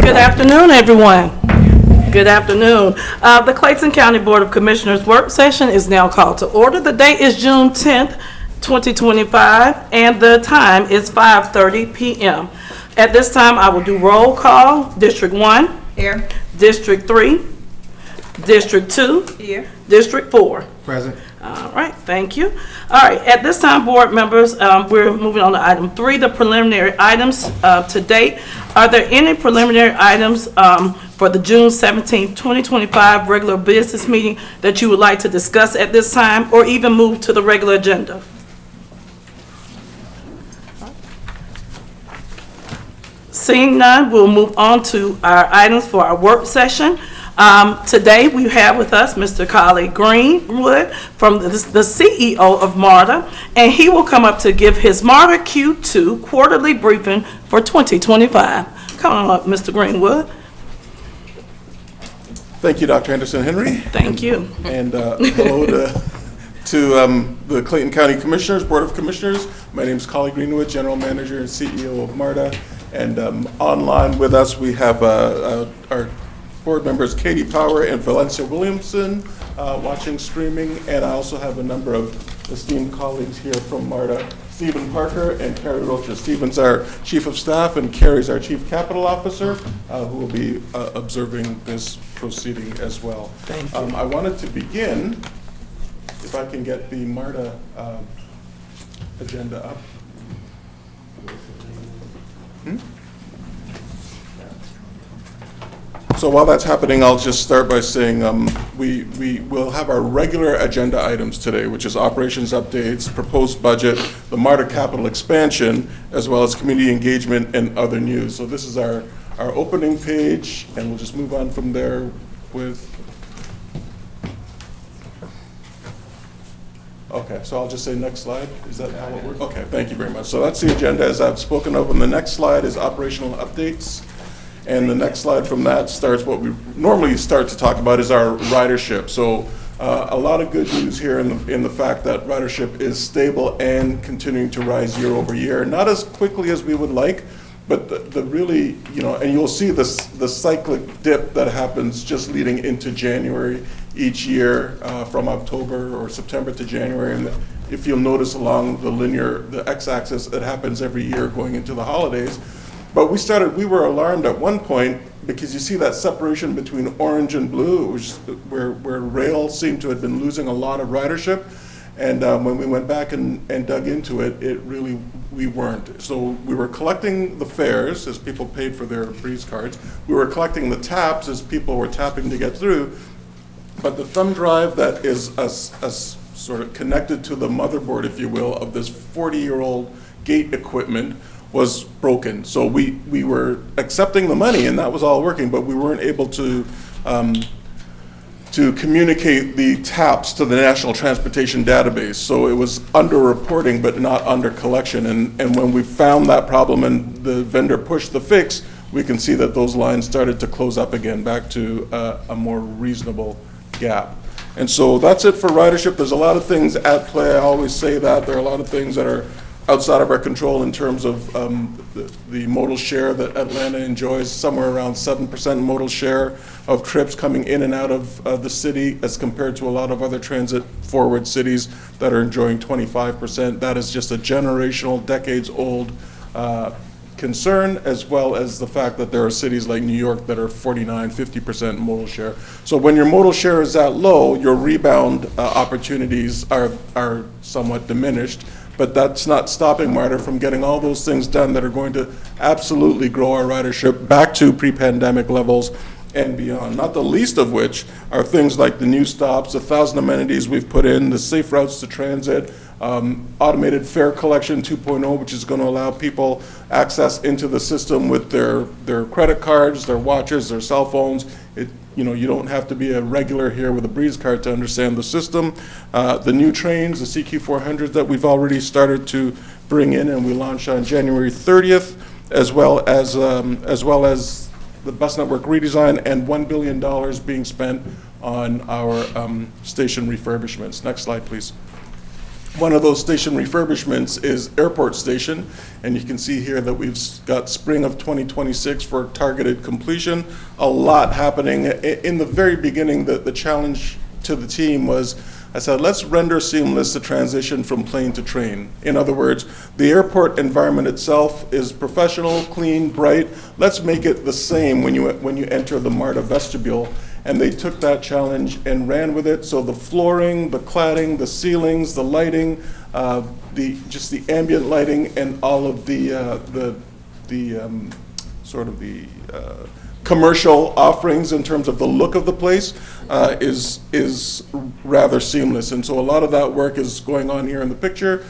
Good afternoon, everyone. Good afternoon. The Clayton County Board of Commissioners work session is now called to order. The date is June 10th, 2025, and the time is 5:30 p.m. At this time, I will do roll call. District 1. Here. District 3. District 2. Here. District 4. Present. All right, thank you. All right, at this time, board members, we're moving on to item 3, the preliminary items to date. Are there any preliminary items for the June 17th, 2025 regular business meeting that you would like to discuss at this time, or even move to the regular agenda? Seeing none, we'll move on to our items for our work session. Today we have with us Mr. Collie Greenwood from the CEO of MARTA, and he will come up to give his MARTA Q2 quarterly briefing for 2025. Come on up, Mr. Greenwood. Thank you, Dr. Henderson Henry. Thank you. And hello to the Clayton County Commissioners, Board of Commissioners. My name is Collie Greenwood, General Manager and CEO of MARTA. And online with us, we have our board members Katie Power and Valencia Williamson watching streaming, and I also have a number of esteemed colleagues here from MARTA, Stephen Parker and Carrie Rocha. Stephen's our Chief of Staff and Carrie's our Chief Capital Officer, who will be observing this proceeding as well. Thank you. I wanted to begin, if I can get the MARTA agenda up. So while that's happening, I'll just start by saying we will have our regular agenda items today, which is operations updates, proposed budget, the MARTA capital expansion, as well as community engagement and other news. So this is our opening page, and we'll just move on from there with. Okay, so I'll just say next slide. Is that how it works? Okay, thank you very much. So that's the agenda as I've spoken of, and the next slide is operational updates. And the next slide from that starts what we normally start to talk about is our ridership. So a lot of good news here in the fact that ridership is stable and continuing to rise year over year. Not as quickly as we would like, but the really, and you'll see the cyclic dip that happens just leading into January each year from October or September to January. And if you'll notice along the x-axis, it happens every year going into the holidays. But we were alarmed at one point because you see that separation between orange and blue, where rail seemed to have been losing a lot of ridership. And when we went back and dug into it, we weren't. So we were collecting the fares as people paid for their Breeze cards. We were collecting the taps as people were tapping to get through. But the thumb drive that is sort of connected to the motherboard, if you will, of this 40-year-old gate equipment was broken. So we were accepting the money and that was all working, but we weren't able to communicate the taps to the National Transportation Database. So it was under reporting but not under collection. And when we found that problem and the vendor pushed the fix, we can see that those lines started to close up again back to a more reasonable gap. And so that's it for ridership. There's a lot of things at play. I always say that. There are a lot of things that are outside of our control in terms of the modal share that Atlanta enjoys, somewhere around 7% modal share of trips coming in and out of the city as compared to a lot of other transit forward cities that are enjoying 25%. That is just a generational, decades old concern, as well as the fact that there are cities like New York that are 49, 50% modal share. So when your modal share is that low, your rebound opportunities are somewhat diminished. But that's not stopping MARTA from getting all those things done that are going to absolutely grow our ridership back to pre-pandemic levels and beyond. Not the least of which are things like the new stops, the 1,000 amenities we've put in, the safe routes to transit, automated fare collection 2.0, which is going to allow people access into the system with their credit cards, their watches, their cell phones. You don't have to be a regular here with a Breeze card to understand the system. The new trains, the CQ400s that we've already started to bring in and we launched on January 30th, as well as the bus network redesign and $1 billion being spent on our station refurbishments. Next slide, please. One of those station refurbishments is Airport Station, and you can see here that we've got spring of 2026 for targeted completion. A lot happening. In the very beginning, the challenge to the team was, I said, let's render seamless the transition from plane to train. In other words, the airport environment itself is professional, clean, bright. Let's make it the same when you enter the MARTA vestibule. And they took that challenge and ran with it. So the flooring, the cladding, the ceilings, the lighting, just the ambient lighting, and all of the commercial offerings in terms of the look of the place is rather seamless. And so a lot of that work is going on here in the picture.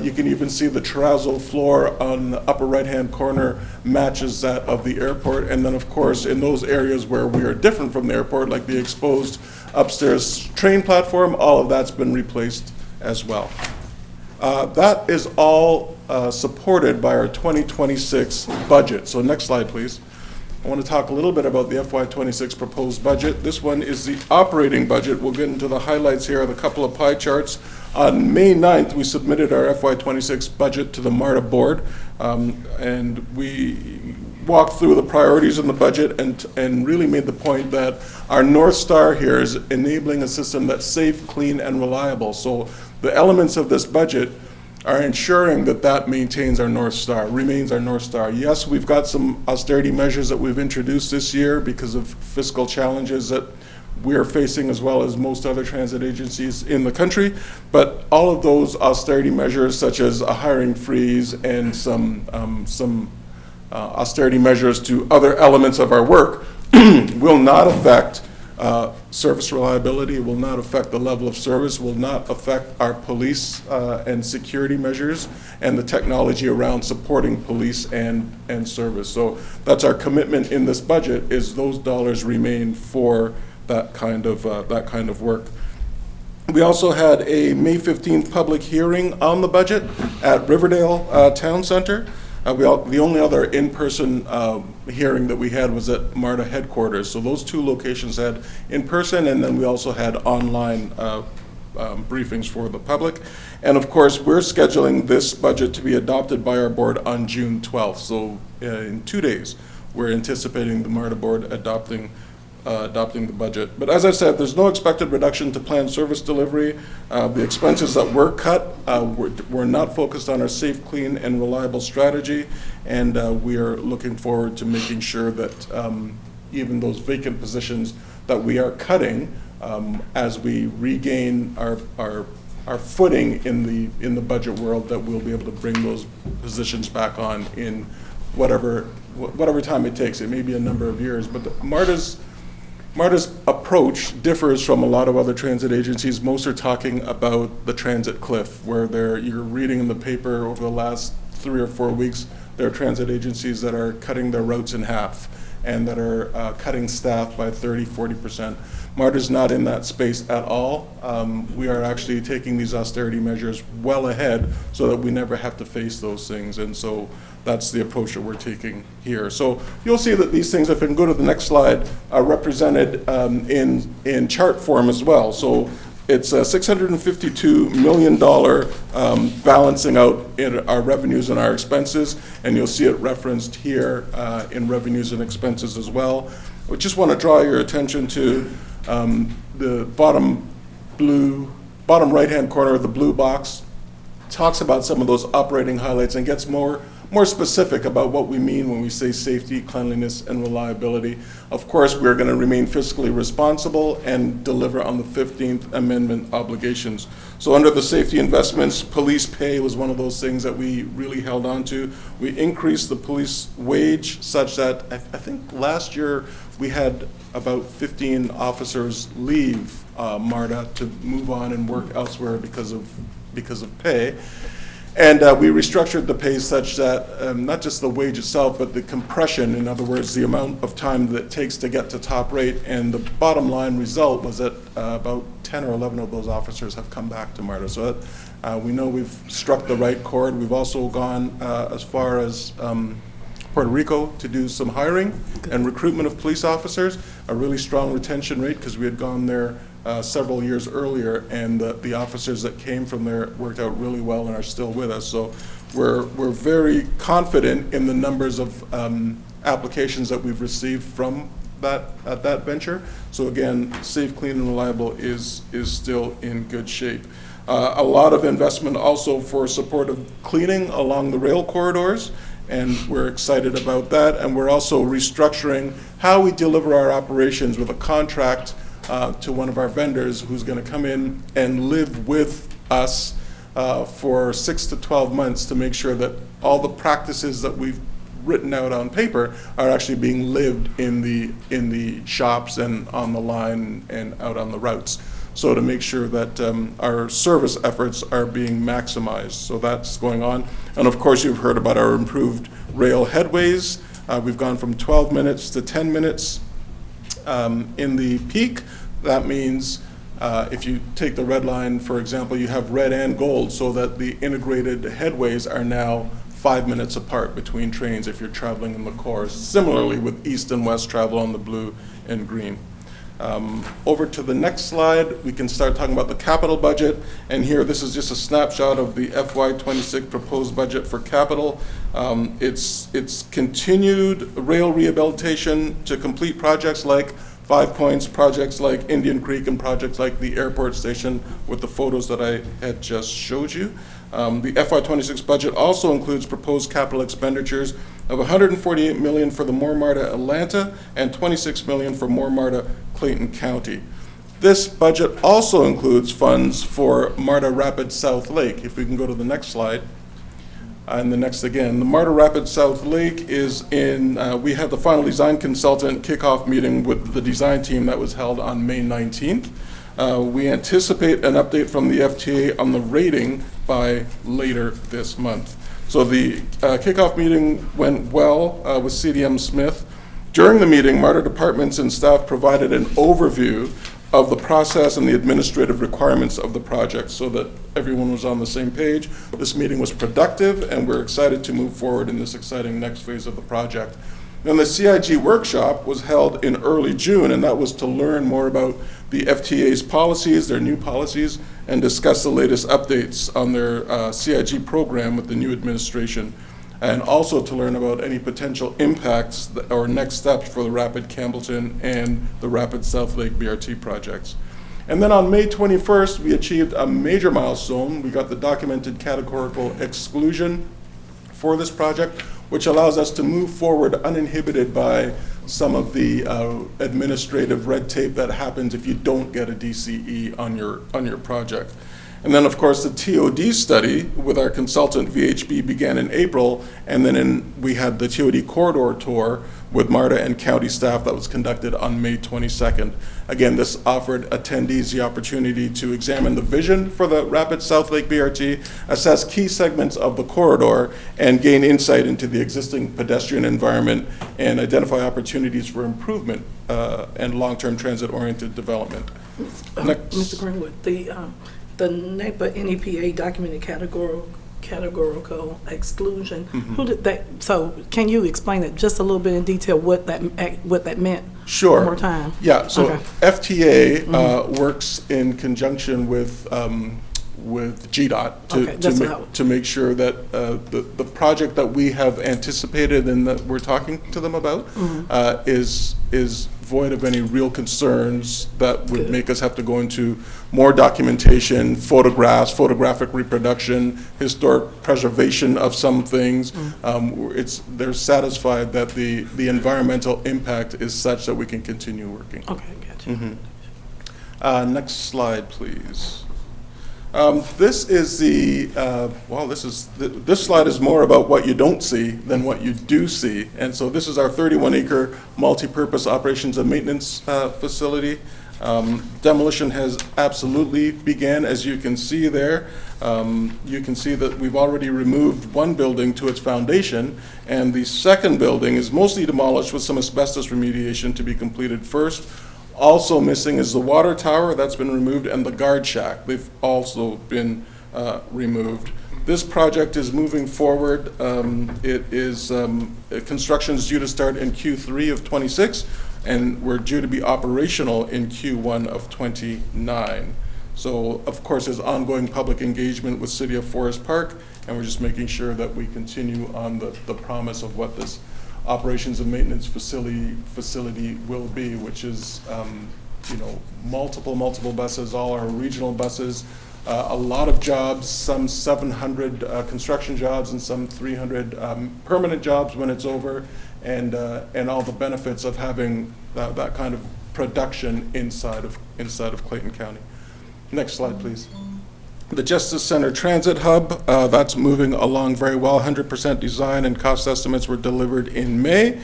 You can even see the terrazzo floor on the upper right-hand corner matches that of the airport. And then, of course, in those areas where we are different from the airport, like the exposed upstairs train platform, all of that's been replaced as well. That is all supported by our 2026 budget. So next slide, please. I want to talk a little bit about the FY26 proposed budget. This one is the operating budget. We'll get into the highlights here, the couple of pie charts. On May 9th, we submitted our FY26 budget to the MARTA board, and we walked through the priorities in the budget and really made the point that our North Star here is enabling a system that's safe, clean, and reliable. So the elements of this budget are ensuring that that maintains our North Star, remains our North Star. Yes, we've got some austerity measures that we've introduced this year because of fiscal challenges that we are facing, as well as most other transit agencies in the country. But all of those austerity measures, such as a hiring freeze and some austerity measures to other elements of our work, will not affect service reliability, will not affect the level of service, will not affect our police and security measures and the technology around supporting police and service. So that's our commitment in this budget, is those dollars remain for that kind of work. We also had a May 15th public hearing on the budget at Riverdale Town Center. The only other in-person hearing that we had was at MARTA headquarters. So those two locations had in-person, and then we also had online briefings for the public. And of course, we're scheduling this budget to be adopted by our board on June 12th. So in 2 days, we're anticipating the MARTA board adopting the budget. But as I said, there's no expected reduction to planned service delivery. The expenses that were cut were not focused on our safe, clean, and reliable strategy, and we are looking forward to making sure that even those vacant positions that we are cutting, as we regain our footing in the budget world, that we'll be able to bring those positions back on in whatever time it takes. It may be a number of years, but MARTA's approach differs from a lot of other transit agencies. Most are talking about the transit cliff, where you're reading in the paper over the last 3 or 4 weeks, there are transit agencies that are cutting their routes in half and that are cutting staff by 30-40%. MARTA's not in that space at all. We are actually taking these austerity measures well ahead so that we never have to face those things, and so that's the approach that we're taking here. So you'll see that these things, if I can go to the next slide, are represented in chart form as well. So it's a $652 million balancing out in our revenues and our expenses, and you'll see it referenced here in revenues and expenses as well. I just want to draw your attention to the bottom right-hand corner of the blue box. Talks about some of those operating highlights and gets more specific about what we mean when we say safety, cleanliness, and reliability. Of course, we're going to remain fiscally responsible and deliver on the 15th Amendment obligations. So under the safety investments, police pay was one of those things that we really held on to. We increased the police wage such that I think last year we had about 15 officers leave MARTA to move on and work elsewhere because of pay. And we restructured the pay such that not just the wage itself, but the compression, in other words, the amount of time that it takes to get to top rate. And the bottom line result was that about 10 or 11 of those officers have come back to MARTA. So that we know we've struck the right chord. We've also gone as far as Puerto Rico to do some hiring and recruitment of police officers, a really strong retention rate because we had gone there several years earlier, and the officers that came from there worked out really well and are still with us. So we're very confident in the numbers of applications that we've received from that venture. So again, safe, clean, and reliable is still in good shape. A lot of investment also for support of cleaning along the rail corridors, and we're excited about that. And we're also restructuring how we deliver our operations with a contract to one of our vendors who's going to come in and live with us for 6 to 12 months to make sure that all the practices that we've written out on paper are actually being lived in the shops and on the line and out on the routes. So to make sure that our service efforts are being maximized. So that's going on. And of course, you've heard about our improved rail headways. We've gone from 12 minutes to 10 minutes in the peak. That means if you take the red line, for example, you have red and gold, so that the integrated headways are now 5 minutes apart between trains if you're traveling in the cores. Similarly with east and west travel on the blue and green. Over to the next slide, we can start talking about the capital budget. And here, this is just a snapshot of the FY26 proposed budget for capital. It's continued rail rehabilitation to complete projects like 5 Points, projects like Indian Creek, and projects like the airport station with the photos that I had just showed you. The FY26 budget also includes proposed capital expenditures of $148 million for the Moore-Marta Atlanta and $26 million for Moore-Marta Clayton County. This budget also includes funds for Marta Rapid South Lake. If we can go to the next slide. And the next again. The Marta Rapid South Lake is in, we had the final design consultant kickoff meeting with the design team that was held on May 19th. We anticipate an update from the FTA on the rating by later this month. So the kickoff meeting went well with CDM Smith. During the meeting, MARTA departments and staff provided an overview of the process and the administrative requirements of the project so that everyone was on the same page. This meeting was productive, and we're excited to move forward in this exciting next phase of the project. Then the CIG workshop was held in early June, and that was to learn more about the FTA's policies, their new policies, and discuss the latest updates on their CIG program with the new administration, and also to learn about any potential impacts or next steps for the Rapid Campbellton and the Rapid South Lake BRT projects. And then on May 21st, we achieved a major milestone. We got the documented categorical exclusion for this project, which allows us to move forward uninhibited by some of the administrative red tape that happens if you don't get a DCE on your project. And then, of course, the TOD study with our consultant VHB began in April, and then we had the TOD corridor tour with MARTA and county staff that was conducted on May 22nd. Again, this offered attendees the opportunity to examine the vision for the Rapid South Lake BRT, assess key segments of the corridor, and gain insight into the existing pedestrian environment and identify opportunities for improvement and long-term transit-oriented development. Mr. Greenwood, the NEPA NEPA documented categorical exclusion. Who did that? So can you explain it just a little bit in detail what that meant? Sure. One more time. Yeah. So Okay. FTA works in conjunction with GDOT to make sure that the project that we have anticipated and that we're talking to them about is void of any real concerns that would make us have to go into more documentation, photographs, photographic reproduction, historic preservation of some things. They're satisfied that the environmental impact is such that we can continue working. Okay, gotcha. Next slide, please. This is this slide is more about what you don't see than what you do see. And so this is our 31-acre multi-purpose operations and maintenance facility. Demolition has absolutely began, as you can see there. You can see that we've already removed one building to its foundation, and the second building is mostly demolished with some asbestos remediation to be completed first. Also missing is the water tower, that's been removed, and the guard shack. They've also been removed. This project is moving forward. Construction is due to start in Q3 of '26, and we're due to be operational in Q1 of '29. So, of course, there's ongoing public engagement with City of Forest Park, and we're just making sure that we continue on the promise of what this operations and maintenance facility will be, which is, multiple buses, all our regional buses, a lot of jobs, some 700 construction jobs and some 300 permanent jobs when it's over, and all the benefits of having that kind of production inside of Clayton County. Next slide, please. The Justice Center Transit Hub, that's moving along very well. 100% design and cost estimates were delivered in May.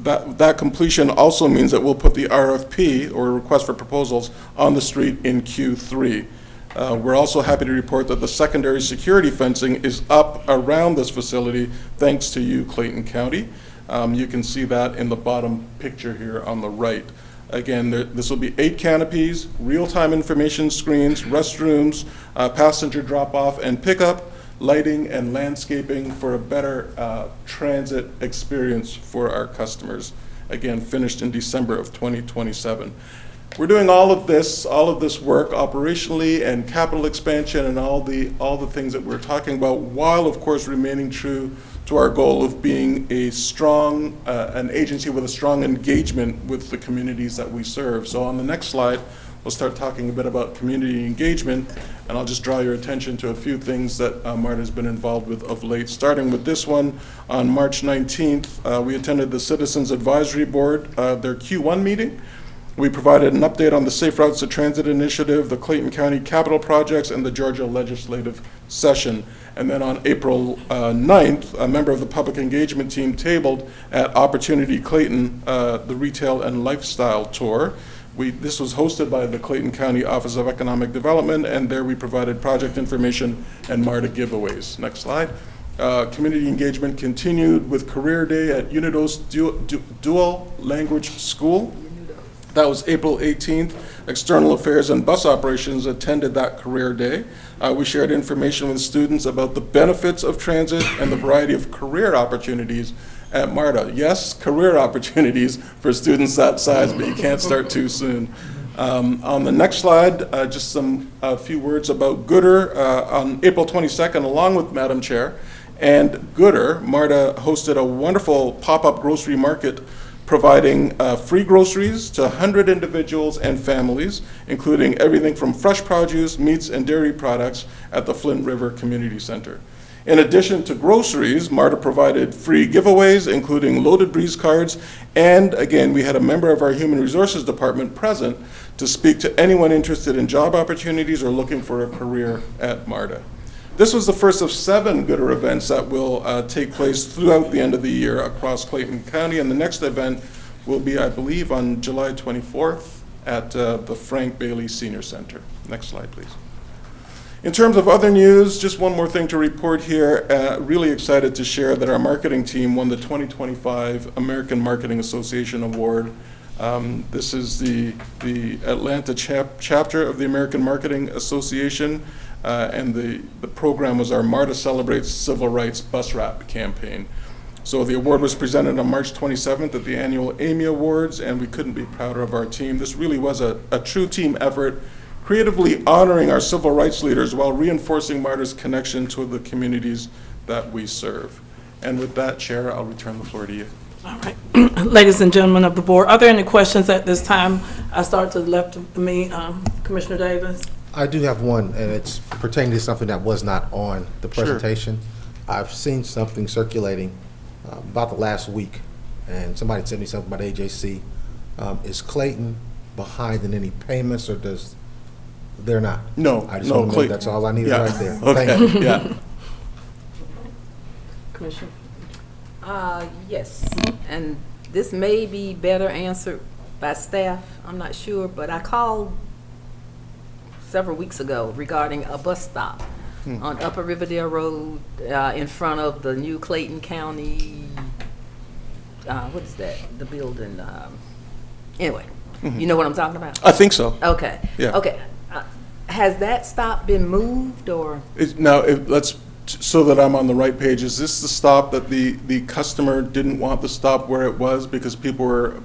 That completion also means that we'll put the RFP, or request for proposals, on the street in Q3. We're also happy to report that the secondary security fencing is up around this facility thanks to you, Clayton County. You can see that in the bottom picture here on the right. Again, this will be 8 canopies, real-time information screens, restrooms, passenger drop-off and pickup, lighting and landscaping for a better transit experience for our customers. Again, finished in December of 2027. We're doing all of this work operationally and capital expansion and all the things that we're talking about, while of course remaining true to our goal of being a strong, an agency with a strong engagement with the communities that we serve. So on the next slide, we'll start talking a bit about community engagement, and I'll just draw your attention to a few things that Marta's been involved with of late. Starting with this one, on March 19th, we attended the Citizens Advisory Board, their Q1 meeting. We provided an update on the Safe Routes to Transit Initiative, the Clayton County capital projects, and the Georgia legislative session. And then on April 9th, a member of the public engagement team tabled at Opportunity Clayton the retail and lifestyle tour. This was hosted by the Clayton County Office of Economic Development, and there we provided project information and MARTA giveaways. Next slide. Community engagement continued with Career Day at Unidos Dual Language School. That was April 18th. External Affairs and Bus Operations attended that Career Day. We shared information with students about the benefits of transit and the variety of career opportunities at MARTA. Yes, career opportunities for students that size, but you can't start too soon. On the next slide, just a few words about Gooder. On April 22nd, along with Madam Chair and Gooder, MARTA hosted a wonderful pop-up grocery market providing free groceries to 100 individuals and families, including everything from fresh produce, meats, and dairy products at the Flint River Community Center. In addition to groceries, MARTA provided free giveaways, including Loaded Breeze cards, and again, we had a member of our Human Resources Department present to speak to anyone interested in job opportunities or looking for a career at MARTA. This was the first of 7 Gooder events that will take place throughout the end of the year across Clayton County, and the next event will be, I believe, on July 24th at the Frank Bailey Senior Center. Next slide, please. In terms of other news, just one more thing to report here. Really excited to share that our marketing team won the 2025 American Marketing Association Award. This is the Atlanta chapter of the American Marketing Association, and the program was our MARTA Celebrates Civil Rights Bus Wrap campaign. So the award was presented on March 27th at the annual Amy Awards, and we couldn't be prouder of our team. This really was a true team effort, creatively honoring our civil rights leaders while reinforcing MARTA's connection to the communities that we serve. And with that, Chair, I'll return the floor to you. All right. Ladies and gentlemen of the board, are there any questions at this time? I start to the left of me, Commissioner Davis. I do have one, and it's pertaining to something that was not on the presentation. Sure. I've seen something circulating about the last week, and somebody sent me something about AJC. Is Clayton behind in any payments, or does they're not? No, I just no, want to know that's all I needed right there. Okay. Thank you. Yeah. Commissioner. Yes, and this may be better answered by staff, I'm not sure, but I called several weeks ago regarding a bus stop on Upper Riverdale Road in front of the new Clayton County, what is that, the building, anyway, you know what I'm talking about? I think so. Okay. Yeah. Okay. Has that stop been moved or? So that I'm on the right page, is this the stop that the customer didn't want the stop where it was because people were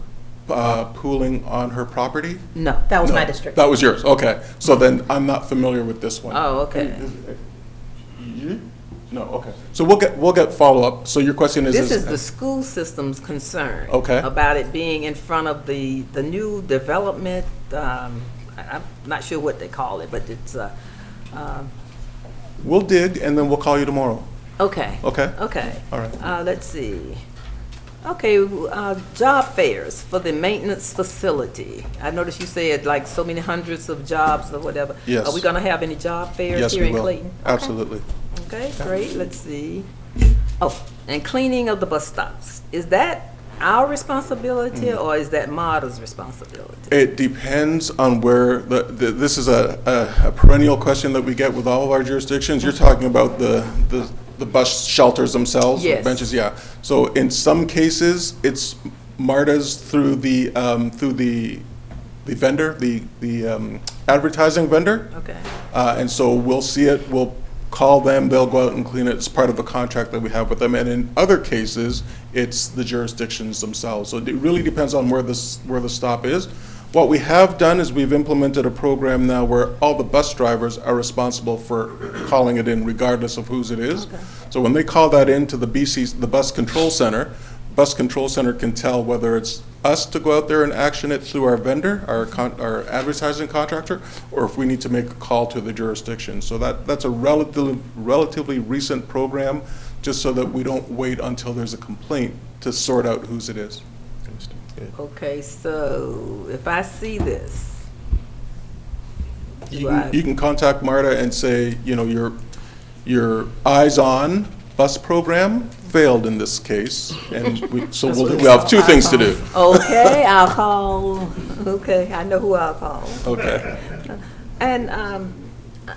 pooling on her property? No. That was No, my district. That was yours, okay. So then I'm not familiar with this one. Oh, okay. No, okay. So we'll get follow-up. So your question is? This is the school system's concern. Okay. About it being in front of the new development, I'm not sure what they call it, but it's, We'll dig, and then we'll call you tomorrow. okay. Okay? Okay. All right. Let's see. Okay, job fairs for the maintenance facility. I noticed you said like so many hundreds of jobs or whatever. Yes. Are we gonna have any job fairs Yes, here we in will. Clayton? Absolutely. Okay, great, let's see. Oh, and cleaning of the bus stops. Is that our responsibility or is that MARTA's responsibility? It depends on where, this is a perennial question that we get with all of our jurisdictions. You're talking about the bus shelters themselves? Yes. Benches, yeah. So in some cases, it's MARTA's through the vendor, the advertising vendor. Okay, And so we'll see it, we'll call them, they'll go out and clean it. It's part of the contract that we have with them. And in other cases, it's the jurisdictions themselves. So it really depends on where the stop is. What we have done is we've implemented a program now where all the bus drivers are responsible for calling it in regardless of whose it is. Okay. So when they call that into the bus control center can tell whether it's us to go out there and action it through our vendor, our advertising contractor, or if we need to make a call to the jurisdiction. So that's a relatively recent program, just so that we don't wait until there's a complaint to sort out whose it is. okay, so if I see this, You can contact MARTA and say, your Eyes On bus program failed in this case, and we'll have two things to do. okay, I'll call, okay, I know who I'll call. Okay. And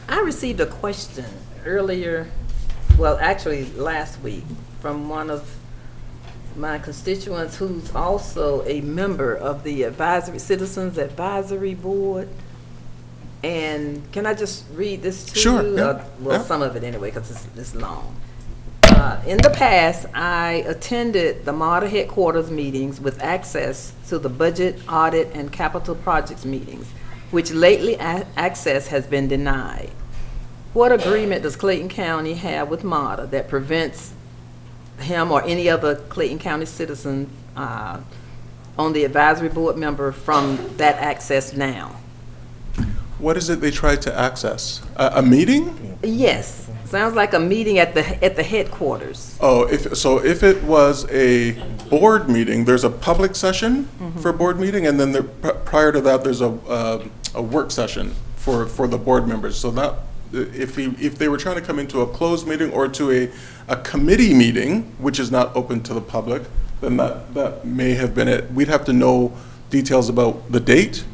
I received a question earlier, well, actually last week, from one of my constituents who's also a member of the Citizens Advisory Board. And can I just read this to Sure, you? yeah, Well, yeah. some of it anyway, because it's long. In the past, I attended the MARTA headquarters meetings with access to the budget, audit, and capital projects meetings, which lately access has been denied. What agreement does Clayton County have with MARTA that prevents him or any other Clayton County citizen on the advisory board member from that access now? What is it they tried to access? A meeting? Yes, sounds like a meeting at the headquarters. Oh, if it was a board meeting, there's a public session for a board meeting, and then prior to that, there's a work session for the board members. So that, if they were trying to come into a closed meeting or to a committee meeting, which is not open to the public, then that may have been it. We'd have to know details about the date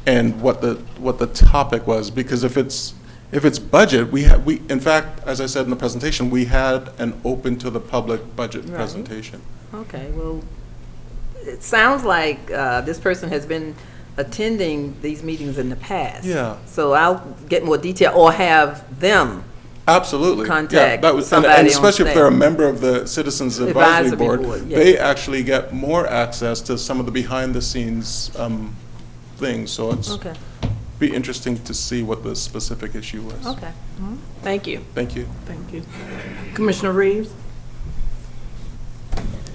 and what the topic was, because if it's budget, we in fact, as I said in the presentation, we had an open to the public budget Right. presentation. Okay, well, it sounds like this person has been attending these meetings in the past. Yeah. So I'll get more detail or have them. Absolutely. Contact Yeah, and somebody on especially if staff. they're a member of the Citizens Advisory Board, yeah. they actually get more access to some of the behind-the-scenes things. So it's Okay, be interesting to see what the specific issue was. okay. Thank you. Thank you. Thank you. Commissioner Reeves?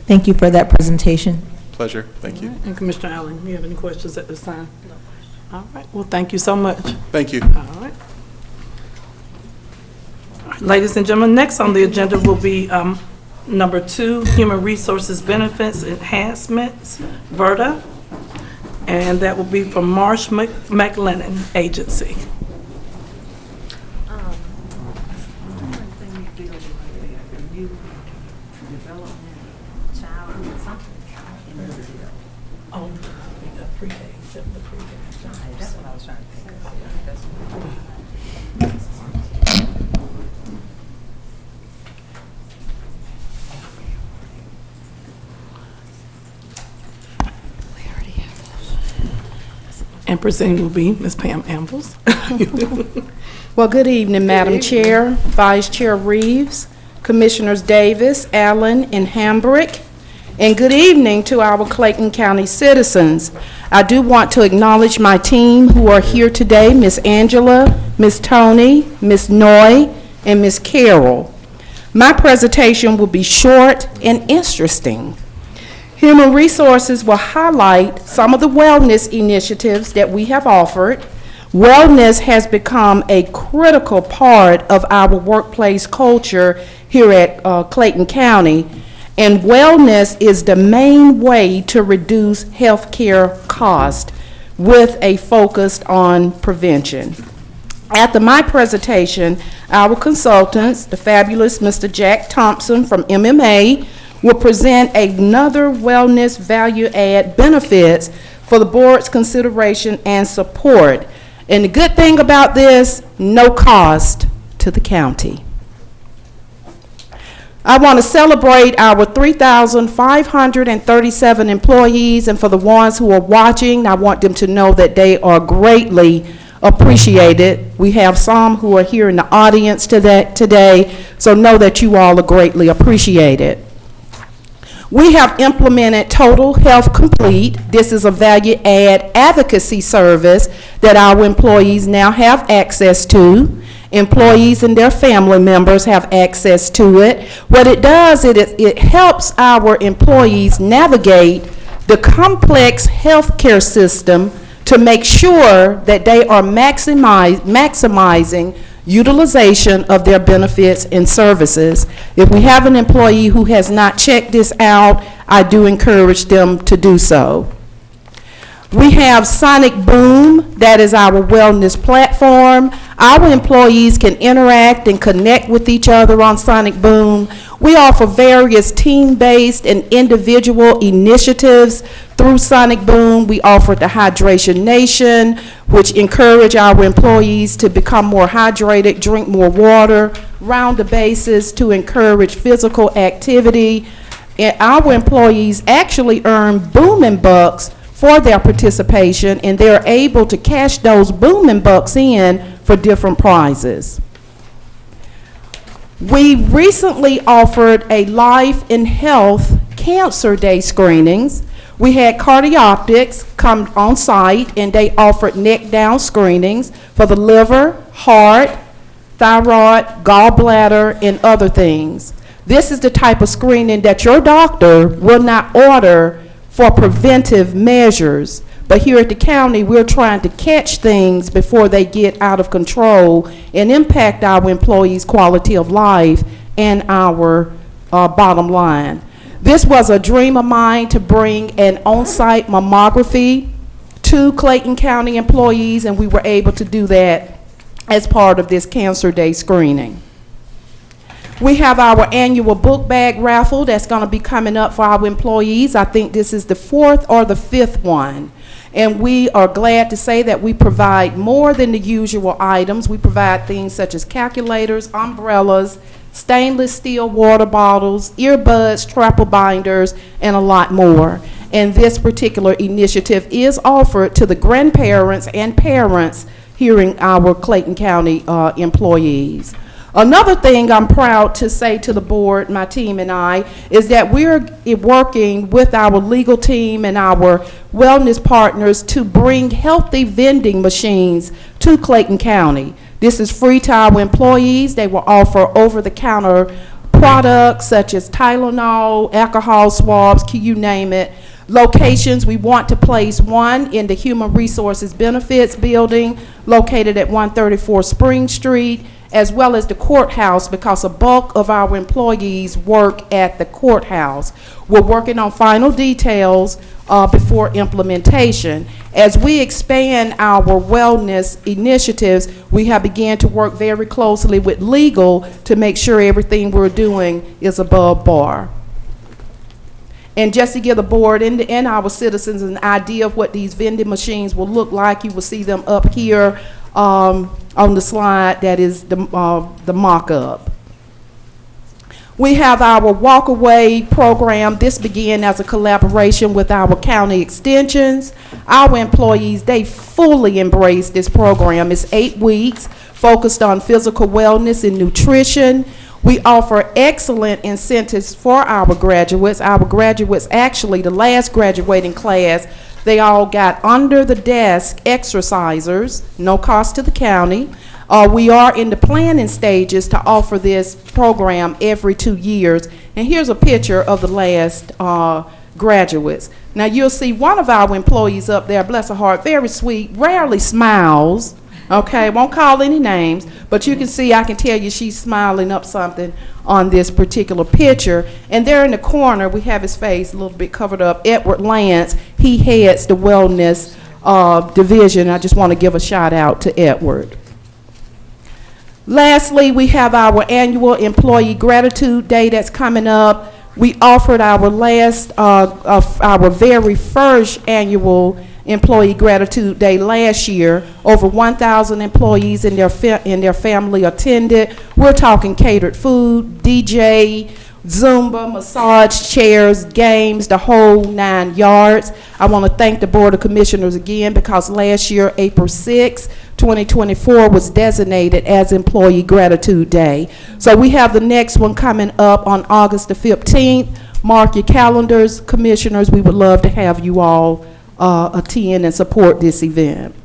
Thank you for that presentation. Pleasure. Thank you. And Commissioner Allen, you have any questions at this time? No. All right, well, thank you so much. Thank you. All right. Ladies and gentlemen, next on the agenda will be number 2, Human Resources Benefits Enhancements, VERTA, and that will be from Marsh McLennan Agency. Oh, we got pre-K, except the pre-K. That's what I was trying to think of. And presenting will be Ms. Pam Ambles. Well, good evening, Madam Chair, Vice Chair Reeves, Commissioners Davis, Allen, and Hambrick, and good evening to our Clayton County citizens. I do want to acknowledge my team who are here today, Ms. Angela, Ms. Tony, Ms. Noy, and Ms. Carol. My presentation will be short and interesting. Human Resources will highlight some of the wellness initiatives that we have offered. Wellness has become a critical part of our workplace culture here at Clayton County, and wellness is the main way to reduce healthcare costs with a focus on prevention. After my presentation, our consultants, the fabulous Mr. Jack Thompson from MMA, will present another wellness value add benefits for the board's consideration and support. And the good thing about this, no cost to the county. I want to celebrate our 3,537 employees, and for the ones who are watching, I want them to know that they are greatly appreciated. We have some who are here in the audience today, so know that you all are greatly appreciated. We have implemented Total Health Complete. This is a value add advocacy service that our employees now have access to. Employees and their family members have access to it. What it does, it helps our employees navigate the complex healthcare system to make sure that they are maximizing utilization of their benefits and services. If we have an employee who has not checked this out, I do encourage them to do so. We have Sonic Boom, that is our wellness platform. Our employees can interact and connect with each other on Sonic Boom. We offer various team-based and individual initiatives through Sonic Boom. We offer the Hydration Nation, which encourage our employees to become more hydrated, drink more water, round the bases to encourage physical activity. And our employees actually earn booming bucks for their participation, and they're able to cash those booming bucks in for different prizes. We recently offered a Life and Health Cancer Day screenings. We had Cardioptics come on site, and they offered neck down screenings for the liver, heart, thyroid, gallbladder, and other things. This is the type of screening that your doctor will not order for preventive measures. But here at the county, we're trying to catch things before they get out of control and impact our employees' quality of life and our bottom line. This was a dream of mine to bring an on-site mammography to Clayton County employees, and we were able to do that as part of this Cancer Day screening. We have our annual book bag raffle that's going to be coming up for our employees. I think this is the 4th or the 5th one. And we are glad to say that we provide more than the usual items. We provide things such as calculators, umbrellas, stainless steel water bottles, earbuds, travel binders, and a lot more. And this particular initiative is offered to the grandparents and parents here in our Clayton County employees. Another thing I'm proud to say to the board, my team and I, is that we're working with our legal team and our wellness partners to bring healthy vending machines to Clayton County. This is free to our employees. They will offer over-the-counter products such as Tylenol, alcohol swabs, you name it. Locations, we want to place one in the Human Resources Benefits Building located at 134 Spring Street, as well as the courthouse, because a bulk of our employees work at the courthouse. We're working on final details before implementation. As we expand our wellness initiatives, we have begun to work very closely with legal to make sure everything we're doing is above bar. And just to give the board and our citizens an idea of what these vending machines will look like, you will see them up here on the slide that is the mock-up. We have our walkaway program. This began as a collaboration with our county extensions. Our employees, they fully embrace this program. It's 8 weeks focused on physical wellness and nutrition. We offer excellent incentives for our graduates. Our graduates, actually, the last graduating class, they all got under the desk exercisers, no cost to the county. We are in the planning stages to offer this program every 2 years. And here's a picture of the last graduates. Now you'll see one of our employees up there, bless her heart, very sweet, rarely smiles. Okay, won't call any names, but you can see, I can tell you she's smiling up something on this particular picture. And there in the corner, we have his face a little bit covered up, Edward Lance. He heads the wellness division. I just want to give a shout out to Edward. Lastly, we have our annual Employee Gratitude Day that's coming up. We offered our our very first annual Employee Gratitude Day last year. Over 1,000 employees and their family attended. We're talking catered food, DJ, Zumba, massage chairs, games, the whole 9 yards. I want to thank the Board of Commissioners again because last year, April 6, 2024, was designated as Employee Gratitude Day. So we have the next one coming up on August the 15th. Mark your calendars, Commissioners. We would love to have you all attend and support this event.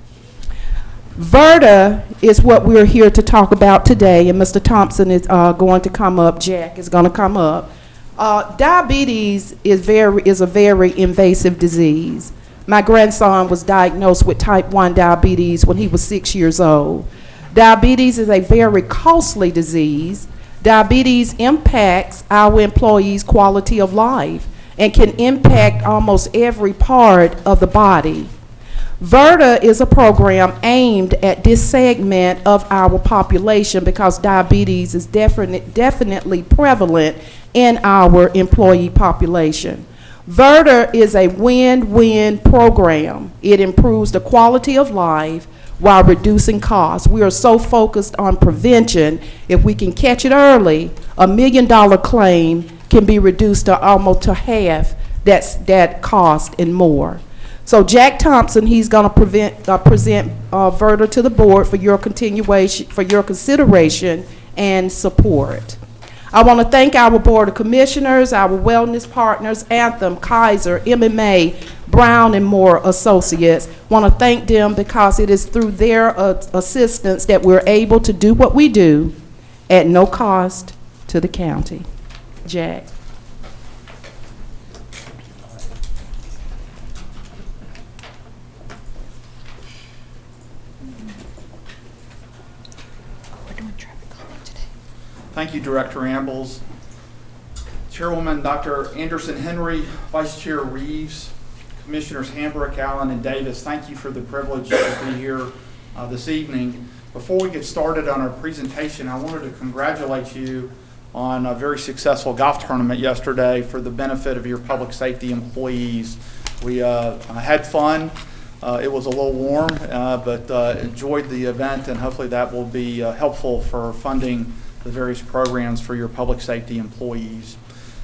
VERTA is what we're here to talk about today, and Mr. Thompson is going to come up. Jack is going to come up. Diabetes is a very invasive disease. My grandson was diagnosed with type 1 diabetes when he was 6 years old. Diabetes is a very costly disease. Diabetes impacts our employees' quality of life and can impact almost every part of the body. VERTA is a program aimed at this segment of our population because diabetes is definitely prevalent in our employee population. VERTA is a win-win program. It improves the quality of life while reducing costs. We are so focused on prevention. If we can catch it early, $1 million claim can be reduced to almost to half that cost and more. So Jack Thompson, he's going to present VERTA to the board for your consideration and support. I want to thank our Board of Commissioners, our wellness partners, Anthem, Kaiser, MMA, Brown and Moore Associates. Want to thank them because it is through their assistance that we're able to do what we do at no cost to the county. Jack. Thank you, Director Ambles. Chairwoman Dr. Anderson Henry, Vice Chair Reeves, Commissioners Hambrick, Allen, and Davis, thank you for the privilege to be here this evening. Before we get started on our presentation, I wanted to congratulate you on a very successful golf tournament yesterday for the benefit of your public safety employees. We had fun. It was a little warm, but enjoyed the event, and hopefully that will be helpful for funding the various programs for your public safety employees.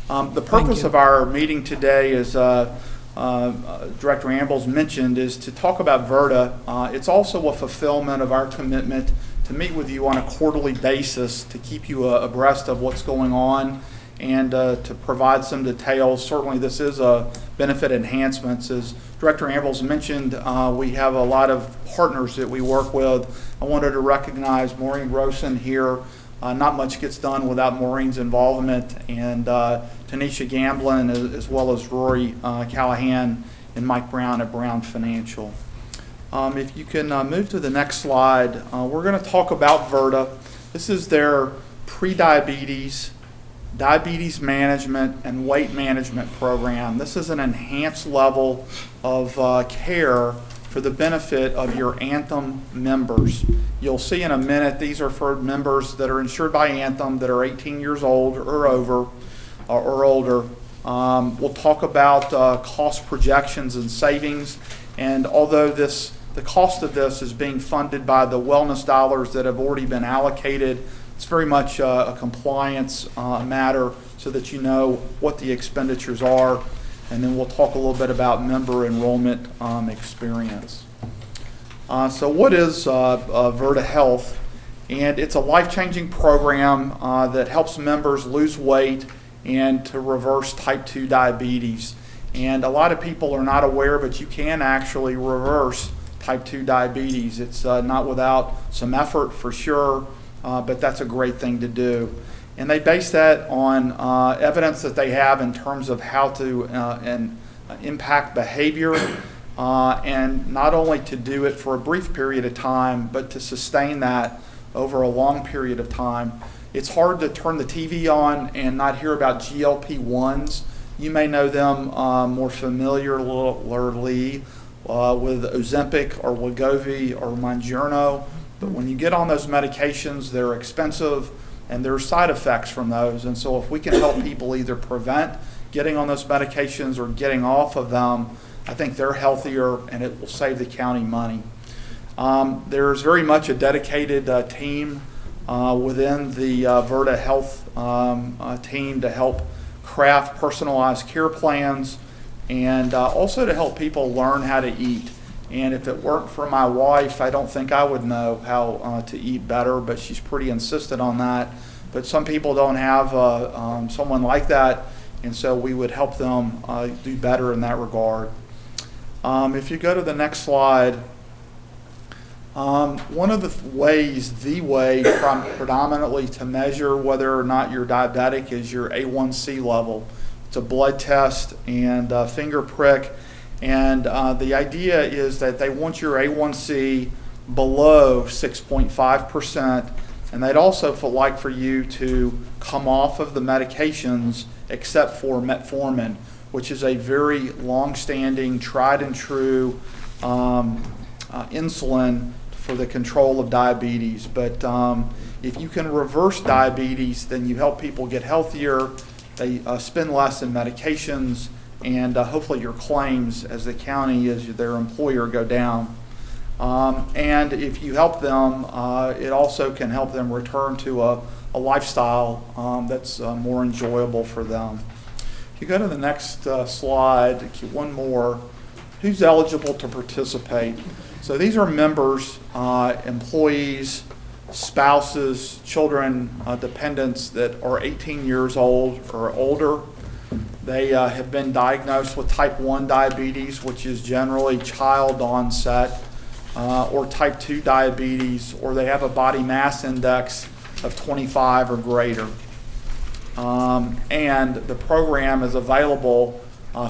The purpose of our meeting today, as Director Ambles mentioned, is to talk about VERTA. It's also a fulfillment of our commitment to meet with you on a quarterly basis to keep you abreast of what's going on and to provide some details. Certainly this is a benefit enhancements. As Director Ambles mentioned, we have a lot of partners that we work with. I wanted to recognize Maureen Rosen here. Not much gets done without Maureen's involvement, and Tanisha Gamblin, as well as Rory Callahan and Mike Brown at Brown Financial. If you can move to the next slide, we're going to talk about VERTA. This is their pre-diabetes, diabetes management, and weight management program. This is an enhanced level of care for the benefit of your Anthem members. You'll see in a minute, these are for members that are insured by Anthem that are 18 years old or over or older. We'll talk about cost projections and savings, and although the cost of this is being funded by the wellness dollars that have already been allocated It's very much a compliance matter so that you know what the expenditures are, and then we'll talk a little bit about member enrollment experience. So what is Virta Health? And it's a life-changing program that helps members lose weight and to reverse type 2 diabetes. And a lot of people are not aware, but you can actually reverse type 2 diabetes. It's not without some effort for sure, but that's a great thing to do. And they base that on evidence that they have in terms of how to impact behavior, and not only to do it for a brief period of time, but to sustain that over a long period of time. It's hard to turn the TV on and not hear about GLP-1s. You may know them more familiarly with Ozempic or Wegovy or Mounjaro, but when you get on those medications, they're expensive and there are side effects from those. And so if we can help people either prevent getting on those medications or getting off of them, I think they're healthier and it will save the county money. There's very much a dedicated team within the Virta Health team to help craft personalized care plans and also to help people learn how to eat. And if it weren't for my wife, I don't think I would know how to eat better, but she's pretty insistent on that. But some people don't have someone like that, and so we would help them do better in that regard. If you go to the next slide, one of the ways predominantly to measure whether or not you're diabetic is your A1C level. It's a blood test and a finger prick, and the idea is that they want your A1C below 6.5%, and they'd also like for you to come off of the medications except for metformin, which is a very long-standing, tried and true insulin for the control of diabetes. But if you can reverse diabetes, then you help people get healthier, they spend less in medications, and hopefully your claims as the county, as their employer, go down. And if you help them, it also can help them return to a lifestyle that's more enjoyable for them. If you go to the next slide, one more, who's eligible to participate? So these are members, employees, spouses, children, dependents that are 18 years old or older. They have been diagnosed with type 1 diabetes, which is generally child onset, or type 2 diabetes, or they have a body mass index of 25 or greater. And the program is available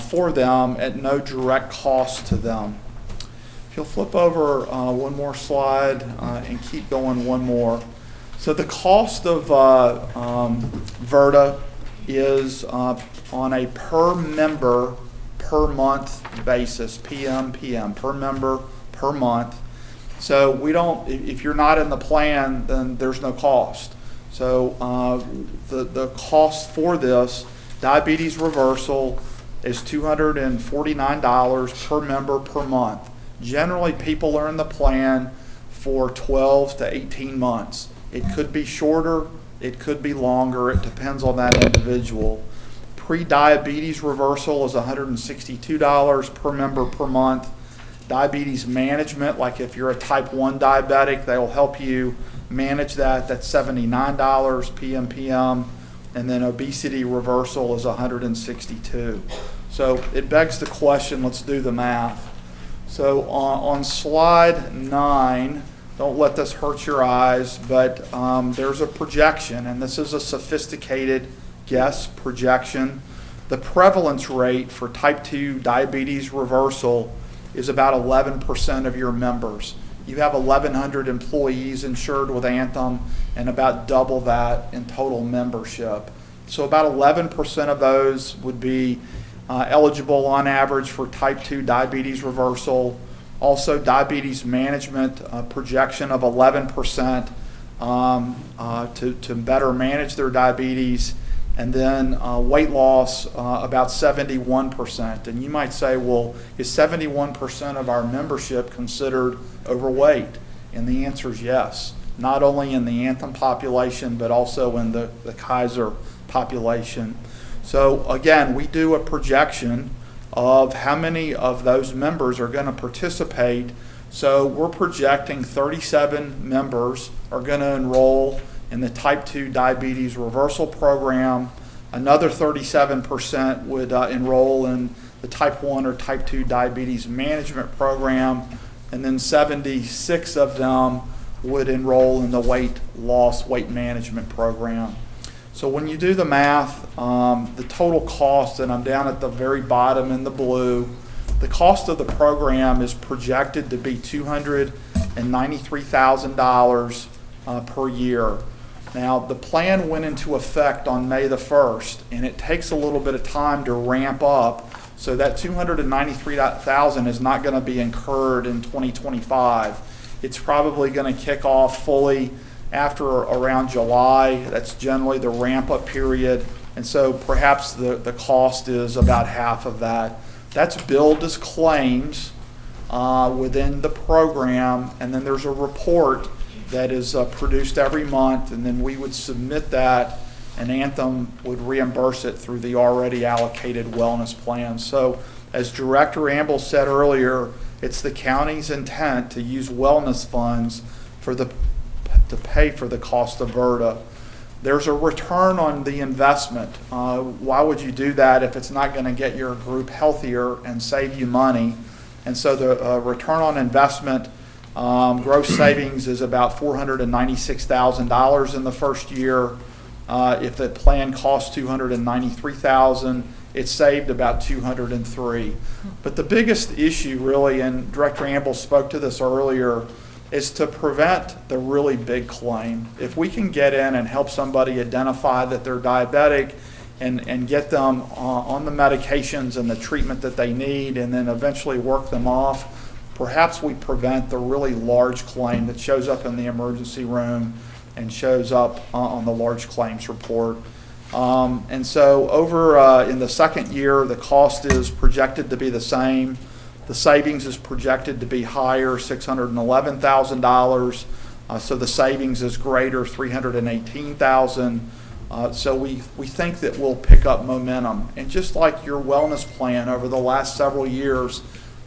for them at no direct cost to them. If you'll flip over one more slide and keep going one more. So the cost of Virta is on a per member per month basis, PM, per member per month. So we don't, if you're not in the plan, then there's no cost. So the cost for this diabetes reversal is $249 per member per month. Generally, people are in the plan for 12 to 18 months. It could be shorter, it could be longer, it depends on that individual. Pre-diabetes reversal is $162 per member per month. Diabetes management, like if you're a type 1 diabetic, they will help you manage that. That's $79 PM. And then obesity reversal is $162. So it begs the question, let's do the math. So on slide 9, don't let this hurt your eyes, but there's a projection, and this is a sophisticated guess projection. The prevalence rate for type 2 diabetes reversal is about 11% of your members. You have 1,100 employees insured with Anthem and about double that in total membership. So about 11% of those would be eligible on average for type 2 diabetes reversal. Also diabetes management projection of 11% to better manage their diabetes. And then weight loss about 71%. And you might say, well, is 71% of our membership considered overweight? And the answer is yes. not only in the Anthem population, but also in the Kaiser population. So again, we do a projection of how many of those members are going to participate. So we're projecting 37 members are going to enroll in the type 2 diabetes reversal program. Another 37% would enroll in the type 1 or type 2 diabetes management program, and then 76 of them would enroll in the weight loss, weight management program. So when you do the math, the total cost, and I'm down at the very bottom in the blue, the cost of the program is projected to be $293,000 per year. Now, the plan went into effect on May the 1st, and it takes a little bit of time to ramp up, so that $293,000 is not going to be incurred in 2025. It's probably going to kick off fully after around July. That's generally the ramp-up period, and so perhaps the cost is about half of that. That's billed as claims within the program, and then there's a report that is produced every month, and then we would submit that, and Anthem would reimburse it through the already allocated wellness plan. So as Director Amble said earlier, it's the county's intent to use wellness funds to pay for the cost of VRTA. There's a return on the investment. Why would you do that if it's not going to get your group healthier and save you money? And so the return on investment, gross savings is about $496,000 in the first year. If the plan costs $293,000, it's saved about $203,000. But the biggest issue really, and Director Amble spoke to this earlier, is to prevent the really big claim. If we can get in and help somebody identify that they're diabetic and get them on the medications and the treatment that they need, and then eventually work them off, perhaps we prevent the really large claim that shows up in the emergency room and shows up on the large claims report. And so over in the second year, the cost is projected to be the same. The savings is projected to be higher, $611,000. So the savings is greater, $318,000. So we think that we'll pick up momentum. And just like your wellness plan over the last several years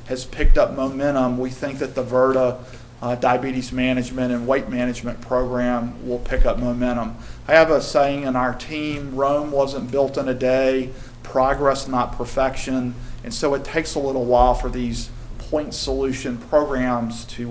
has picked up momentum, we think that the VRTA diabetes management and weight management program will pick up momentum. I have a saying in our team, Rome wasn't built in a day, progress not perfection, and so it takes a little while for these point solution programs to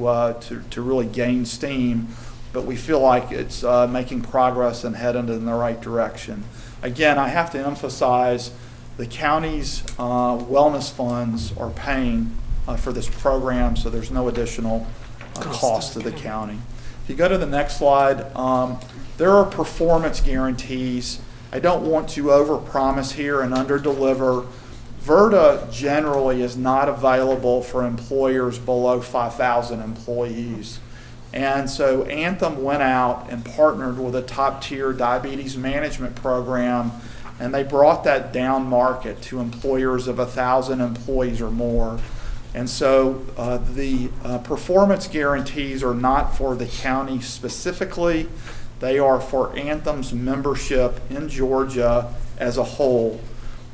really gain steam, but we feel like it's making progress and heading in the right direction. Again, I have to emphasize the county's wellness funds are paying for this program, so there's no additional cost to the county. If you go to the next slide, there are performance guarantees. I don't want to overpromise here and underdeliver. VRTA generally is not available for employers below 5,000 employees. And so Anthem went out and partnered with a top-tier diabetes management program, and they brought that down market to employers of 1,000 employees or more. And so the performance guarantees are not for the county specifically. They are for Anthem's membership in Georgia as a whole.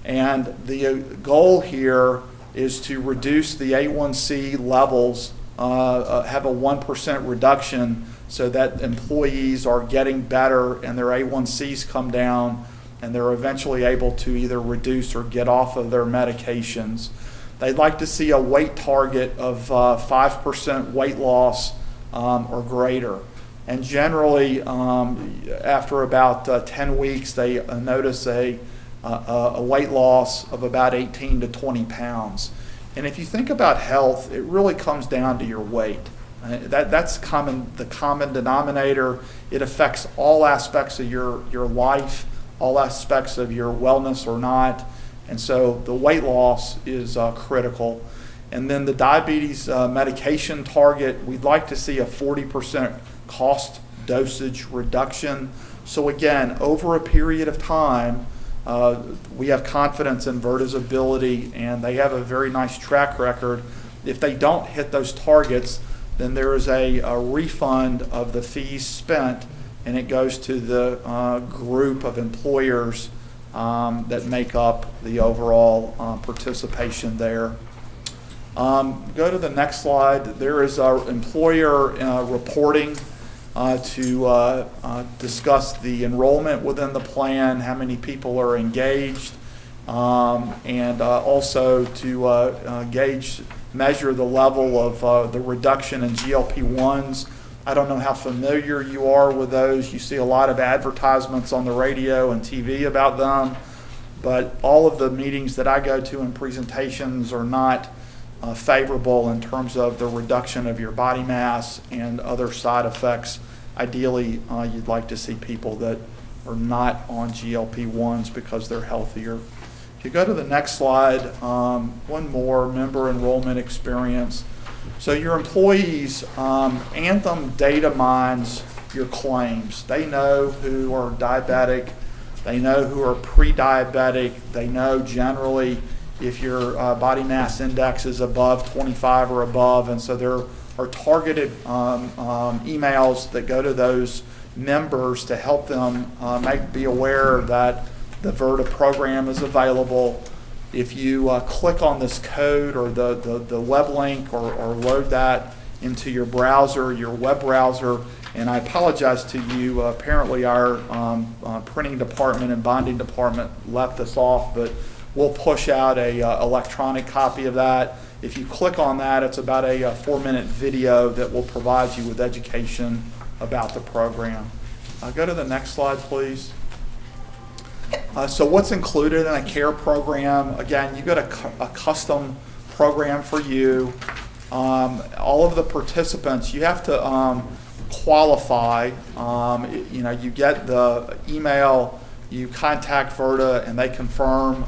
And the goal here is to reduce the A1C levels, have a 1% reduction so that employees are getting better and their A1Cs come down and they're eventually able to either reduce or get off of their medications. They'd like to see a weight target of 5% weight loss or greater. And generally, after about 10 weeks, they notice a weight loss of about 18 to 20 pounds. And if you think about health, it really comes down to your weight. That's the common denominator. It affects all aspects of your life, all aspects of your wellness or not. And so the weight loss is critical. And then the diabetes medication target, we'd like to see a 40% cost dosage reduction. So again, over a period of time, we have confidence in VRTA's ability, and they have a very nice track record. If they don't hit those targets, then there is a refund of the fees spent, and it goes to the group of employers that make up the overall participation there. Go to the next slide. There is our employer reporting to discuss the enrollment within the plan, how many people are engaged, and also to measure the level of the reduction in GLP-1s. I don't know how familiar you are with those. You see a lot of advertisements on the radio and TV about them, but all of the meetings that I go to and presentations are not favorable in terms of the reduction of your body mass and other side effects. Ideally, you'd like to see people that are not on GLP-1s because they're healthier. If you go to the next slide, one more, member enrollment experience. So your employees, Anthem data mines your claims. They know who are diabetic. They know who are pre-diabetic. They know generally if your body mass index is above 25 or above. And so there are targeted emails that go to those members to help them be aware that the VERTA program is available. If you click on this code or the web link or load that into your browser, your web browser, and I apologize to you, apparently our printing department and bonding department left this off, but we'll push out a electronic copy of that. If you click on that, it's about a 4-minute video that will provide you with education about the program. Go to the next slide, please. So what's included in a care program? Again, you got a custom program for you. All of the participants, you have to qualify. You get the email, you contact VERTA, and they confirm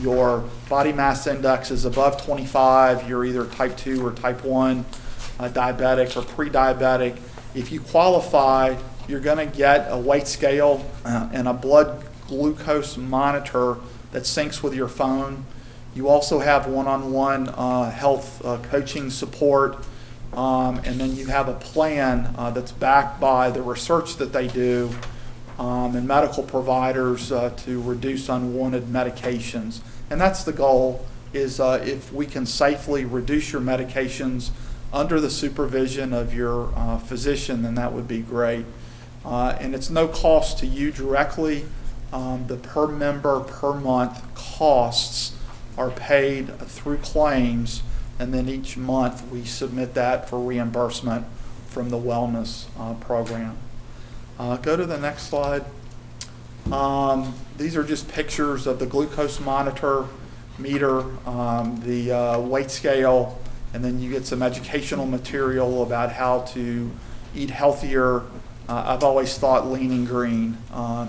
your body mass index is above 25. You're either type 2 or type 1 diabetic or pre-diabetic. If you qualify, you're going to get a weight scale and a blood glucose monitor that syncs with your phone. You also have one-on-one health coaching support, and then you have a plan that's backed by the research that they do and medical providers to reduce unwanted medications. And that's the goal, is if we can safely reduce your medications under the supervision of your physician, then that would be great. And it's no cost to you directly. The per member per month costs are paid through claims, and then each month we submit that for reimbursement from the wellness program. Go to the next slide. These are just pictures of the glucose monitor, meter, the weight scale, and then you get some educational material about how to eat healthier. I've always thought lean and green. A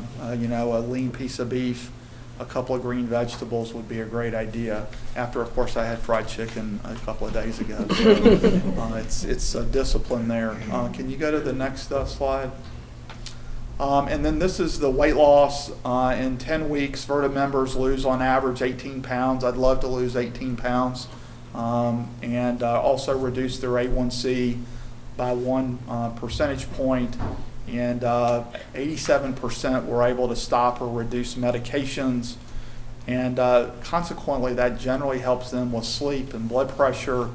lean piece of beef, a couple of green vegetables would be a great idea. After, of course, I had fried chicken a couple of days ago. So, it's a discipline there. Can you go to the next slide? And then this is the weight loss. In 10 weeks, VERTA members lose on average 18 pounds. I'd love to lose 18 pounds. And also reduce their A1C by 1 percentage point. And 87% were able to stop or reduce medications. And consequently, that generally helps them with sleep and blood pressure.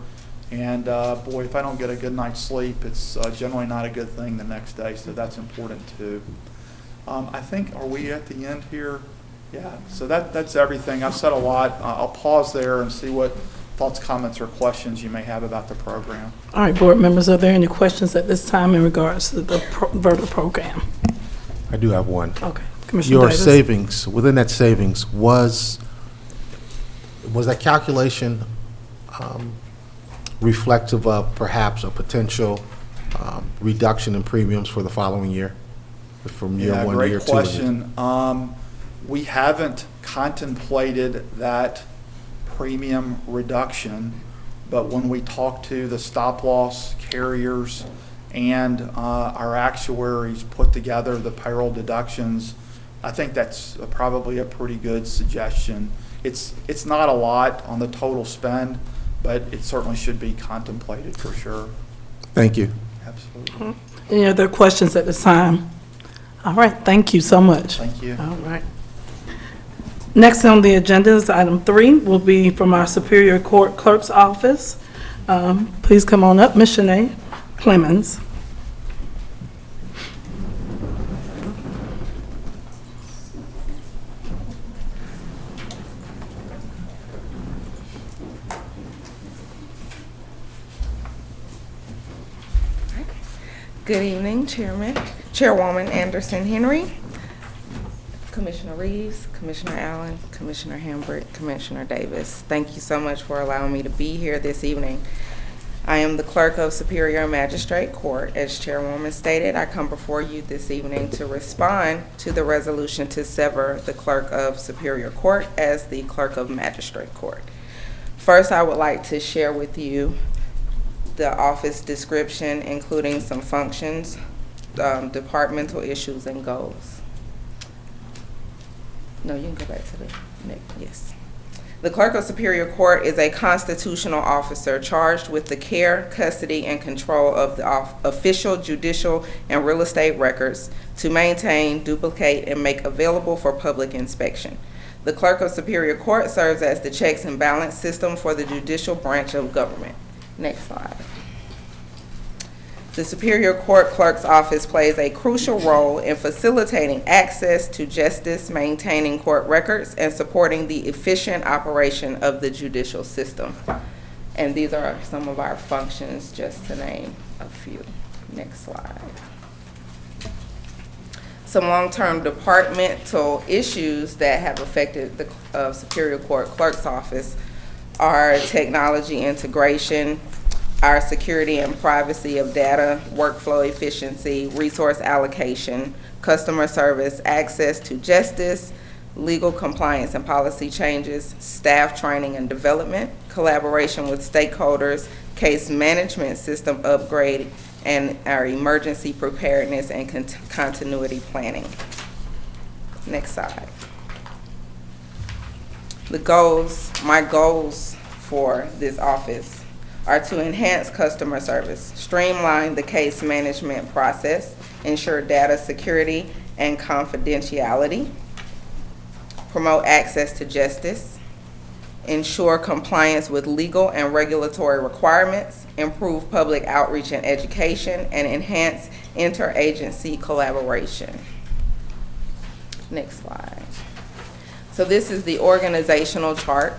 And boy, if I don't get a good night's sleep, it's generally not a good thing the next day, so that's important too. I think, are we at the end here? Yeah, so that's everything. I've said a lot. I'll pause there and see what thoughts, comments, or questions you may have about the program. All right, board members, are there any questions at this time in regards to the VERTA program? I do have one. Okay, Commissioner Your Davis. savings, within that savings, was that calculation reflective of perhaps a potential reduction in premiums for the following year, from year one to year two? Great question. We haven't contemplated that premium reduction, but when we talk to the stop-loss carriers and our actuaries put together the payroll deductions, I think that's probably a pretty good suggestion. It's not a lot on the total spend, but it certainly should be contemplated for sure. Thank you. Absolutely. Any other questions at this time? All right, thank you so much. Thank you. All right. Next on the agenda is item 3, will be from our Superior Court Clerk's Office. Please come on up, Ms. Shanae Clemens. Good evening, Chairwoman Anderson Henry, Commissioner Reeves, Commissioner Allen, Commissioner Hambrick, Commissioner Davis. Thank you so much for allowing me to be here this evening. I am the Clerk of Superior Magistrate Court. As Chairwoman stated, I come before you this evening to respond to the resolution to sever the Clerk of Superior Court as the Clerk of Magistrate Court. First, I would like to share with you the office description, including some functions, departmental issues, and goals. No, you can go back to the next, yes. The Clerk of Superior Court is a constitutional officer charged with the care, custody, and control of the official, judicial, and real estate records to maintain, duplicate, and make available for public inspection. The Clerk of Superior Court serves as the checks and balance system for the judicial branch of government. Next slide. The Superior Court Clerk's Office plays a crucial role in facilitating access to justice, maintaining court records, and supporting the efficient operation of the judicial system. And these are some of our functions, just to name a few. Next slide. Some long-term departmental issues that have affected the Superior Court Clerk's Office are technology integration, our security and privacy of data, workflow efficiency, resource allocation, customer service, access to justice, legal compliance and policy changes, staff training and development, collaboration with stakeholders, case management system upgrade, and our emergency preparedness and continuity planning. Next slide. My goals for this office are to enhance customer service, streamline the case management process, ensure data security and confidentiality, promote access to justice, ensure compliance with legal and regulatory requirements, improve public outreach and education, and enhance interagency collaboration. Next slide. So this is the organizational chart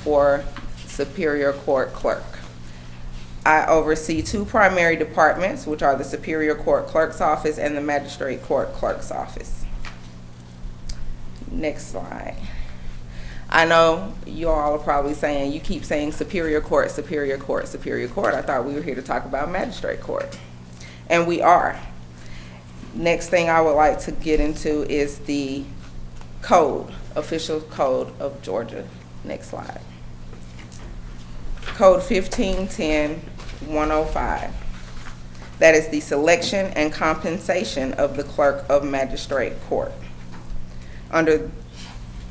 for Superior Court Clerk. I oversee 2 primary departments, which are the Superior Court Clerk's Office and the Magistrate Court Clerk's Office. Next slide. I know you all are probably saying, you keep saying Superior Court, Superior Court, Superior Court. I thought we were here to talk about Magistrate Court. And we are. Next thing I would like to get into is the code, official code of Georgia. Next slide. Code 1510-105. That is the selection and compensation of the Clerk of Magistrate Court. Under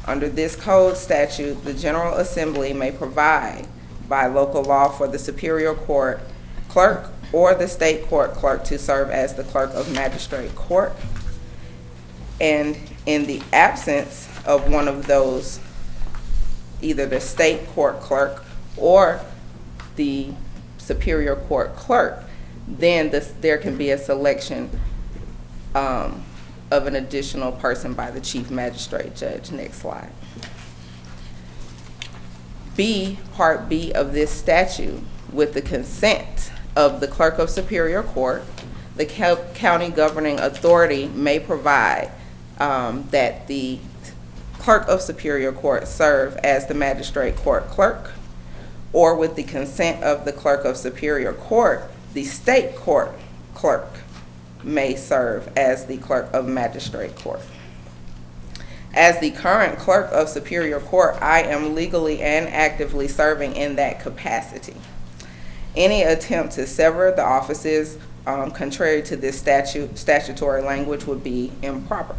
this code statute, the General Assembly may provide by local law for the Superior Court Clerk or the State Court Clerk to serve as the Clerk of Magistrate Court. And in the absence of one of those, either the State Court Clerk or the Superior Court Clerk, then there can be a selection of an additional person by the Chief Magistrate Judge. Next slide. Part B of this statute, with the consent of the Clerk of Superior Court, the county governing authority may provide that the Clerk of Superior Court serve as the Magistrate Court Clerk, or with the consent of the Clerk of Superior Court, the State Court Clerk may serve as the Clerk of Magistrate Court. As the current Clerk of Superior Court, I am legally and actively serving in that capacity. Any attempt to sever the offices contrary to this statutory language would be improper.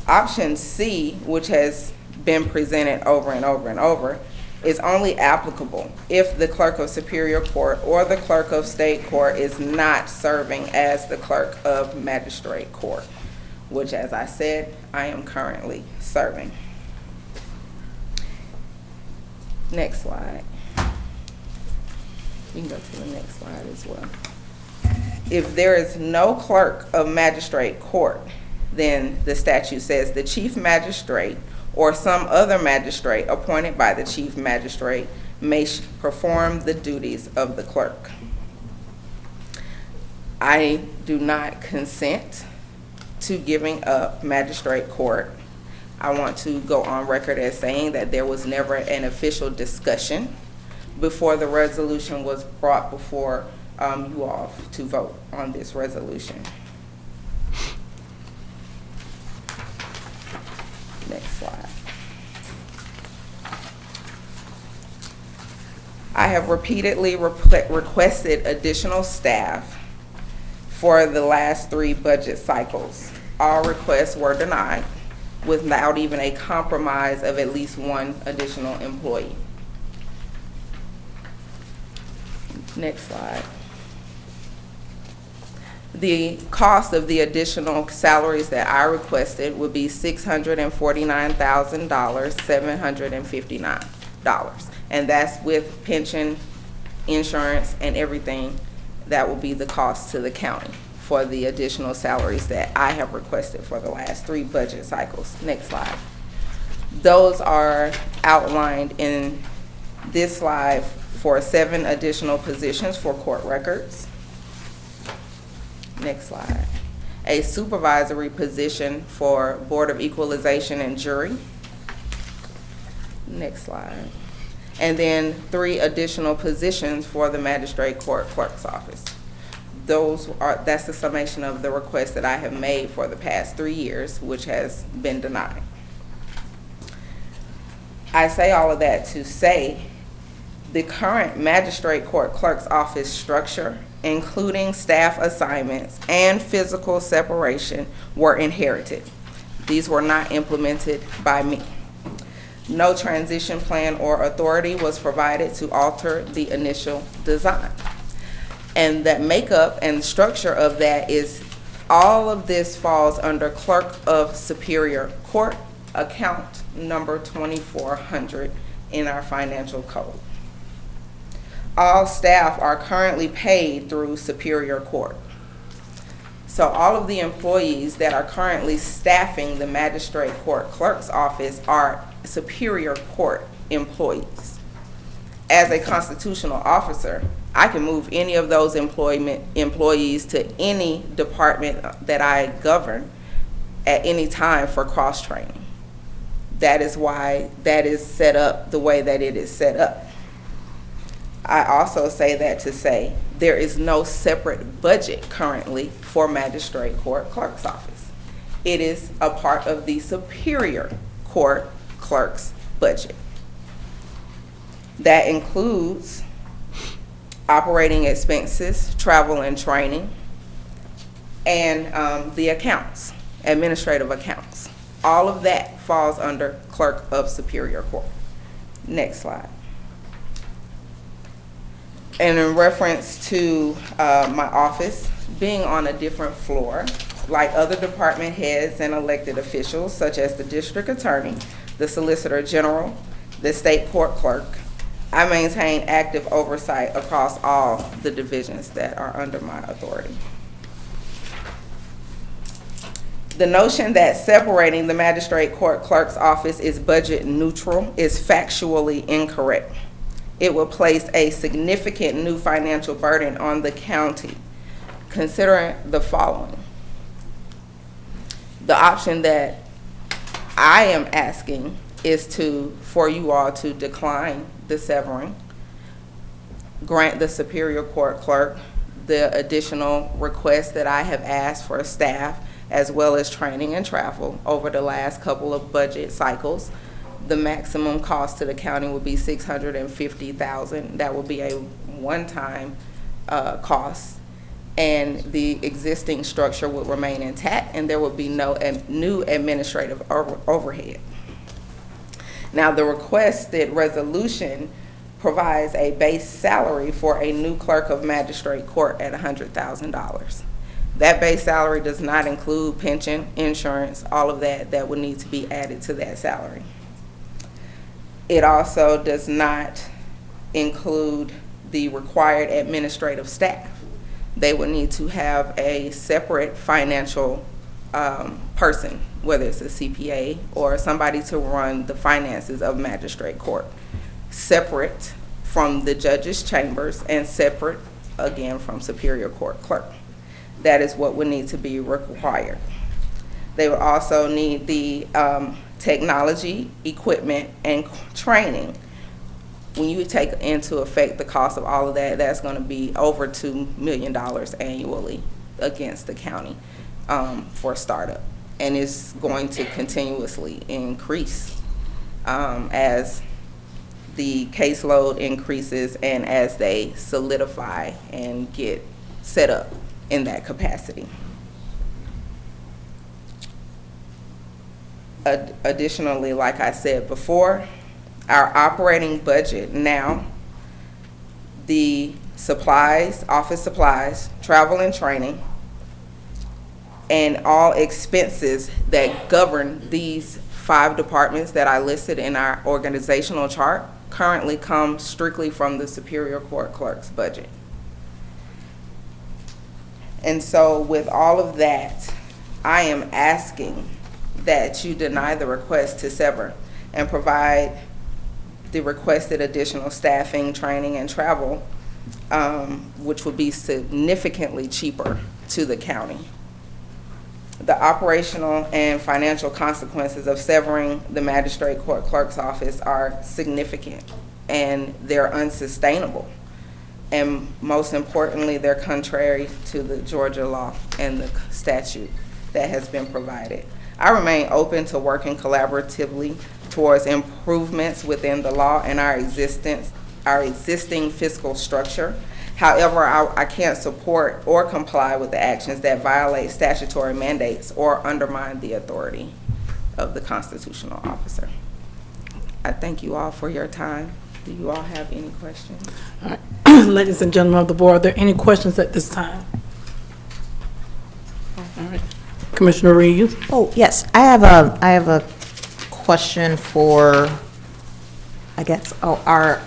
Option C, which has been presented over and over and over, is only applicable if the clerk of Superior Court or the clerk of State Court is not serving as the clerk of Magistrate Court, which, as I said, I am currently serving. Next slide. You can go to the next slide as well. If there is no clerk of Magistrate Court, then the statute says the Chief Magistrate or some other magistrate appointed by the Chief Magistrate may perform the duties of the clerk. I do not consent to giving up Magistrate Court. I want to go on record as saying that there was never an official discussion before the resolution was brought before you all to vote on this resolution. Next slide. I have repeatedly requested additional staff for the last 3 budget cycles. All requests were denied without even a compromise of at least 1 additional employee. Next slide. The cost of the additional salaries that I requested would be $649,759. And that's with pension, insurance, and everything. That will be the cost to the county for the additional salaries that I have requested for the last 3 budget cycles. Next slide. Those are outlined in this slide for 7 additional positions for court records. Next slide. A supervisory position for Board of Equalization and Jury. Next slide. And then 3 additional positions for the Magistrate Court Clerk's Office. That's the summation of the requests that I have made for the past 3 years, which has been denied. I say all of that to say the current Magistrate Court Clerk's Office structure, including staff assignments and physical separation, were inherited. These were not implemented by me. No transition plan or authority was provided to alter the initial design. And that makeup and structure of that is all of this falls under Clerk of Superior Court, account number 2400 in our financial code. All staff are currently paid through Superior Court. So all of the employees that are currently staffing the Magistrate Court Clerk's Office are Superior Court employees. As a constitutional officer, I can move any of those employees to any department that I govern at any time for cross-training. That is why that is set up the way that it is set up. I also say that to say there is no separate budget currently for Magistrate Court Clerk's Office. It is a part of the Superior Court Clerk's budget. That includes operating expenses, travel and training, and the accounts, administrative accounts. All of that falls under Clerk of Superior Court. Next slide. And in reference to my office being on a different floor, like other department heads and elected officials, such as the district attorney, the solicitor general, the state court clerk, I maintain active oversight across all the divisions that are under my authority. The notion that separating the Magistrate Court Clerk's Office is budget neutral is factually incorrect. It will place a significant new financial burden on the county, considering the following. The option that I am asking is for you all to decline the severing, grant the Superior Court Clerk the additional requests that I have asked for staff, as well as training and travel over the last couple of budget cycles. The maximum cost to the county would be $650,000. That will be a one-time cost, and the existing structure would remain intact, and there would be no new administrative overhead. Now, the requested resolution provides a base salary for a new clerk of magistrate court at $100,000. That base salary does not include pension, insurance, all of that would need to be added to that salary. It also does not include the required administrative staff. They would need to have a separate financial person, whether it's a CPA or somebody to run the finances of magistrate court, separate from the judge's chambers and separate again from superior court clerk. That is what would need to be required. They would also need the technology, equipment, and training. When you take into effect the cost of all of that, that's going to be over $2 million annually against the county for startup. And it's going to continuously increase as the caseload increases and as they solidify and get set up in that capacity. Additionally, like I said before, our operating budget now, the supplies, office supplies, travel and training, and all expenses that govern these 5 departments that I listed in our organizational chart currently come strictly from the Superior Court Clerk's budget. And so with all of that, I am asking that you deny the request to sever and provide the requested additional staffing, training, and travel, which would be significantly cheaper to the county. The operational and financial consequences of severing the magistrate court clerk's office are significant, and they're unsustainable. And most importantly, they're contrary to the Georgia law and the statute that has been provided. I remain open to working collaboratively towards improvements within the law and our existing fiscal structure. However, I can't support or comply with the actions that violate statutory mandates or undermine the authority of the constitutional officer. I thank you all for your time. Do you all have any questions? All right. Ladies and gentlemen of the board, are there any questions at this time? All right. Commissioner Reeves? Oh, yes, I have a question for, I guess, our,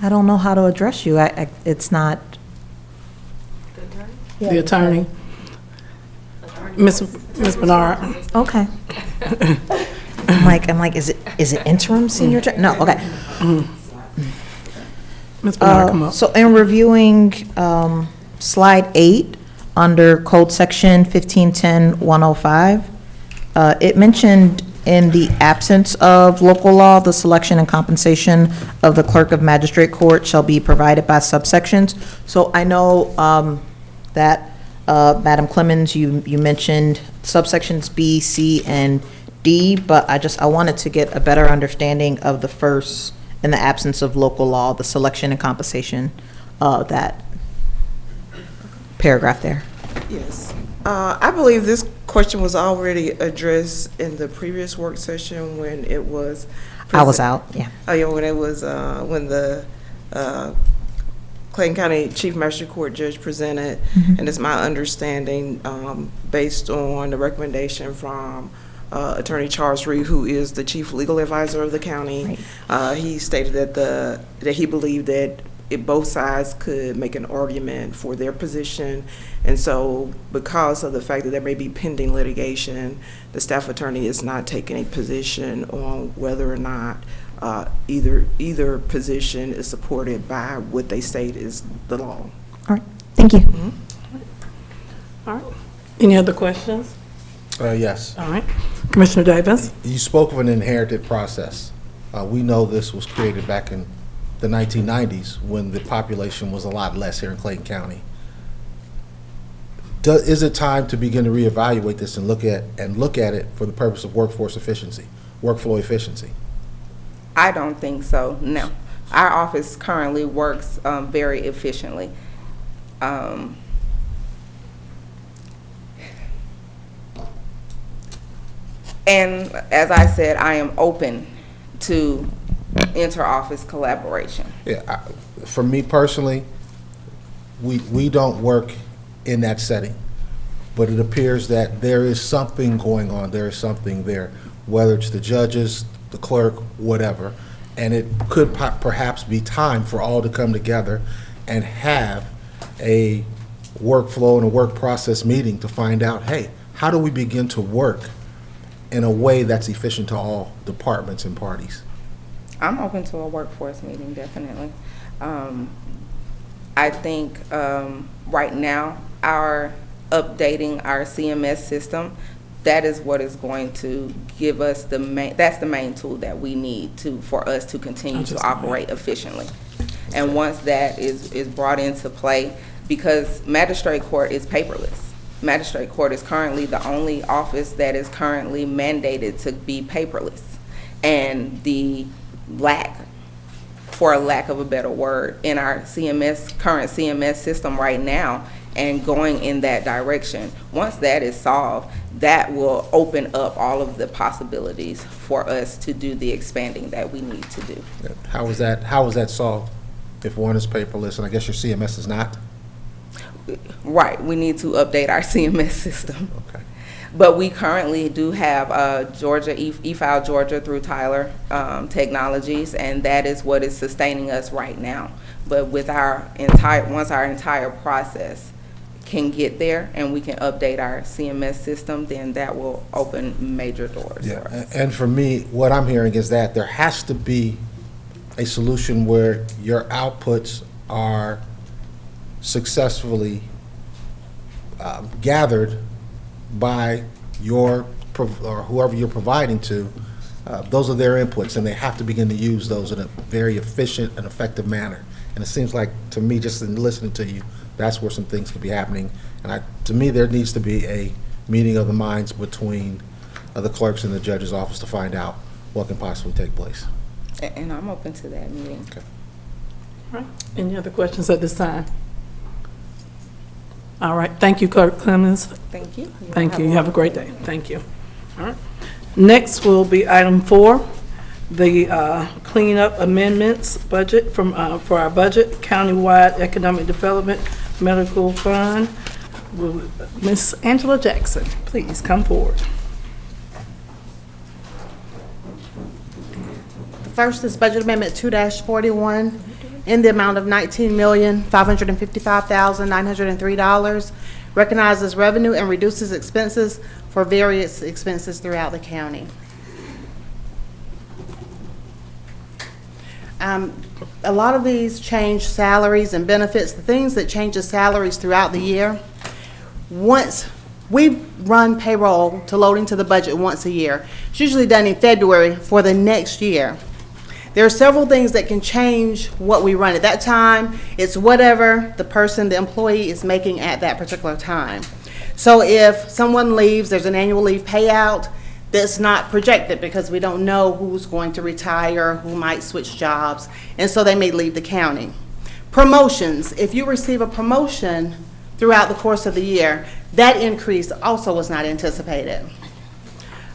I don't know how to address you. It's not. The attorney? Ms. Bernard? Okay. I'm like, is it interim senior judge? No, okay. Ms. Bernard, come up. So in reviewing slide 8 under code section 1510-105, it mentioned in the absence of local law, the selection and compensation of the clerk of magistrate court shall be provided by subsections. So I know that Madam Clemens, you mentioned subsections B, C, and D, but I wanted to get a better understanding of the first, in the absence of local law, the selection and compensation, that paragraph there. Yes. I believe this question was already addressed in the previous work session when it was. I was out, yeah. Oh, yeah, when it was, when the Clayton County Chief Magistrate Court Judge presented, and it's my understanding, based on the recommendation from Attorney Charles Reed, who is the Chief Legal Advisor of the county. Right. He stated that he believed that both sides could make an argument for their position, and so because of the fact that there may be pending litigation, the staff attorney is not taking a position on whether or not either position is supported by what they state is the law. All right, thank you. All right. Any other questions? Yes. All right. Commissioner Davis? You spoke of an inherited process. We know this was created back in the 1990s when the population was a lot less here in Clayton County. Is it time to begin to reevaluate this and look at it for the purpose of workforce efficiency, workflow efficiency? I don't think so, no. Our office currently works very efficiently. And as I said, I am open to inter-office collaboration. Yeah, for me personally, we don't work in that setting, but it appears that there is something going on, there is something there, whether it's the judges, the clerk, whatever, and it could perhaps be time for all to come together and have a workflow and a work process meeting to find out, hey, how do we begin to work in a way that's efficient to all departments and parties? I'm open to a workforce meeting, definitely. I think right now, updating our CMS system, that is what is going to give us that's the main tool that we need for us to continue to operate efficiently. And once that is brought into play, because magistrate court is paperless. Magistrate court is currently the only office that is currently mandated to be paperless. And the for a lack of a better word, in our current CMS system right now, and going in that direction, once that is solved, that will open up all of the possibilities for us to do the expanding that we need to do. How is that solved if one is paperless and I guess your CMS is not? Right, we need to update our CMS system. Okay. But we currently do have Georgia, eFile Georgia through Tyler Technologies, and that is what is sustaining us right now. But with once our entire process can get there and we can update our CMS system, then that will open major doors for us. And for me, what I'm hearing is that there has to be a solution where your outputs are successfully gathered by or whoever you're providing to. Those are their inputs, and they have to begin to use those in a very efficient and effective manner. And it seems like, to me, just in listening to you, that's where some things could be happening. And to me, there needs to be a meeting of the minds between the clerks and the judge's office to find out what can possibly take place. And I'm open to that meeting. Okay. All right. Any other questions at this time? All right. Thank you, Clerk Clemens. Thank you. Thank you. You have a great day. Thank you. All right. Next will be item 4, the cleanup amendments budget for our budget, countywide economic development medical fund. Miss Angela Jackson, please come forward. The first is Budget Amendment 2-41 in the amount of $19,555,903. Recognizes revenue and reduces expenses for various expenses throughout the county. A lot of these change salaries and benefits. The things that changes salaries throughout the year, once we run payroll to load into the budget once a year. It's usually done in February for the next year. There are several things that can change what we run at that time. It's whatever the employee is making at that particular time. So if someone leaves, there's an annual leave payout that's not projected because we don't know who's going to retire, who might switch jobs, and so they may leave the county. Promotions, if you receive a promotion throughout the course of the year, that increase also was not anticipated.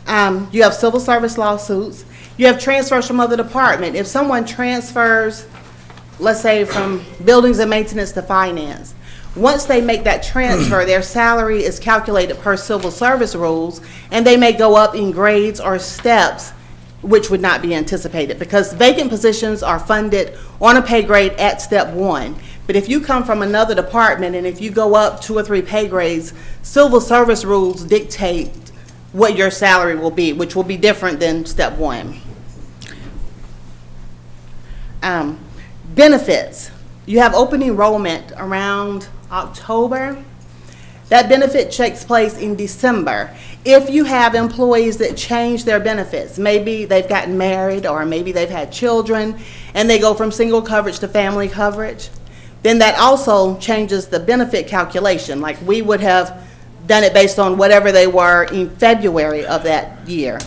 You have civil service lawsuits. You have transfers from other departments. If someone transfers, let's say from buildings and maintenance to finance, once they make that transfer, their salary is calculated per civil service rules, and they may go up in grades or steps, which would not be anticipated because vacant positions are funded on a pay grade at step 1. But if you come from another department and if you go up 2 or 3 pay grades, civil service rules dictate what your salary will be, which will be different than step 1. Benefits. You have open enrollment around October. That benefit takes place in December. If you have employees that change their benefits, maybe they've gotten married or maybe they've had children and they go from single coverage to family coverage, then that also changes the benefit calculation. Like we would have done it based on whatever they were in February of that year,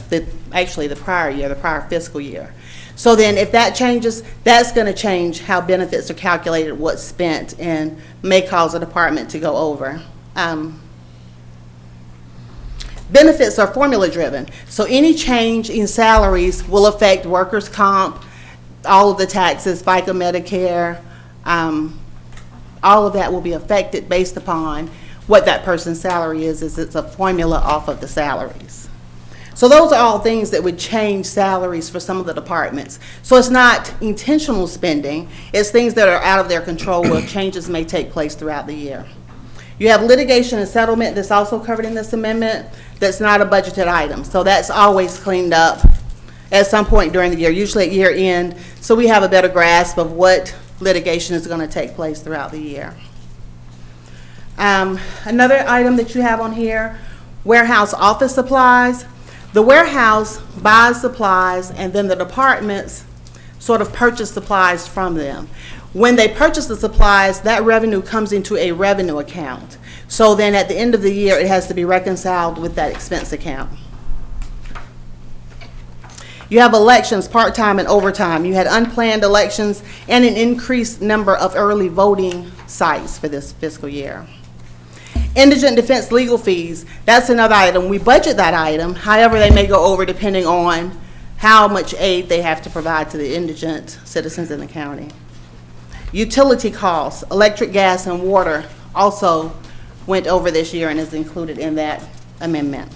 actually the prior year, the prior fiscal year. So then if that changes, that's going to change how benefits are calculated, what's spent, and may cause a department to go over. Benefits are formula-driven, so any change in salaries will affect workers' comp, all of the taxes, FICA, Medicare, all of that will be affected based upon what that person's salary is it's a formula off of the salaries. So those are all things that would change salaries for some of the departments. So it's not intentional spending, it's things that are out of their control where changes may take place throughout the year. You have litigation and settlement that's also covered in this amendment. That's not a budgeted item. So that's always cleaned up at some point during the year, usually at year end. So we have a better grasp of what litigation is going to take place throughout the year. Another item that you have on here, warehouse office supplies. The warehouse buys supplies and then the departments sort of purchase supplies from them. When they purchase the supplies, that revenue comes into a revenue account. So then at the end of the year, it has to be reconciled with that expense account. You have elections, part-time and overtime. You had unplanned elections and an increased number of early voting sites for this fiscal year. Indigent defense legal fees, that's another item. We budget that item. However, they may go over depending on how much aid they have to provide to the indigent citizens in the county. Utility costs, electric, gas, and water also went over this year and is included in that amendment.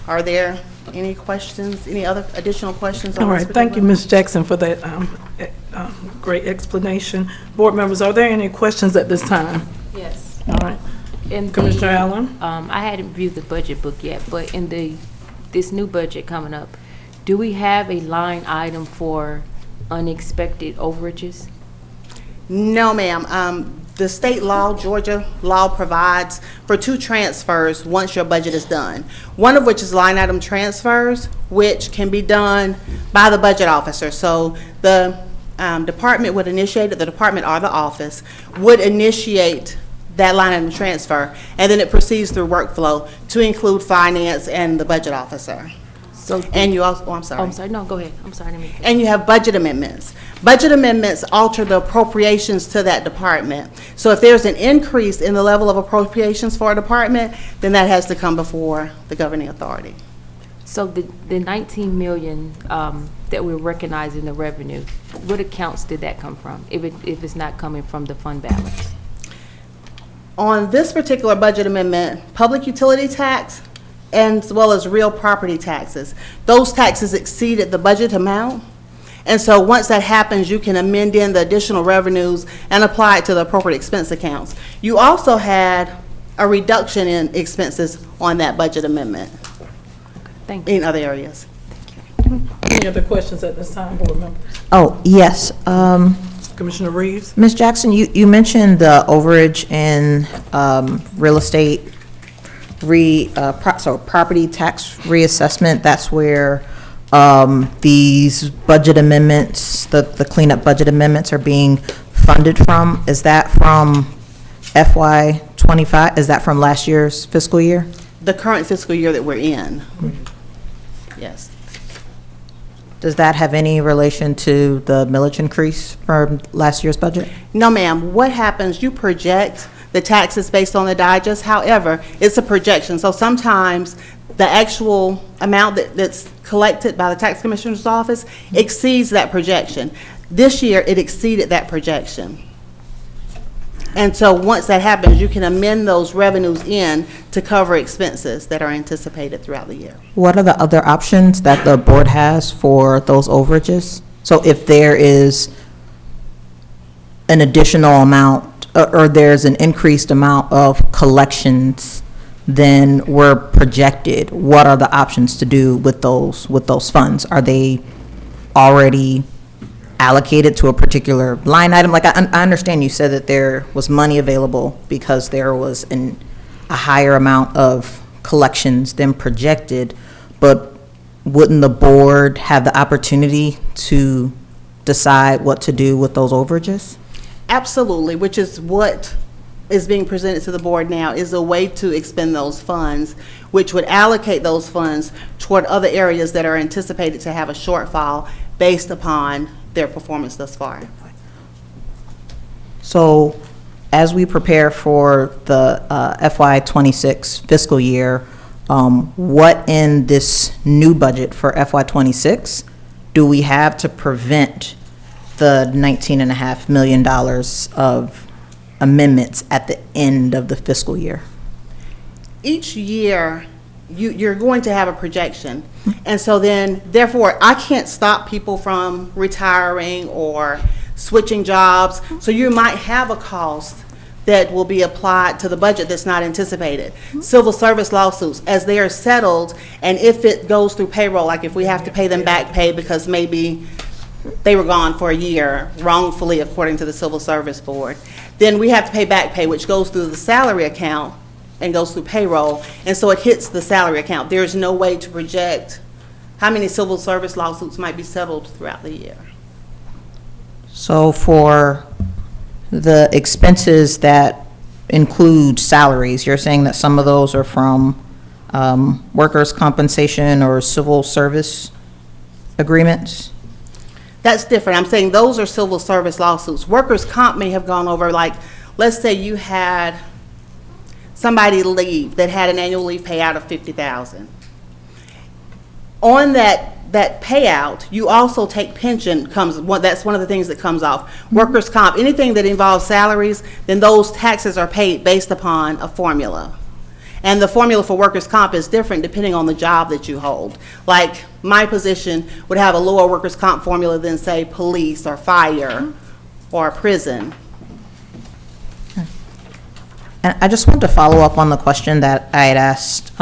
Are there any questions, any other additional questions on All this right, thank you, particular? Ms. Jackson, for that great explanation. Board members, are there any questions at this time? Yes. All right, In Commissioner Allen? I hadn't viewed the budget book yet, but in this new budget coming up, do we have a line item for unexpected overages? No, ma'am. The state law, Georgia law, provides for 2 transfers once your budget is done. One of which is line item transfers, which can be done by the budget officer. So the department would initiate it, the department or the office would initiate that line item transfer, and then it proceeds through workflow to include finance and the budget officer. So And you also, I'm sorry. I'm sorry, no, go ahead. I'm sorry to make And you have budget amendments. Budget amendments alter the appropriations to that department. So if there's an increase in the level of appropriations for a department, then that has to come before the governing authority. So the 19 million that we're recognizing the revenue, what accounts did that come from, if it's not coming from the fund balance? On this particular budget amendment, public utility tax, as well as real property taxes, those taxes exceeded the budget amount. And so once that happens, you can amend in the additional revenues and apply it to the appropriate expense accounts. You also had a reduction in expenses on that budget amendment Thank you. in other areas. Any other questions at this time, board members? Oh, yes. Commissioner Reeves? Ms. Jackson, you mentioned the overage in real estate property tax reassessment. That's where these budget amendments, the cleanup budget amendments are being funded from. Is that from FY '25? Is that from last year's fiscal year? The current fiscal year that we're in. Yes. Does that have any relation to the millage increase from last year's budget? No, ma'am. What happens, you project the taxes based on the digest. However, it's a projection. So sometimes the actual amount that's collected by the tax commissioner's office exceeds that projection. This year, it exceeded that projection. And so once that happens, you can amend those revenues in to cover expenses that are anticipated throughout the year. What are the other options that the board has for those overages? So if there is an additional amount, or there's an increased amount of collections than were projected, what are the options to do with those funds? Are they already allocated to a particular line item? Like, I understand you said that there was money available because there was a higher amount of collections than projected, but wouldn't the board have the opportunity to decide what to do with those overages? Absolutely, which is what is being presented to the board now, is a way to expend those funds, which would allocate those funds toward other areas that are anticipated to have a shortfall based upon their performance thus far. So as we prepare for the FY '26 fiscal year, what in this new budget for FY '26 do we have to prevent the $19.5 million of amendments at the end of the fiscal year? Each year, you're going to have a projection. And so then, therefore, I can't stop people from retiring or switching jobs. So you might have a cost that will be applied to the budget that's not anticipated. Civil service lawsuits, as they are settled, and if it goes through payroll, like if we have to pay them back pay because maybe they were gone for a year wrongfully according to the Civil Service Board, then we have to pay back pay, which goes through the salary account and goes through payroll, and so it hits the salary account. There's no way to project how many civil service lawsuits might be settled throughout the year. So for the expenses that include salaries, you're saying that some of those are from workers' compensation or civil service agreements? That's different. I'm saying those are civil service lawsuits. Workers' comp may have gone over, like, let's say you had somebody leave that had an annual leave payout of $50,000. On that payout, you also take pension, that's one of the things that comes off. Workers' comp, anything that involves salaries, then those taxes are paid based upon a formula. And the formula for workers' comp is different depending on the job that you hold. Like, my position would have a lower workers' comp formula than, say, police or fire or prison. And I just want to follow up on the question that I had asked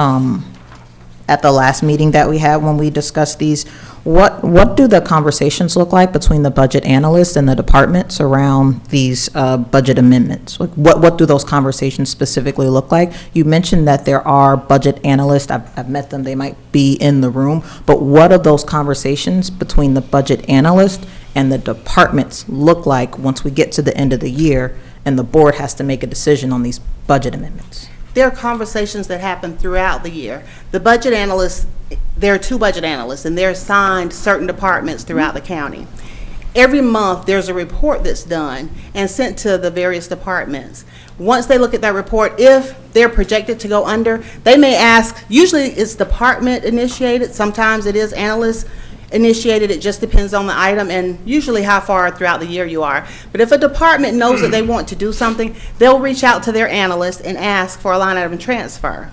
at the last meeting that we had when we discussed these. What do the conversations look like between the budget analysts and the departments around these budget amendments? Like, what do those conversations specifically look like? You mentioned that there are budget analysts. I've met them. They might be in the room. But what do those conversations between the budget analyst and the departments look like once we get to the end of the year and the board has to make a decision on these budget amendments? There are conversations that happen throughout the year. The budget analysts, there are 2 budget analysts, and they're assigned certain departments throughout the county. Every month, there's a report that's done and sent to the various departments. Once they look at that report, if they're projected to go under, they may ask, usually it's department initiated, sometimes it is analyst initiated, it just depends on the item and usually how far throughout the year you are. But if a department knows that they want to do something, they'll reach out to their analyst and ask for a line item transfer.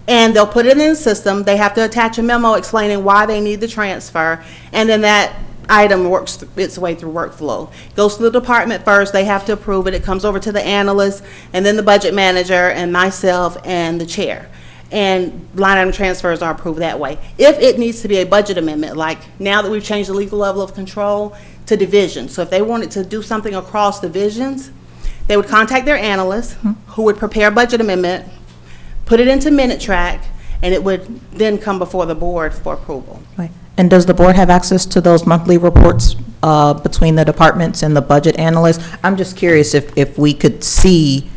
And they'll put it in the system. They have to attach a memo explaining why they need the transfer, and then that item works its way through workflow. Goes to the department first, they have to approve it, it comes over to the analyst, and then the budget manager, and myself, and the chair. And line item transfers are approved that way. If it needs to be a budget amendment, like now that we've changed the legal level of control to division, so if they wanted to do something across divisions, they would contact their analyst, who would prepare a budget amendment, put it into Minute Track, and it would then come before the board for approval. Right. And does the board have access to those monthly reports between the departments and the budget analysts? I'm just curious if we could see,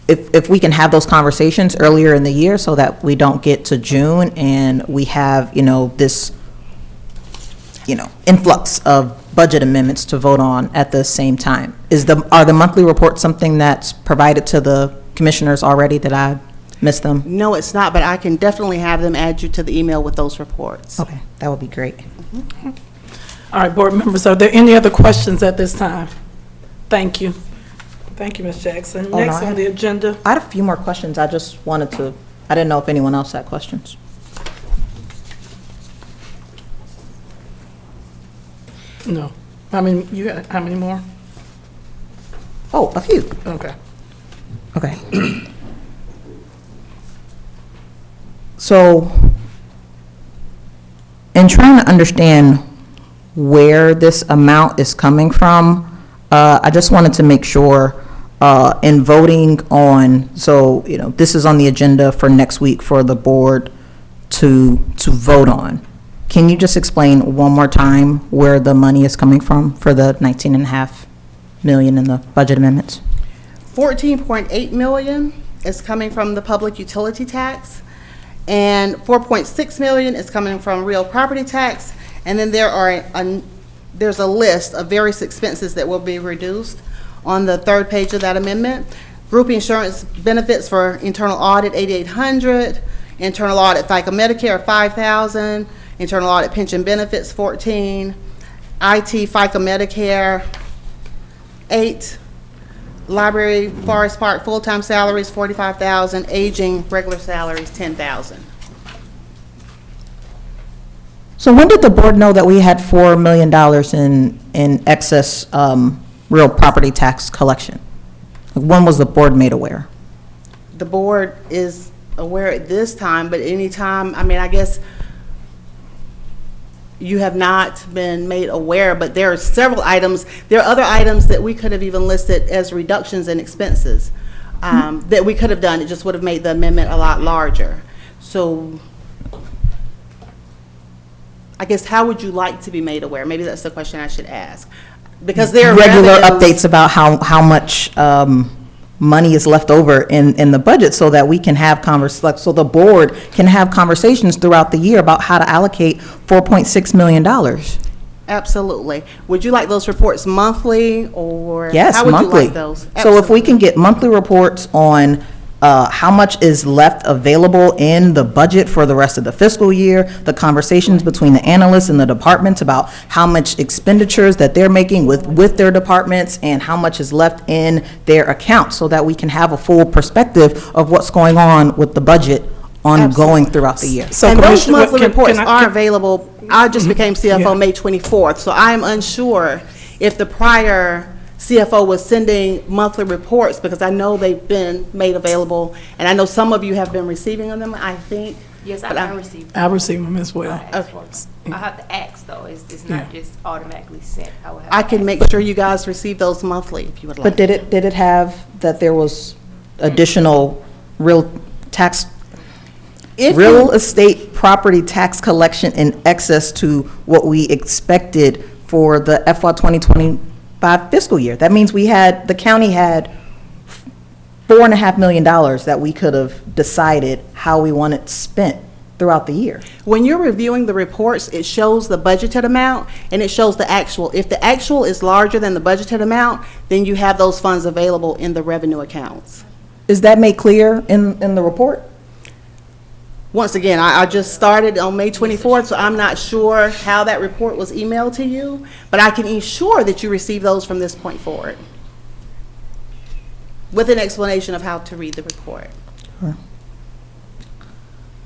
if we can have those conversations earlier in the year so that we don't get to June and we have, this, influx of budget amendments to vote on at the same time. Are the monthly reports something that's provided to the commissioners already? Did I miss them? No, it's not, but I can definitely have them add you to the email with those reports. Okay, that would be great. All right, board members, are there any other questions at this time? Thank you. Thank you, Ms. Jackson. Oh, no, Next on the agenda. I had a few more questions. I didn't know if anyone else had questions. No. How many more? Oh, a few. Okay. Okay. So, in trying to understand where this amount is coming from, I just wanted to make sure in voting on, this is on the agenda for next week for the board to vote on. Can you just explain one more time where the money is coming from for the $19.5 million in the budget amendments? $14.8 million is coming from the public utility tax, and $4.6 million is coming from real property tax, and then there's a list of various expenses that will be reduced. on the third page of that amendment. Group insurance benefits for internal audit, $8,800. Internal audit FICA Medicare, $5,000. Internal audit pension benefits, $14,000. IT FICA Medicare, $8,000. Library Forest Park full-time salaries, $45,000. Aging regular salaries, $10,000. So when did the board know that we had $4 million in excess real property tax collection? When was the board made aware? The board is aware at this time, but any time, I mean, I guess you have not been made aware, but there are several items, there are other items that we could have even listed as reductions in expenses that we could have done. It just would have made the amendment a lot larger. So I guess how would you like to be made aware? Maybe that's the question I should ask. Because there are Regular revenues- updates about how much money is left over in the budget so that we can have so the board can have conversations throughout the year about how to allocate $4.6 million. Absolutely. Would you like those reports monthly, or Yes, how would monthly. you like those? So if we can Absolutely. get monthly reports on how much is left available in the budget for the rest of the fiscal year, the conversations between the analysts and the departments about how much expenditures that they're making with their departments and how much is left in their accounts, so that we can have a full perspective of what's going on with the budget ongoing throughout the year. So And those Commissioner, monthly can reports I- are available. I just became Yeah. CFO May 24th, so I am unsure if the prior CFO was sending monthly reports, because I know they've been made available, and I know some of you have been receiving them, I think. Yes, But I received. I receive them as well. I have to ask though, it's not Yeah. just automatically sent. I would have I to can ask. make sure you guys receive those monthly if you would like. But did it have that there was additional real tax, If real you- estate property tax collection in excess to what we expected for the FY 2025 fiscal year? That means the county had $4.5 million that we could have decided how we wanted spent throughout the year. When you're reviewing the reports, it shows the budgeted amount and it shows the actual. If the actual is larger than the budgeted amount, then you have those funds available in the revenue accounts. Is that made clear in the report? Once again, I just started on May 24th, so I'm not sure how that report was emailed to you, but I can ensure that you receive those from this point forward with an explanation of how to read the report.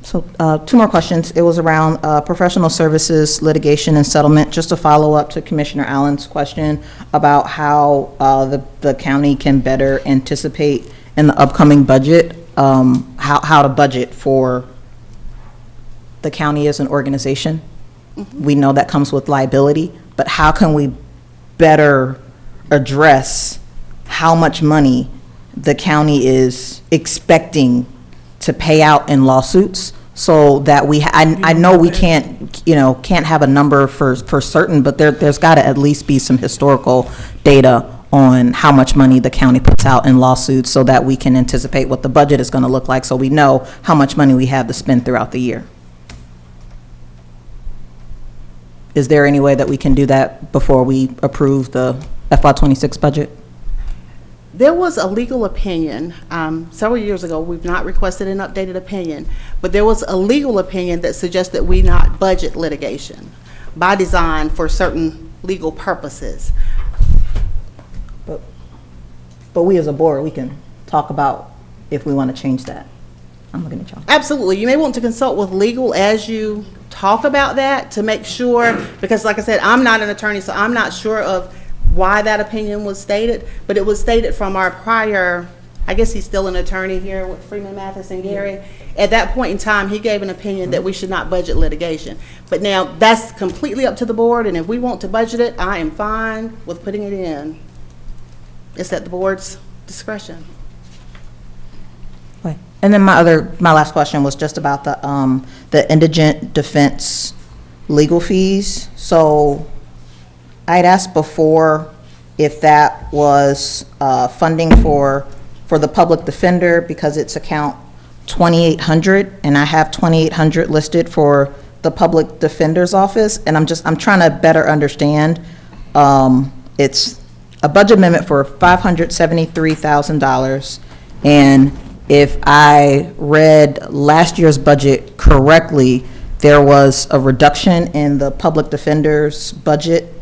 So, two more questions. It was around professional services, litigation, and settlement. Just to follow up to Commissioner Allen's question about how the county can better anticipate in the upcoming budget, how to budget for the county as an organization. We know that comes with liability, but how can we better address how much money the county is expecting to pay out in lawsuits, so that I know we can't have a number for certain, but there's got to at least be some historical data on how much money the county puts out in lawsuits, so that we can anticipate what the budget is going to look like, so we know how much money we have to spend throughout the year. Is there any way that we can do that before we approve the FY26 budget? There was a legal opinion several years ago. We've not requested an updated opinion, but there was a legal opinion that suggests that we not budget litigation by design for certain legal purposes. But we as a board, we can talk about if we want to change that. I'm looking at y'all. Absolutely. You may want to consult with legal as you talk about that to make sure, because like I said, I'm not an attorney, so I'm not sure of why that opinion was stated, but it was stated from our prior, I guess he's still an attorney here with Freeman Mathis and Gary. At that point in time, he gave an opinion that we should not budget litigation. But now, that's completely up to the board, and if we want to budget it, I am fine with putting it in. It's at the board's discretion. Right. And then my last question was just about the indigent defense legal fees. So I'd asked before if that was funding for the public defender, because it's account 2800, and I have 2800 listed for the public defender's office, and I'm trying to better understand. It's a budget amendment for $573,000. And if I read last year's budget correctly, there was a reduction in the public defender's budget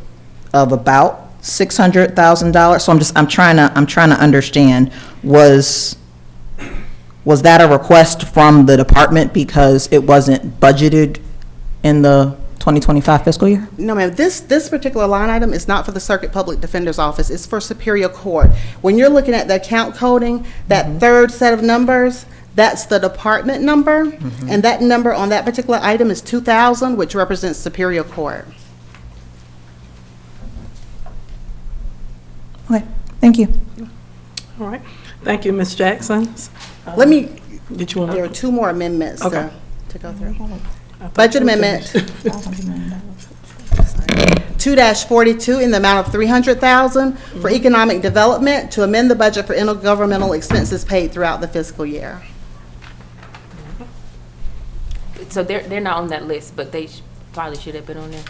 of about $600,000. So I'm trying to understand, was that a request from the department because it wasn't budgeted in the 2025 fiscal year? No, ma'am, this particular line item is not for the Circuit Public Defender's Office, it's for Superior Court. When you're looking at the account coding, that third set of numbers, that's the department number, and that number on that particular item is 2,000, which represents Superior Court. Okay, thank you. All right. Thank you, Ms. Jackson. Let me, Did you want there are to? two more amendments Okay. to go through. Budget amendment 2-42 in the amount of $300,000 for economic development to amend the budget for intergovernmental expenses paid throughout the fiscal year. So they're not on that list, but they probably should have been on there.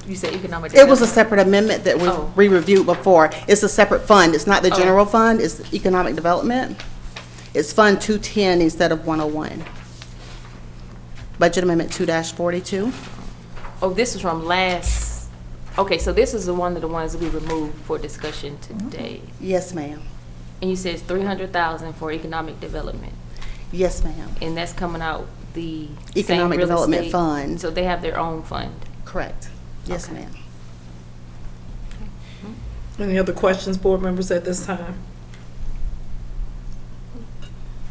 You said economic It was a development. separate amendment that Oh. we reviewed before. It's a separate fund. It's not the general fund, it's economic development. It's Fund 210 instead of 101. Budget amendment 2-42. Oh, this is from last, okay, so this is one of the ones that we removed for discussion today. Yes, ma'am. And you said it's 300,000 for economic development, Yes, ma'am. and that's coming out the same Economic real Development estate- Fund. So they have their own fund. Correct. Yes, Okay. ma'am. Any other questions, board members, at this time?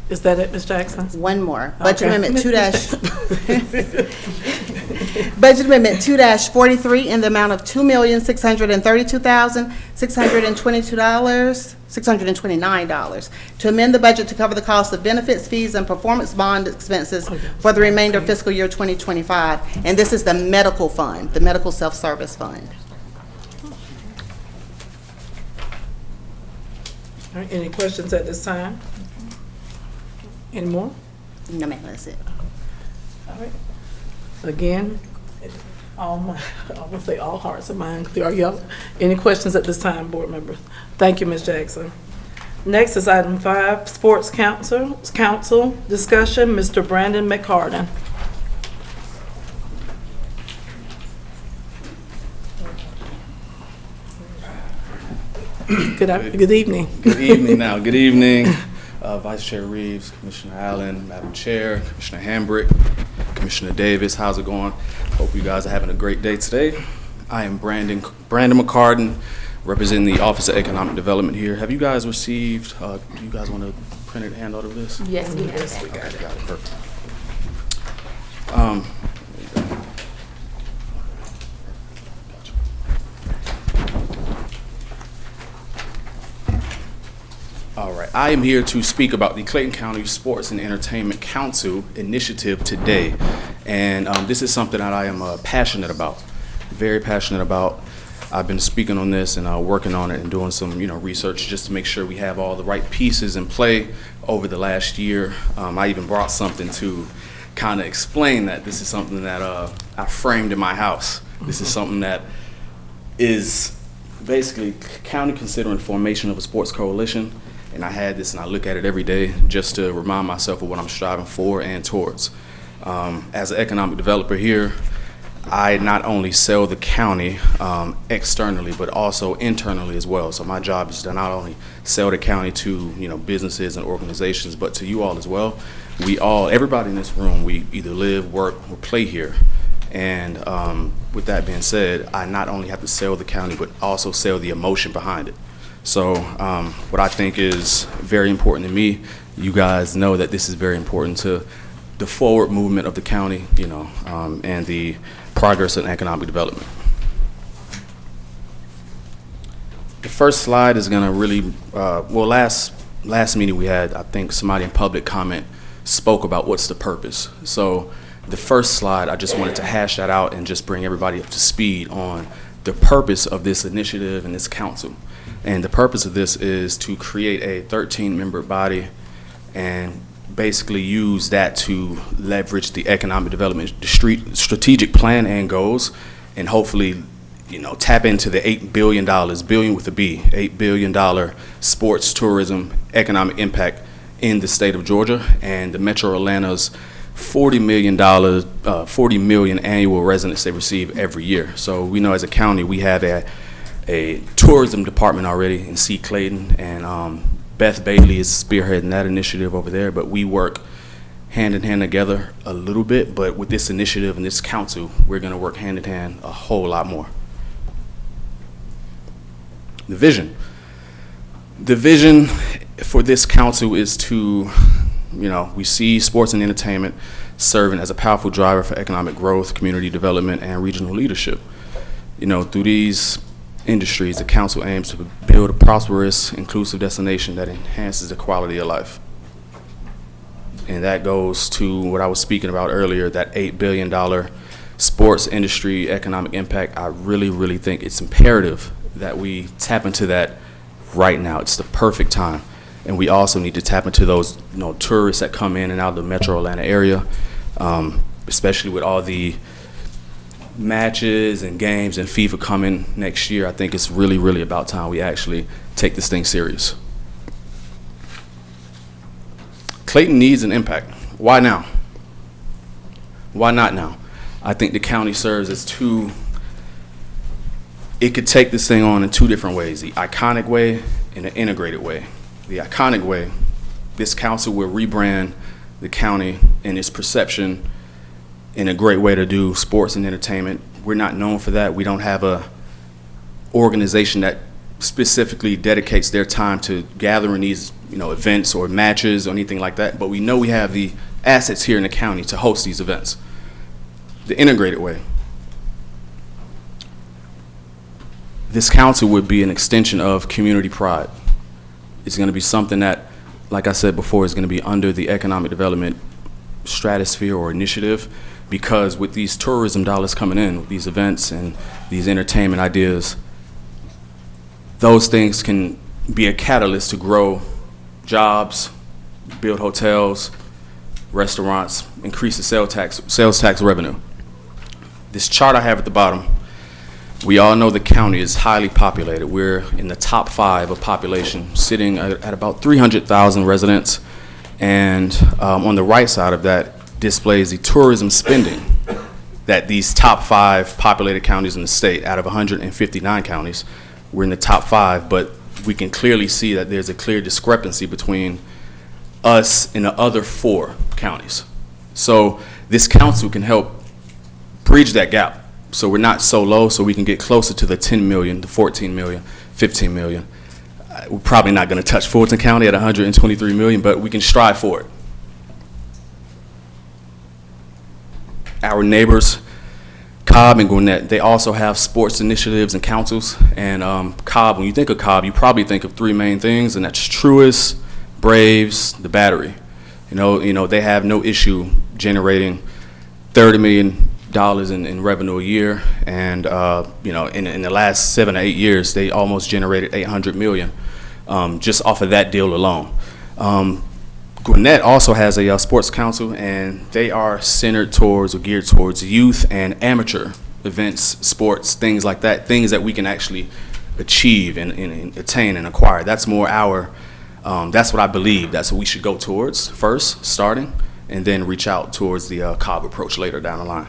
Is that it, Ms. Jackson? One more. Budget Okay. amendment 2 Budget amendment 2-43 in the amount of $2,632,629 to amend the budget to cover the cost of benefits, fees, and performance bond expenses for the remainder of fiscal year 2025. And this is the medical fund, the medical self-service fund. All right, any questions at this time? Any more? No, ma'am, that's it. All right. Again, I would say all hearts and minds clear. Are y'all, any questions at this time, board members? Thank you, Ms. Jackson. Next is item 5, Sports Council discussion, Mr. Brandon McCartan. Good evening. Good evening now. Good evening, Vice Chair Reeves, Commissioner Allen, Madam Chair, Commissioner Hambrick, Commissioner Davis. How's it going? Hope you guys are having a great day today. I am Brandon McCartan, representing the Office of Economic Development here. Have you guys received, do you guys want to print it, hand out of this? Yes, we have. Okay, got it, perfect. All right, I am here to speak about the Clayton County Sports and Entertainment Council initiative today. And this is something that I am passionate about, very passionate about. I've been speaking on this and working on it and doing some, research just to make sure we have all the right pieces in play over the last year. I even brought something to kind of explain that this is something that I framed in my house. This is something that is basically county considering formation of a sports coalition. And I had this and I look at it every day just to remind myself of what I'm striving for and towards. As an economic developer here, I not only sell the county externally, but also internally as well. So my job is to not only sell the county to businesses and organizations, but to you all as well. Everybody in this room, we either live, work, or play here. And with that being said, I not only have to sell the county, but also sell the emotion behind it. So what I think is very important to me, you guys know that this is very important to the forward movement of the county, and the progress in economic development. The first slide is gonna really, last meeting we had, I think somebody in public comment spoke about what's the purpose. So the first slide, I just wanted to hash that out and just bring everybody up to speed on the purpose of this initiative and this council. And the purpose of this is to create a 13-member body and basically use that to leverage the economic development strategic plan and goals, and hopefully tap into the $8 billion, billion with a B, $8 billion sports, tourism, economic impact in the state of Georgia, and the Metro Atlanta's $40 million annual residents they receive every year. So we know as a county we have a tourism department already in Clayton, and Beth Bailey is spearheading that initiative over there, but we work hand in hand together a little bit, but with this initiative and this council, we're going to work hand in hand a whole lot more. The vision for this council is to, we see sports and entertainment serving as a powerful driver for economic growth, community development, and regional leadership. Through these industries, the council aims to build a prosperous, inclusive destination that enhances the quality of life. And that goes to what I was speaking about earlier, that $8 billion sports industry economic impact. I really, really think it's imperative that we tap into that right now. It's the perfect time. And we also need to tap into those tourists that come in and out of the Metro Atlanta area, especially with all the matches and games and FIFA coming next year. I think it's really, really about time we actually take this thing serious. Clayton needs an impact. Why now? Why not now? I think the county serves as it could take this thing on in two different ways, the iconic way and the integrated way. The iconic way, this council will rebrand the county and its perception in a great way to do sports and entertainment. We're not known for that. We don't have a organization that specifically dedicates their time to gathering these events or matches or anything like that, but we know we have the assets here in the county to host these events. The integrated way. This council would be an extension of community pride. It's going to be something that, like I said before, is going to be under the economic development stratosphere or initiative, because with these tourism dollars coming in, with these events and these entertainment ideas, those things can be a catalyst to grow jobs, build hotels, restaurants, increase the sales tax revenue. This chart I have at the bottom, we all know the county is highly populated. We're in the top 5 of population, sitting at about 300,000 residents. And on the right side of that displays the tourism spending that these top 5 populated counties in the state, out of 159 counties, we're in the top 5, but we can clearly see that there's a clear discrepancy between us and the other 4 counties. So this council can help bridge that gap, so we're not so low, so we can get closer to the 10 million, the 14 million, 15 million. We're probably not going to touch Fulton County at 123 million, but we can strive for it. Our neighbors, Cobb and Gwinnett, they also have sports initiatives and councils. And Cobb, when you think of Cobb, you probably think of 3 main things, and that's Truist, Braves, the Battery. They have no issue generating $30 million in revenue a year, and in the last 7 or 8 years, they almost generated $800 million just off of that deal alone. Gwinnett also has a sports council, and they are centered towards or geared towards youth and amateur events, sports, things like that, things that we can actually achieve and attain and acquire. That's more that's what I believe. That's what we should go towards first, starting, and then reach out towards the Cobb approach later down the line.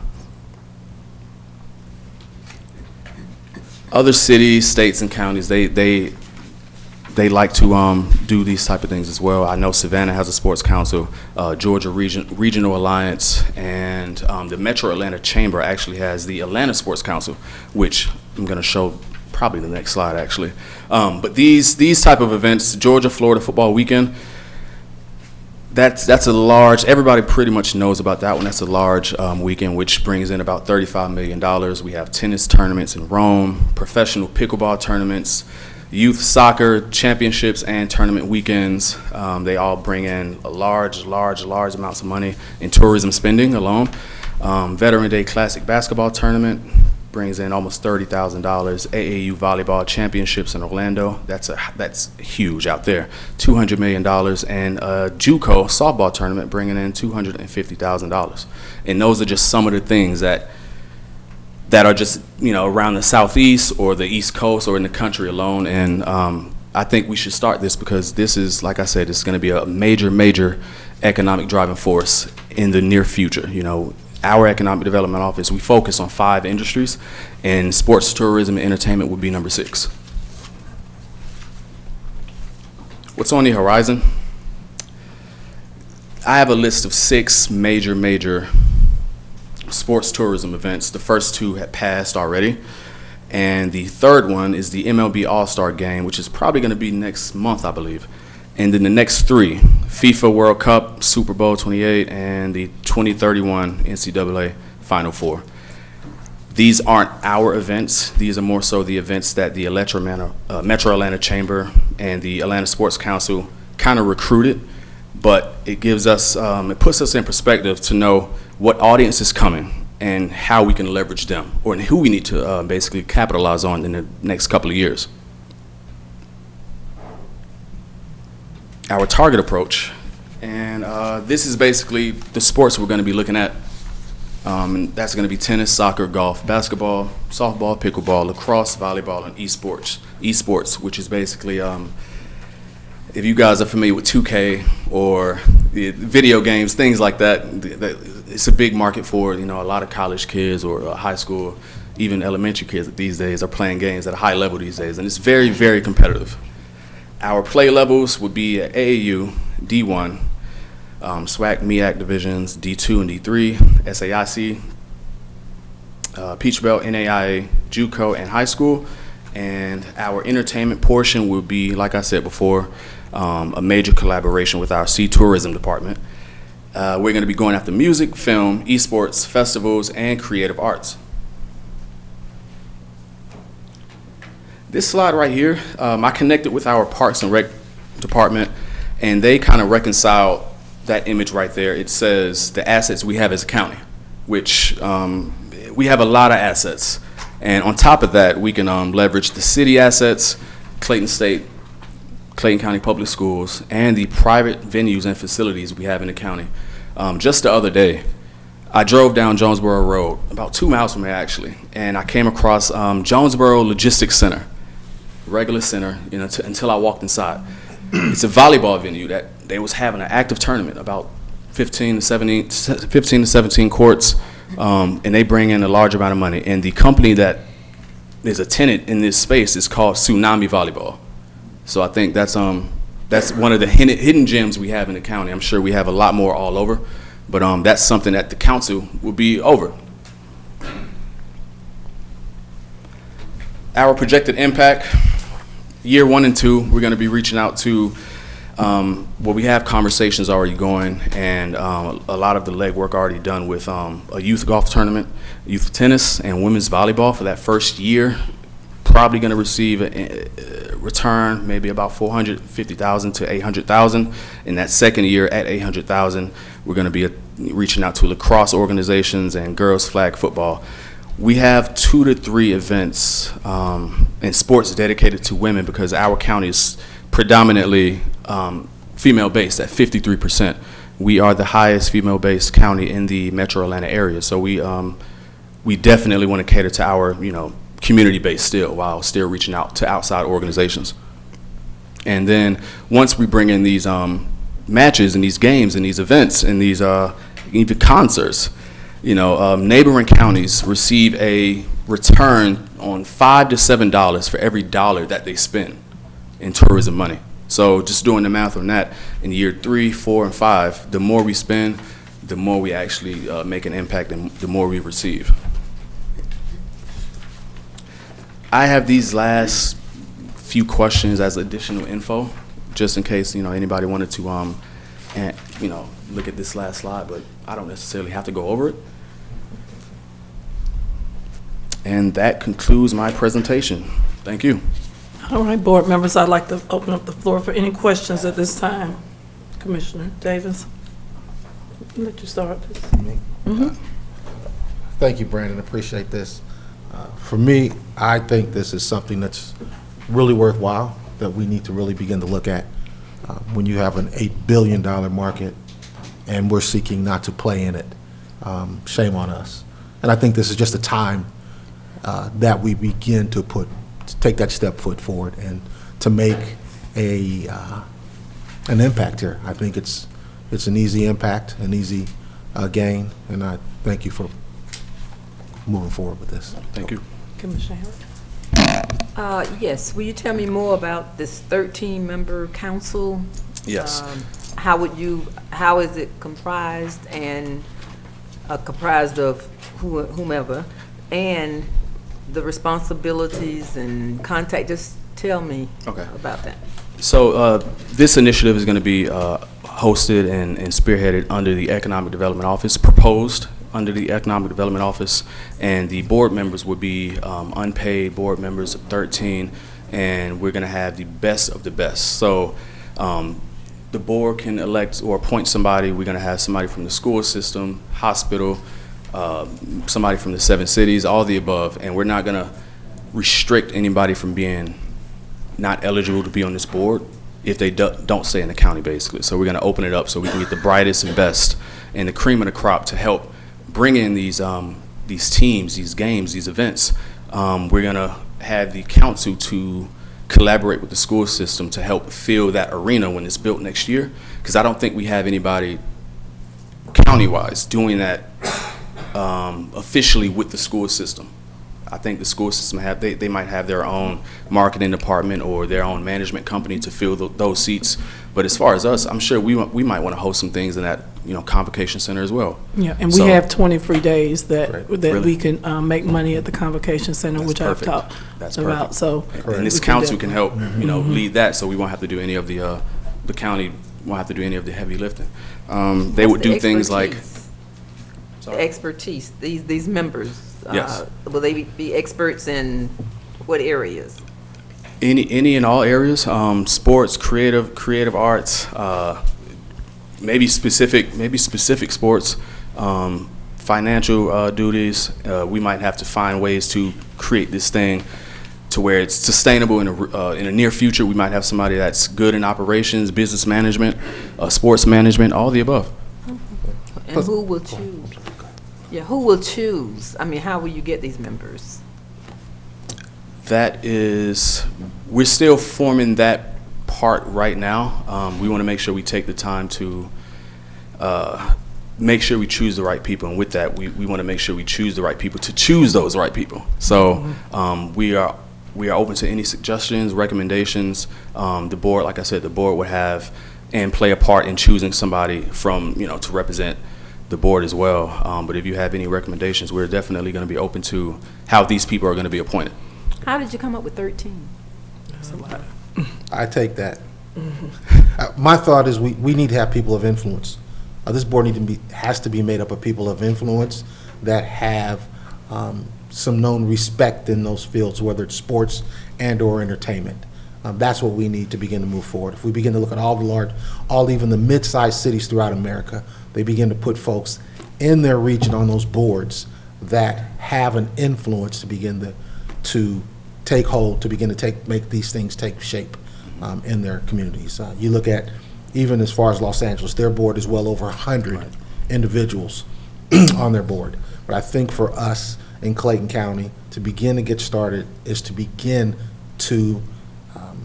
Other cities, states, and counties, they like to do these type of things as well. I know Savannah has a sports council, Georgia Regional Alliance, and the Metro Atlanta Chamber actually has the Atlanta Sports Council, which I'm going to show probably the next slide actually. But these type of events, Georgia-Florida football weekend, that's a large, everybody pretty much knows about that one. That's a large weekend, which brings in about $35 million. We have tennis tournaments in Rome, professional pickleball tournaments, youth soccer championships and tournament weekends. They all bring in a large amounts of money in tourism spending alone. Veteran Day Classic basketball tournament brings in almost $30,000. AAU volleyball championships in Orlando, that's huge out there, $200 million. And JUCO softball tournament bringing in $250,000. And those are just some of the things that that are just, around the southeast or the east coast or in the country alone. And I think we should start this because this is, like I said, it's going to be a major, major economic driving force in the near future. Our Economic Development Office, we focus on 5 industries, and sports, tourism, and entertainment would be number 6. What's on the horizon? I have a list of 6 major sports tourism events. The first 2 have passed already, and the third one is the MLB All-Star Game, which is probably going to be next month, I believe. And then the next 3, FIFA World Cup, Super Bowl 28, and the 2031 NCAA Final Four. These aren't our events. These are more so the events that the Metro Atlanta Chamber and the Atlanta Sports Council kind of recruited, but it gives us, it puts us in perspective to know what audience is coming and how we can leverage them, or who we need to basically capitalize on in the next couple of years. Our target approach, and this is basically the sports we're going to be looking at. And that's going to be tennis, soccer, golf, basketball, softball, pickleball, lacrosse, volleyball, and esports. Esports, which is basically, if you guys are familiar with 2K or the video games, things like that, it's a big market for a lot of college kids or high school, even elementary kids these days are playing games at a high level these days, and it's very, very competitive. Our play levels would be at AAU, D1, SWAC, MEAC divisions, D2 and D3, SAIC, Peach Belt, NAIA, JUCO, and high school. And our entertainment portion will be, like I said before, a major collaboration with our tourism department. We're going to be going after music, film, esports, festivals, and creative arts. This slide right here, I connected with our Parks and Rec department, and they kind of reconciled that image right there. It says the assets we have as a county, which we have a lot of assets. And on top of that, we can leverage the city assets, Clayton State, Clayton County Public Schools, and the private venues and facilities we have in the county. Just the other day, I drove down Jonesboro Road, about 2 miles from here actually, and I came across Jonesboro Logistics Center, regular center, until I walked inside. It's a volleyball venue that they was having an active tournament, about 15 to 17 courts, and they bring in a large amount of money. And the company that is a tenant in this space is called Tsunami Volleyball. So I think that's one of the hidden gems we have in the county. I'm sure we have a lot more all over, but that's something that the council will be over. Our projected impact, year 1 and 2, we're going to be reaching out to, we have conversations already going, and a lot of the legwork already done with a youth golf tournament, youth tennis, and women's volleyball for that first year. Probably going to receive a return, maybe about $450,000 to $800,000. In that second year at $800,000, we're going to be reaching out to lacrosse organizations and girls flag football. We have 2 to 3 events in sports dedicated to women because our county is predominantly female-based at 53%. We are the highest female-based county in the Metro Atlanta area, so we definitely want to cater to our community base still, while still reaching out to outside organizations. And then once we bring in these matches and these games and these events and these even concerts, neighboring counties receive a return on $5 to $7 for every dollar that they spend in tourism money. So just doing the math on that, in year 3, 4, and 5, the more we spend, the more we actually make an impact and the more we receive. I have these last few questions as additional info, just in case anybody wanted to look at this last slide, but I don't necessarily have to go over it. And that concludes my presentation. Thank you. All right, board members, I'd like to open up the floor for any questions at this time. Commissioner Davis, I'll let you start. Thank you, Brandon. Appreciate this. For me, I think this is something that's really worthwhile that we need to really begin to look at. When you have an $8 billion market and we're seeking not to play in it, shame on us. And I think this is just a time that we begin to take that step foot forward and to make an impact here. I think it's an easy impact, an easy gain, and I thank you for moving forward with this. Thank you. Commissioner Harris? Yes, will you tell me more about this 13-member council? Yes. How is it comprised and comprised of whomever, and the responsibilities and contact? Just tell me about that. So this initiative is going to be hosted and spearheaded under the Economic Development Office, proposed under the Economic Development Office, and the board members will be unpaid board members of 13, and we're going to have the best of the best. So the board can elect or appoint somebody. We're going to have somebody from the school system, hospital, somebody from the 7 cities, all the above, and we're not going to restrict anybody from being not eligible to be on this board if they don't stay in the county, basically. So we're going to open it up so we can get the brightest and best and the cream of the crop to help bring in these teams, these games, these events. We're going to have the council to collaborate with the school system to help fill that arena when it's built next year, because I don't think we have anybody county-wise doing that officially with the school system. I think the school system they might have their own marketing department or their own management company to fill those seats. But as far as us, I'm sure we might want to host some things in that convocation center as well. Yeah, and we have 20 free days that Really? we can make money at the convocation center, which I've talked about. So and this council can help lead that, so we won't have to do any of the county won't have to do any of the heavy lifting. They would do things like the expertise. These members. Yes. Will they be experts in what areas? Any and all areas, sports, creative arts, maybe specific sports, financial duties. We might have to find ways to create this thing to where it's sustainable in the near future. We might have somebody that's good in operations, business management, sports management, all the above. And who will choose? Yeah, who will choose? I mean, how will you get these members? We're still forming that part right now. We want to make sure we take the time to make sure we choose the right people. And with that, we want to make sure we choose the right people to choose those right people. So we are open to any suggestions, recommendations. The board, like I said, the board would have and play a part in choosing somebody from, to represent the board as well. But if you have any recommendations, we're definitely going to be open to how these people are going to be appointed. How did you come up with 13? that's a lot. I take that. My thought is we need to have people of influence. This board has to be made up of people of influence that have some known respect in those fields, whether it's sports and or entertainment. That's what we need to begin to move forward. If we begin to look at even the mid-sized cities throughout America, they begin to put folks in their region on those boards that have an influence to begin to take hold, to begin to make these things take shape in their communities. You look at, even as far as Los Angeles, their board is well over 100 individuals on their board. But I think for us in Clayton County, to begin to get started is to begin to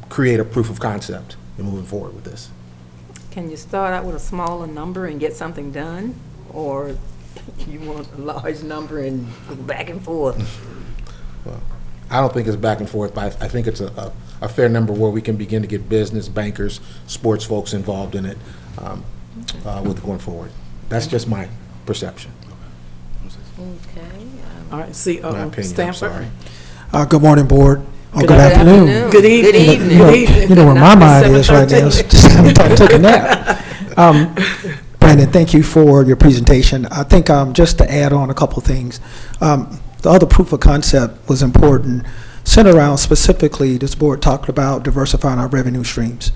create a proof of concept in moving forward with this. Can you start out with a smaller number and get something done? Or you want a large number and go back and forth? Well, I don't think it's back and forth, but I think it's a fair number where we can begin to get business, bankers, sports folks involved in it with going forward. That's just my perception. Okay. All right, My opinion, I'm Stanford. sorry. Good morning, Board. Good Good afternoon. Good evening. Good evening. Good evening. You know where my Good night. mind is right now. 7:13. Just I took a nap. Brandon, thank you for your presentation. I think just to add on a couple of things, the other proof of concept was important, centered around specifically this board talked about diversifying our revenue streams.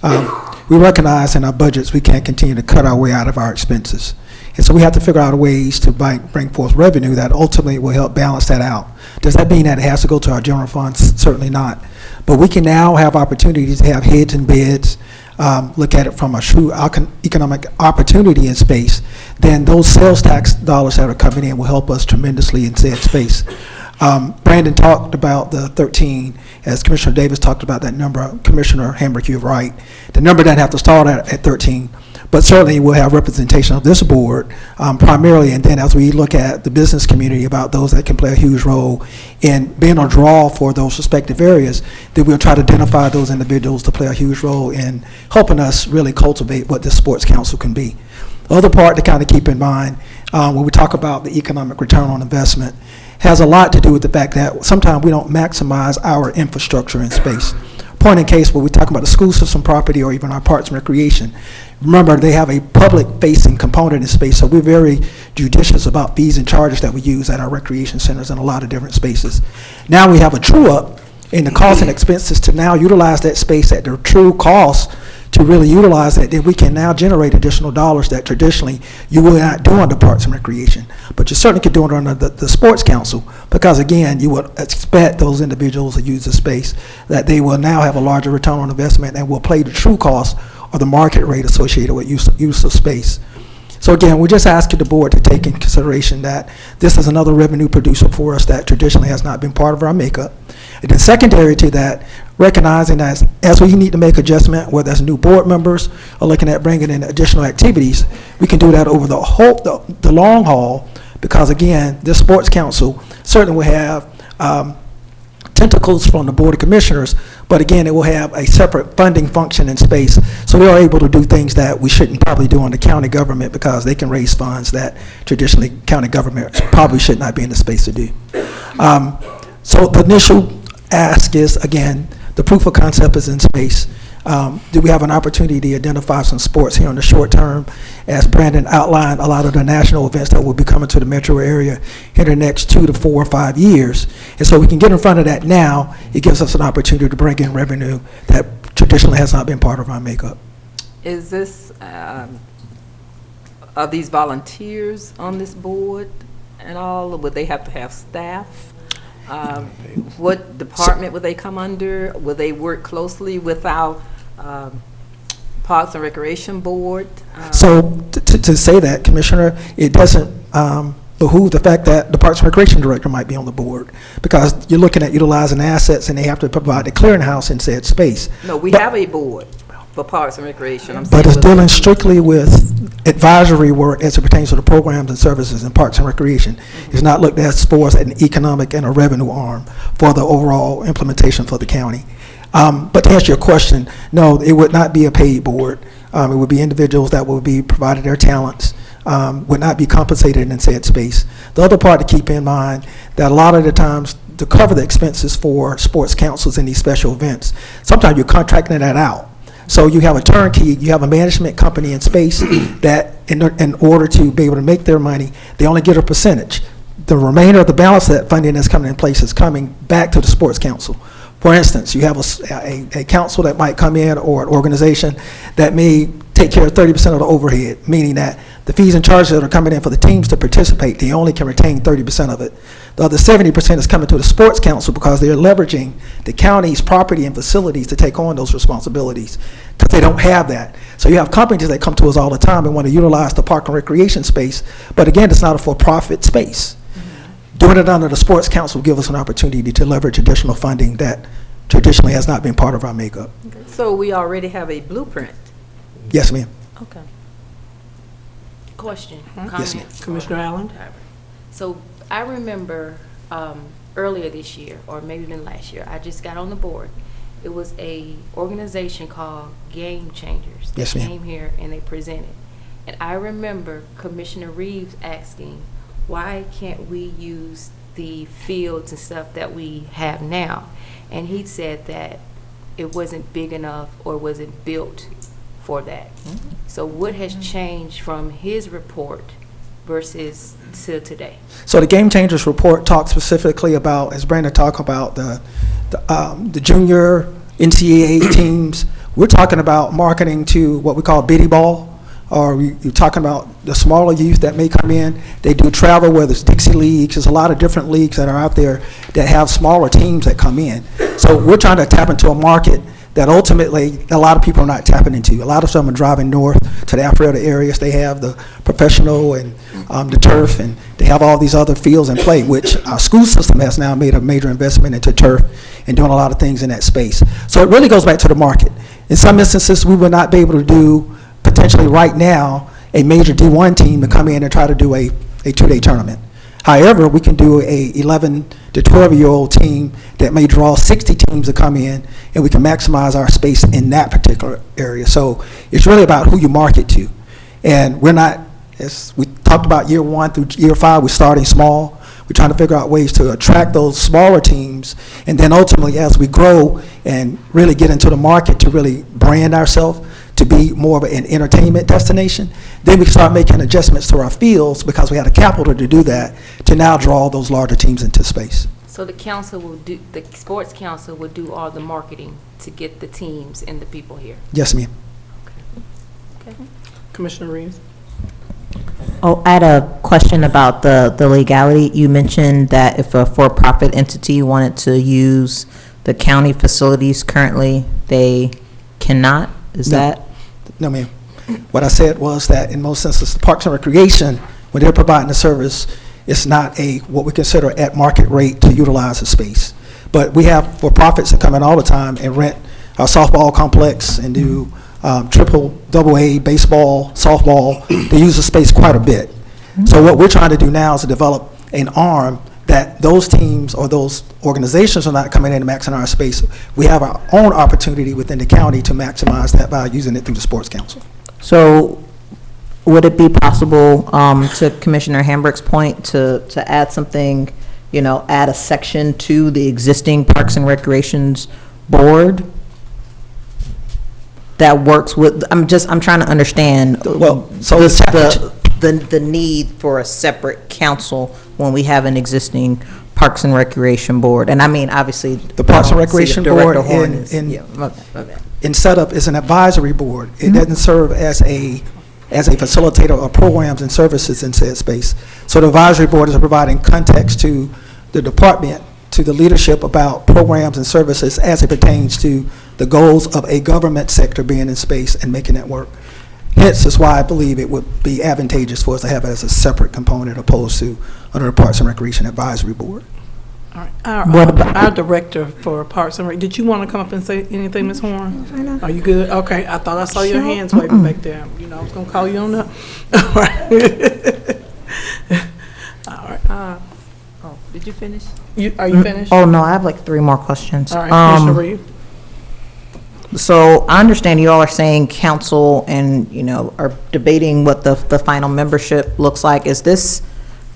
We recognize in our budgets we can't continue to cut our way out of our expenses. And so we have to figure out ways to bring forth revenue that ultimately will help balance that out. Does that mean that it has to go to our general funds? Certainly not. But we can now have opportunities to have heads and beds, look at it from a true economic opportunity in space. Then those sales tax dollars that are coming in will help us tremendously in said space. Brandon talked about the 13, as Commissioner Davis talked about that number. Commissioner Hambrick, you're right. The number doesn't have to start at 13, but certainly we'll have representation of this board primarily, and then as we look at the business community about those that can play a huge role in being a draw for those respective areas, then we'll try to identify those individuals to play a huge role in helping us really cultivate what this sports council can be. The other part to kind of keep in mind when we talk about the economic return on investment has a lot to do with the fact that sometimes we don't maximize our infrastructure in space. Point in case where we talk about the school system property or even our parks and recreation, remember they have a public-facing component in space, so we're very judicious about fees and charges that we use at our recreation centers in a lot of different spaces. Now we have a true-up in the costs and expenses to now utilize that space at their true cost to really utilize that, then we can now generate additional dollars that traditionally you would not do under Parks and Recreation. But you certainly could do it under the Sports Council, because again, you would expect those individuals to use the space, that they will now have a larger return on investment and will pay the true cost or the market rate associated with use of space. So again, we're just asking the board to take in consideration that this is another revenue producer for us that traditionally has not been part of our makeup. And then secondary to that, recognizing that as we need to make adjustment, whether that's new board members or looking at bringing in additional activities, we can do that over the long haul, because again, this sports council certainly will have tentacles from the Board of Commissioners, but again, it will have a separate funding function in space, so we are able to do things that we shouldn't probably do on the county government, because they can raise funds that traditionally county government probably should not be in the space to do. So the initial ask is, again, the proof of concept is in space. Do we have an opportunity to identify some sports here in the short term? As Brandon outlined, a lot of the national events that will be coming to the metro area in the next 2 to 4 or 5 years. And so we can get in front of that now. It gives us an opportunity to bring in revenue that traditionally has not been part of our makeup. Is this, are these volunteers on this board and all? Would they have to have staff? What department would they come under? Will they work closely with our Parks and Recreation Board? So to say that, Commissioner, it doesn't behoove the fact that the Parks and Recreation Director might be on the board, because you're looking at utilizing assets and they have to provide the clearinghouse in said space. No, we have a board for Parks and Recreation. But it's dealing strictly with advisory work as it pertains to the programs and services in Parks and Recreation. It's not looked at as an economic and a revenue arm for the overall implementation for the county. But to answer your question, no, it would not be a paid board. It would be individuals that would be provided their talents, would not be compensated in said space. The other part to keep in mind, that a lot of the times to cover the expenses for sports councils in these special events, sometimes you're contracting that out. So you have a turnkey, you have a management company in space that in order to be able to make their money, they only get a percentage. The remainder of the balance of that funding that's coming in place is coming back to the sports council. For instance, you have a council that might come in, or an organization that may take care of 30% of the overhead, meaning that the fees and charges that are coming in for the teams to participate, they only can retain 30% of it. The other 70% is coming to the sports council because they're leveraging the county's property and facilities to take on those responsibilities, because they don't have that. So you have companies that come to us all the time and want to utilize the park and recreation space, but again, it's not a for-profit space. Doing it under the sports council will give us an opportunity to leverage additional funding that traditionally has not been part of our makeup. So we already have a blueprint? Yes, ma'am. Okay. Question, Yes, ma'am. comment? Commissioner Allen? So I remember earlier this year, or maybe even last year, I just got on the board. It was a organization called Game Changers. Yes, They ma'am. came here and they presented. And I remember Commissioner Reeves asking, why can't we use the fields and stuff that we have now? And he said that it wasn't big enough or wasn't built for that. So what has changed from his report versus to today? So the Game Changers report talks specifically about, as Brandon talked about, the junior NCAA teams. We're talking about marketing to what we call biddy ball, or you're talking about the smaller youth that may come in. They do travel, whether it's Dixie leagues. There's a lot of different leagues that are out there that have smaller teams that come in. So we're trying to tap into a market that ultimately a lot of people are not tapping into. A lot of them are driving north to the Alpharetta areas. They have the professional and the turf, and they have all these other fields in play, which our school system has now made a major investment into turf and doing a lot of things in that space. So it really goes back to the market. In some instances, we would not be able to do, potentially right now, a major D1 team to come in and try to do a two-day tournament. However, we can do a 11 to 12-year-old team that may draw 60 teams to come in, and we can maximize our space in that particular area. So it's really about who you market to. And we're not, as we talked about year 1 through year 5, we're starting small. We're trying to figure out ways to attract those smaller teams, and then ultimately as we grow and really get into the market to really brand ourselves to be more of an entertainment destination, then we can start making adjustments to our fields because we had the capital to do that, to now draw those larger teams into space. So the council will do, the sports council will do all the marketing to get the teams and the people here? Yes, ma'am. Okay. Commissioner Reeves? Oh, I had a question about the legality. You mentioned that if a for-profit entity wanted to use the county facilities currently, they cannot? Is No. that? No, ma'am. What I said was that in most instances, Parks and Recreation, when they're providing the service, it's not what we consider at market rate to utilize the space. But we have for-profits that come in all the time and rent our softball complex and do triple, double A, baseball, softball. They use the space quite a bit. So what we're trying to do now is to develop an arm that those teams or those organizations are not coming in and maxing our space. We have our own opportunity within the county to maximize that by using it through the Sports Council. So would it be possible, to Commissioner Hambrick's point, to add something, add a section to the existing Parks and Recreations Board that works with, I'm trying to understand Well, so the need for a separate council when we have an existing Parks and Recreation Board. And I mean, obviously. The Parks and I don't see if Recreation Director Board Horn in- is- in- yeah, my bad. in setup is an advisory board. It doesn't serve as a facilitator of programs and services in said space. So the advisory board is providing context to the department, to the leadership about programs and services as it pertains to the goals of a government sector being in space and making that work. Hence is why I believe it would be advantageous for us to have it as a separate component opposed to under the Parks and Recreation Advisory Board. All right. Our director for Parks and Rec, did you want to come up and say anything, Ms. Horn? Are you good? Okay, I thought I saw your hands waving back there. I was going to call you on up. All right. All right. Oh, did you finish? Are you finished? Oh, no, I have like 3 more questions. All right, Commissioner Reeves. So I understand you all are saying council and, are debating what the final membership looks like. Is this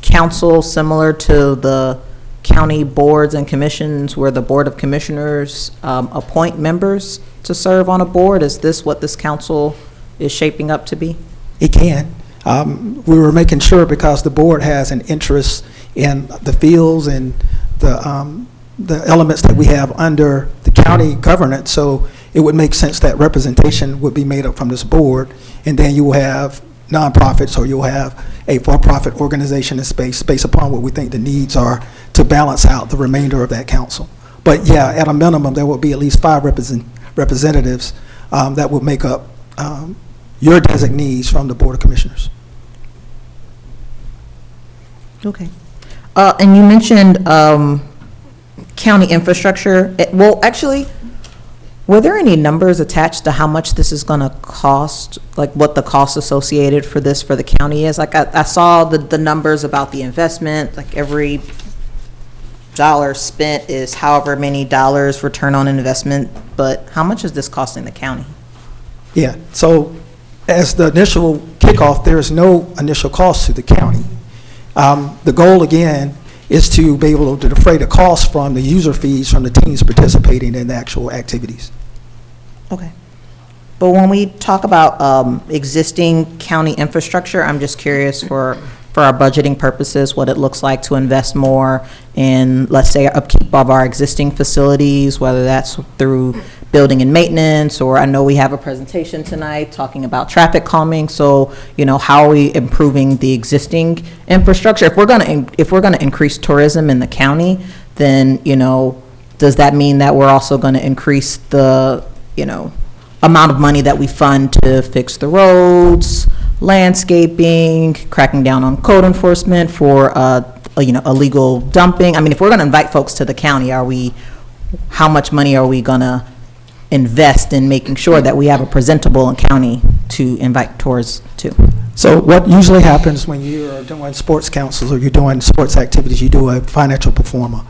council similar to the county boards and commissions where the Board of Commissioners appoint members to serve on a board? Is this what this council is shaping up to be? It can. We were making sure because the board has an interest in the fields and the elements that we have under the county governance, so it would make sense that representation would be made up from this board, and then you will have nonprofits or you'll have a for-profit organization in space based upon what we think the needs are to balance out the remainder of that council. But yeah, at a minimum, there will be at least 5 representatives that would make up your designees from the Board of Commissioners. Okay. And you mentioned county infrastructure. Well, actually, were there any numbers attached to how much this is going to cost, like what the cost associated for this for the county is? Like I saw the numbers about the investment, like every dollar spent is however many dollars return on investment, but how much is this costing the county? Yeah, so as the initial kickoff, there is no initial cost to the county. The goal, again, is to be able to defray the cost from the user fees from the teams participating in the actual activities. Okay. But when we talk about existing county infrastructure, I'm just curious for our budgeting purposes, what it looks like to invest more in, let's say, upkeep of our existing facilities, whether that's through building and maintenance, or I know we have a presentation tonight talking about traffic calming. So, how are we improving the existing infrastructure? If we're gonna increase tourism in the county, then, does that mean that we're also gonna increase the amount of money that we fund to fix the roads, landscaping, cracking down on code enforcement for, illegal dumping. I mean, if we're going to invite folks to the county, how much money are we going to invest in making sure that we have a presentable county to invite tourists to? So what usually happens when you're doing sports councils or you're doing sports activities, you do a financial performer.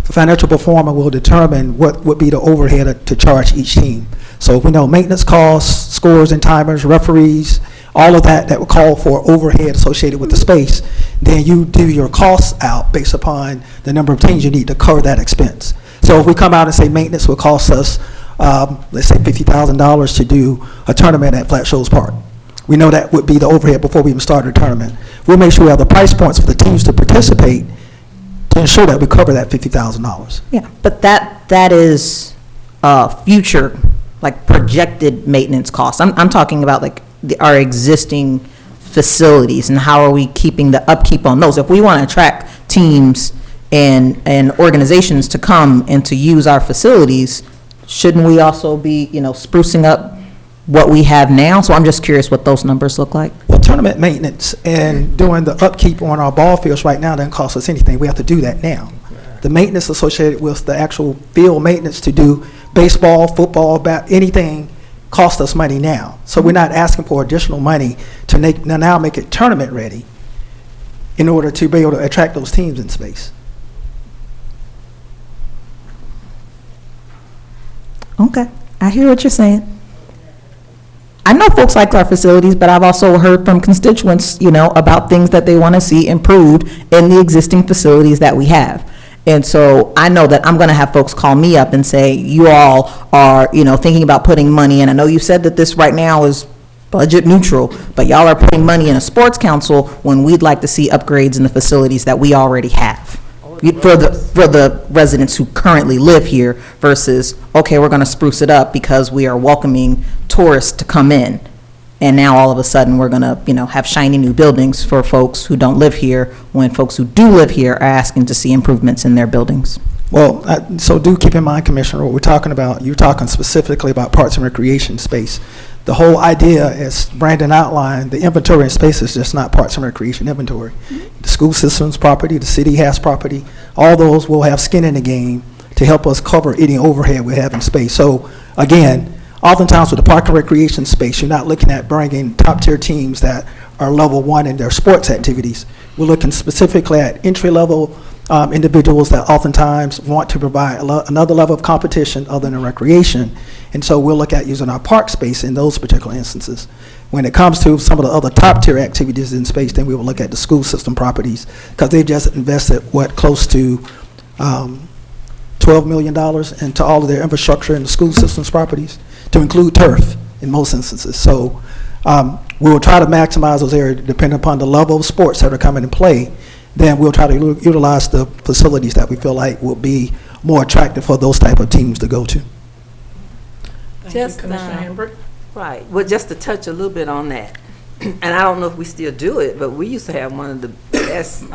The financial performer will determine what would be the overhead to charge each team. So if we know maintenance costs, scores and timers, referees, all of that would call for overhead associated with the space, then you do your costs out based upon the number of teams you need to cover that expense. So if we come out and say maintenance will cost us, let's say $50,000 to do a tournament at Flat Shoals Park, we know that would be the overhead before we even start the tournament. We'll make sure we have the price points for the teams to participate to ensure that we cover that $50,000. Yeah, but that is future, like projected maintenance costs. I'm talking about like our existing facilities and how are we keeping the upkeep on those. If we want to attract teams and organizations to come and to use our facilities, shouldn't we also be, sprucing up what we have now? So I'm just curious what those numbers look like. Well, tournament maintenance and doing the upkeep on our ball fields right now doesn't cost us anything. We have to do that now. The maintenance associated with the actual field maintenance to do baseball, football, anything costs us money now. So we're not asking for additional money to now make it tournament ready in order to be able to attract those teams in space. Okay, I hear what you're saying. I know folks like our facilities, but I've also heard from constituents, about things that they want to see improved in the existing facilities that we have. And so I know that I'm going to have folks call me up and say, you all are, thinking about putting money in. I know you said that this right now is budget neutral, but y'all are putting money in a sports council when we'd like to see upgrades in the facilities that we already have for the residents who currently live here versus, okay, we're going to spruce it up because we are welcoming tourists to come in. And now all of a sudden we're going to, have shiny new buildings for folks who don't live here when folks who do live here are asking to see improvements in their buildings. Well, so do keep in mind, Commissioner, what we're talking about, you're talking specifically about parks and recreation space. The whole idea, as Brandon outlined, the inventory in space is just not parks and recreation inventory. The school system's property, the city has property, all those will have skin in the game to help us cover any overhead we have in space. So again, oftentimes with the park and recreation space, you're not looking at bringing top-tier teams that are level one in their sports activities. We're looking specifically at entry-level individuals that oftentimes want to provide another level of competition other than recreation. And so we'll look at using our park space in those particular instances. When it comes to some of the other top-tier activities in space, then we will look at the school system properties because they've just invested, close to $12 million into all of their infrastructure in the school systems properties, to include turf in most instances. So we will try to maximize those areas depending upon the level of sports that are coming in play. Then we'll try to utilize the facilities that we feel like will be more attractive for those type of teams to go to. Thank Just, you, Commissioner Hambrick. Right, well, just to touch a little bit on that, and I don't know if we still do it, but we used to have one of the best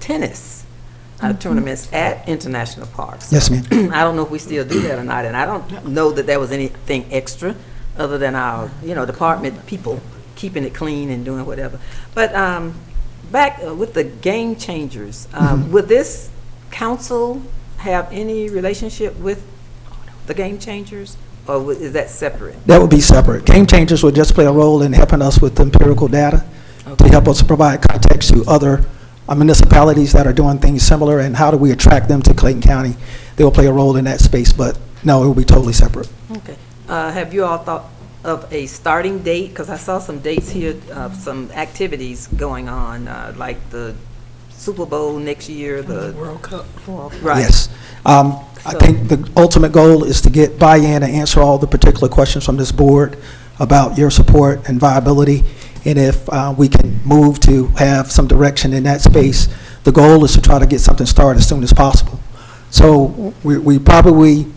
tennis tournaments at international parks. Yes, ma'am. I don't know if we still do that or not, and I don't know that there was anything extra other than our, department people keeping it clean and doing whatever. But back with the game changers, would this council have any relationship with the game changers, or is that separate? That would be separate. Game changers would just play a role in helping us with empirical data to help us provide context to other municipalities that are doing things similar, and how do we attract them to Clayton County. They will play a role in that space, but no, it will be totally separate. Okay. Have you all thought of a starting date? Because I saw some dates here of some activities going on, like the Super Bowl next year, the World Cup. Right. Yes. I think the ultimate goal is to get buy-in and answer all the particular questions from this board about your support and viability. And if we can move to have some direction in that space, the goal is to try to get something started as soon as possible. So we probably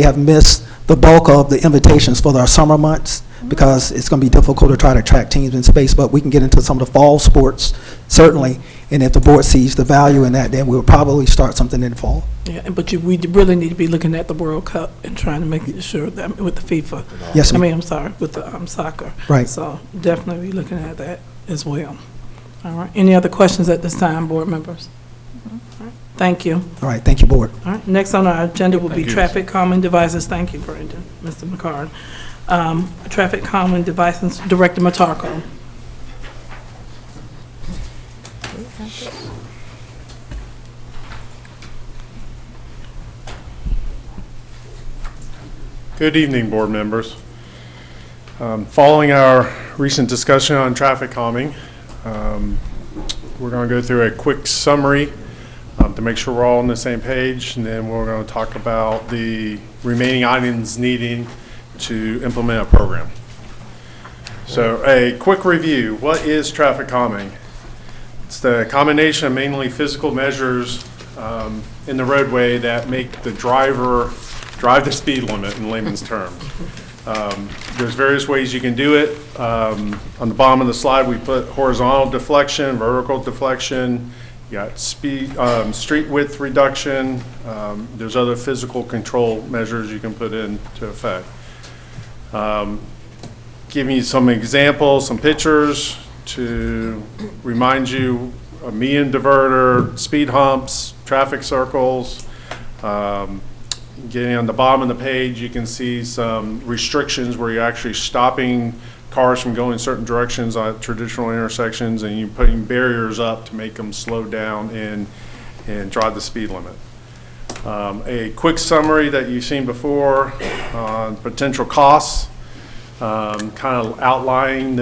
have missed the bulk of the invitations for our summer months, because it's going to be difficult to try to attract teams in space, but we can get into some of the fall sports, certainly, and if the board sees the value in that, then we'll probably start something in the fall. Yeah, but we really need to be looking at the World Cup and trying to make sure that with the FIFA. Yes, ma'am. I'm sorry, with the soccer. Right. So definitely be looking at that as well. All right. Any other questions at this time, board members? All right. Thank you. All right, thank you, board. All right. Next on our agenda will be traffic calming devices. Thank you, Brandon, Mr. McCarn. Traffic calming devices, Director Matarco. Good evening, board members. Following our recent discussion on traffic calming, we're going to go through a quick summary to make sure we're all on the same page, and then we're going to talk about the remaining items needing to implement a program. So a quick review. What is traffic calming? It's the combination of mainly physical measures in the roadway that make the driver drive the speed limit in layman's terms. There's various ways you can do it. On the bottom of the slide, we put horizontal deflection, vertical deflection, you got speed, street width reduction. There's other physical control measures you can put into effect. Giving you some examples, some pictures to remind you of median diverter, speed humps, traffic circles. Getting on the bottom of the page, you can see some restrictions where you're actually stopping cars from going certain directions at traditional intersections, and you're putting barriers up to make them slow down and drive the speed limit. A quick summary that you've seen before on potential costs, kind of outlining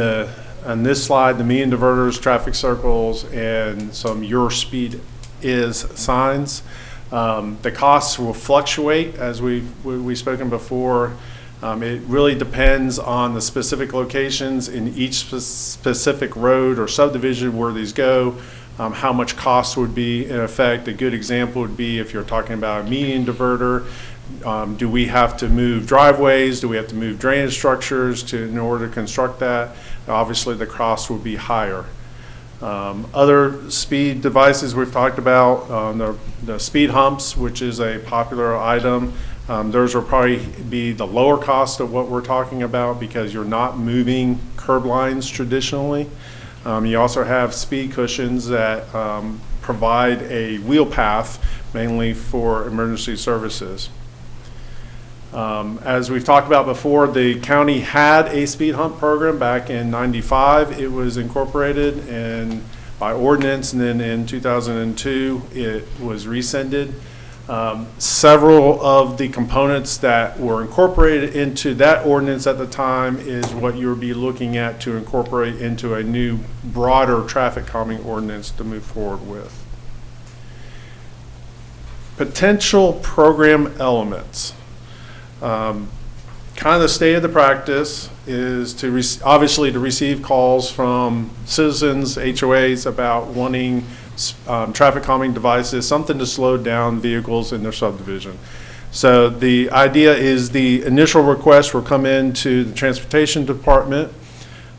on this slide the median diverters, traffic circles, and some your speed is signs. The costs will fluctuate, as we've spoken before. It really depends on the specific locations in each specific road or subdivision where these go, how much cost would be in effect. A good example would be if you're talking about a median diverter, do we have to move driveways? Do we have to move drainage structures in order to construct that? Obviously, the cost would be higher. Other speed devices we've talked about, the speed humps, which is a popular item. Those will probably be the lower cost of what we're talking about because you're not moving curb lines traditionally. You also have speed cushions that provide a wheel path mainly for emergency services. As we've talked about before, the county had a speed hump program back in '95. It was incorporated by ordinance, and then in 2002 it was rescinded. Several of the components that were incorporated into that ordinance at the time is what you'll be looking at to incorporate into a new broader traffic calming ordinance to move forward with. Potential program elements. Kind of the state of the practice is to obviously to receive calls from citizens, HOAs about wanting traffic calming devices, something to slow down vehicles in their subdivision. So the idea is the initial request will come into the Transportation Department.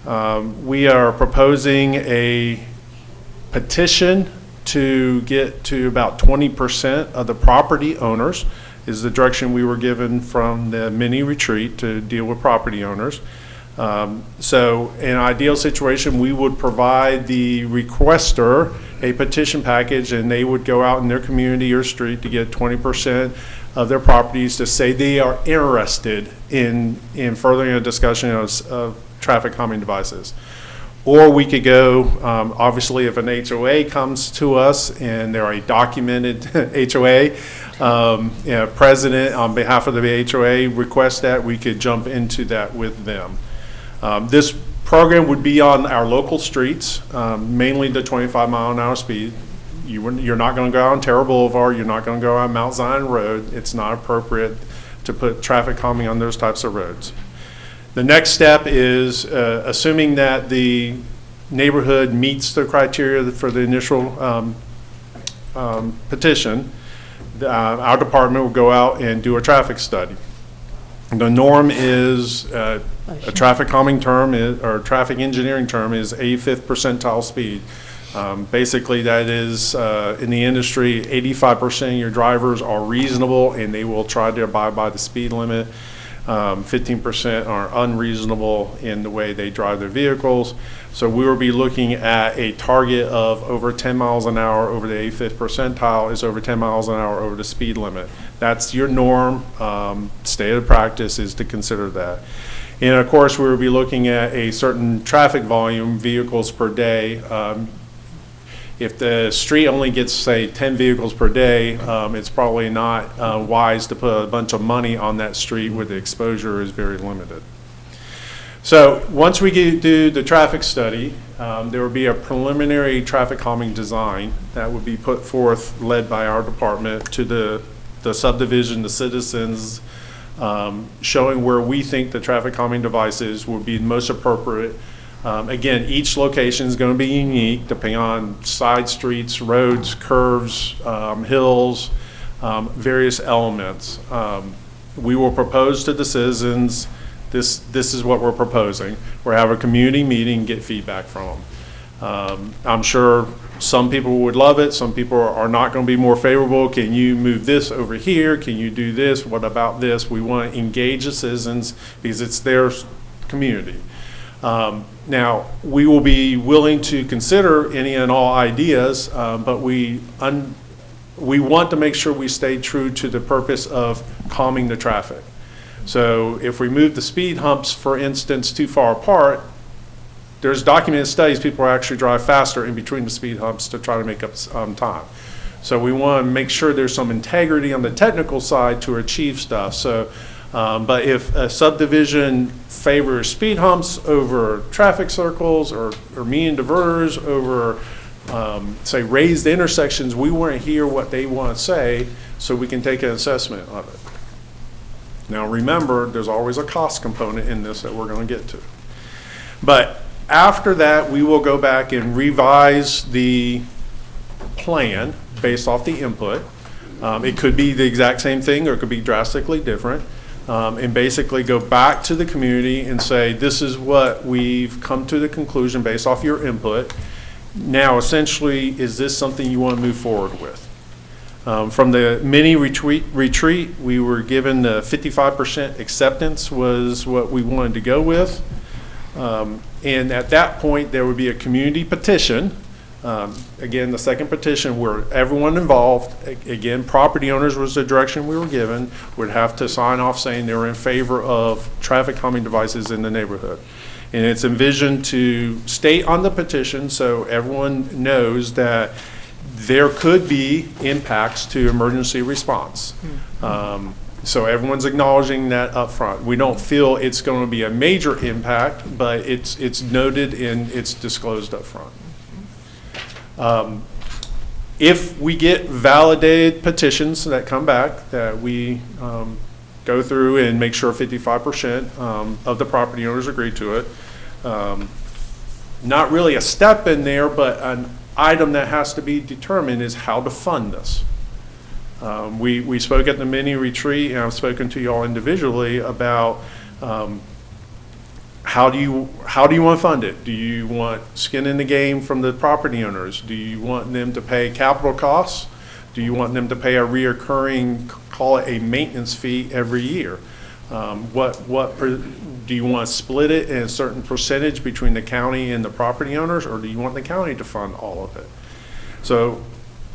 We are proposing a petition to get to about 20% of the property owners, is the direction we were given from the mini retreat to deal with property owners. So in an ideal situation, we would provide the requester a petition package, and they would go out in their community or street to get 20% of their properties to say they are interested in furthering a discussion of traffic calming devices. Or we could go, obviously, if an HOA comes to us and they're a documented HOA, president on behalf of the HOA requests that, we could jump into that with them. This program would be on our local streets, mainly the 25-mile-an-hour speed. You're not going to go on Terra Boulevard. You're not going to go on Mount Zion Road. It's not appropriate to put traffic calming on those types of roads. The next step is assuming that the neighborhood meets the criteria for the initial petition, our department will go out and do a traffic study. The norm is, a traffic calming term, or traffic engineering term is 85th percentile speed. Basically, that is, in the industry, 85% of your drivers are reasonable and they will try to abide by the speed limit. 15% are unreasonable in the way they drive their vehicles. So we will be looking at a target of over 10 miles an hour over the 85th percentile is over 10 miles an hour over the speed limit. That's your norm. State of practice is to consider that. And of course, we will be looking at a certain traffic volume, vehicles per day. If the street only gets, say, 10 vehicles per day, it's probably not wise to put a bunch of money on that street where the exposure is very limited. So once we do the traffic study, there will be a preliminary traffic calming design that would be put forth, led by our department, to the subdivision, the citizens, showing where we think the traffic calming devices would be most appropriate. Again, each location is going to be unique depending on side streets, roads, curves, hills, various elements. We will propose to the citizens, this is what we're proposing. We'll have a community meeting, get feedback from them. I'm sure some people would love it. Some people are not going to be more favorable. Can you move this over here? Can you do this? What about this? We want to engage the citizens because it's their community. Now, we will be willing to consider any and all ideas, but we want to make sure we stay true to the purpose of calming the traffic. So if we move the speed humps, for instance, too far apart, there's documented studies, people actually drive faster in between the speed humps to try to make up time. So we want to make sure there's some integrity on the technical side to achieve stuff. So. But if a subdivision favors speed humps over traffic circles or median diverters over, say, raised intersections, we want to hear what they want to say so we can take an assessment of it. Now remember, there's always a cost component in this that we're going to get to. But after that, we will go back and revise the plan based off the input. It could be the exact same thing or it could be drastically different. And basically go back to the community and say, this is what we've come to the conclusion based off your input. Now, essentially, is this something you want to move forward with? From the mini retreat, we were given the 55% acceptance was what we wanted to go with. And at that point, there would be a community petition. Again, the second petition where everyone involved, again, property owners was the direction we were given, would have to sign off saying they were in favor of traffic calming devices in the neighborhood. And it's envisioned to state on the petition so everyone knows that there could be impacts to emergency response. So everyone's acknowledging that up front. We don't feel it's going to be a major impact, but it's noted and it's disclosed up front. If we get validated petitions that come back, that we go through and make sure 55% of the property owners agree to it, not really a step in there, but an item that has to be determined is how to fund this. We spoke at the mini retreat, and I've spoken to you all individually about how do you want to fund it? Do you want skin in the game from the property owners? Do you want them to pay capital costs? Do you want them to pay a reoccurring, call it a maintenance fee every year? Do you want to split it in a certain percentage between the county and the property owners, or do you want the county to fund all of it? So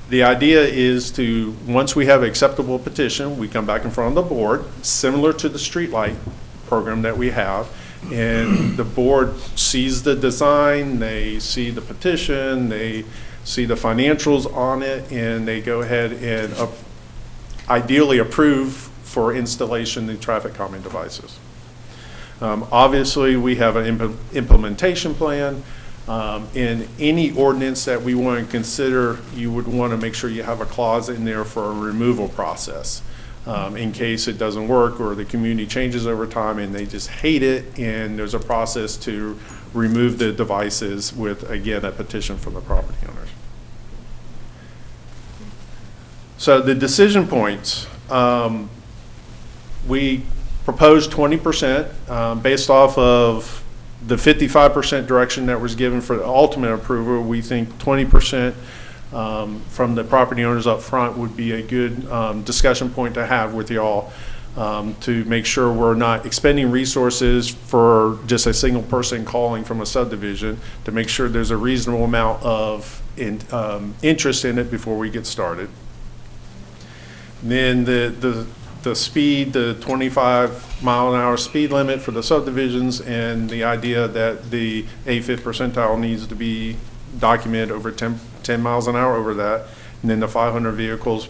the idea is to, once we have an acceptable petition, we come back in front of the board, similar to the streetlight program that we have, and the board sees the design, they see the petition, they see the financials on it, and they go ahead and ideally approve for installation of traffic calming devices. Obviously, we have an implementation plan. In any ordinance that we want to consider, you would want to make sure you have a clause in there for a removal process. In case it doesn't work or the community changes over time and they just hate it, and there's a process to remove the devices with, again, a petition from the property owners. So the decision points, we proposed 20%, based off of the 55% direction that was given for the ultimate approval. We think 20% from the property owners up front would be a good discussion point to have with y'all, to make sure we're not expending resources for just a single person calling from a subdivision, to make sure there's a reasonable amount of interest in it before we get started. And then the speed, the 25-mile-an-hour speed limit for the subdivisions, and the idea that the 85th percentile needs to be documented over 10 miles an hour over that, and then the 500 vehicles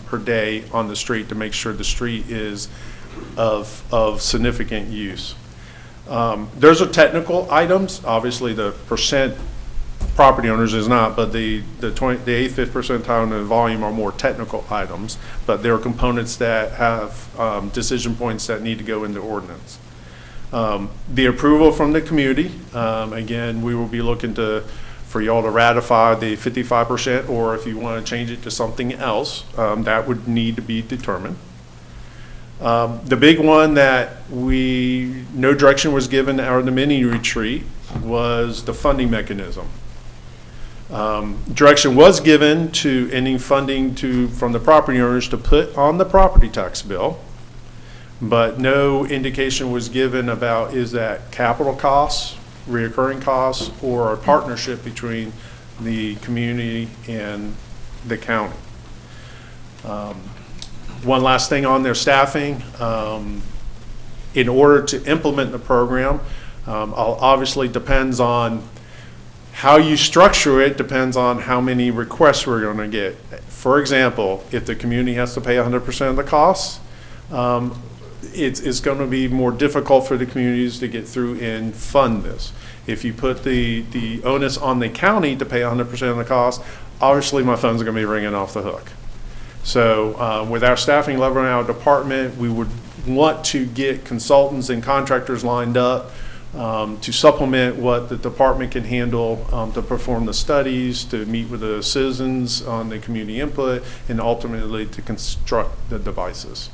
per day on the street to make sure the street is of significant use. Those are technical items. Obviously, the percent property owners is not, but the 85th percentile and the volume are more technical items, but there are components that have decision points that need to go into ordinance. The approval from the community, again, we will be looking for y'all to ratify the 55%, or if you want to change it to something else, that would need to be determined. The big one that no direction was given at the mini retreat was the funding mechanism. Direction was given to ending funding from the property owners to put on the property tax bill, but no indication was given about is that capital costs, reoccurring costs, or a partnership between the community and the county. One last thing on their staffing. In order to implement the program, obviously depends on how you structure it, depends on how many requests we're going to get. For example, if the community has to pay 100% of the costs, it's going to be more difficult for the communities to get through and fund this. If you put the onus on the county to pay 100% of the cost, obviously my funds are going to be ringing off the hook. So with our staffing level in our department, we would want to get consultants and contractors lined up to supplement what the department can handle, to perform the studies, to meet with the citizens on the community input, and ultimately to construct the devices.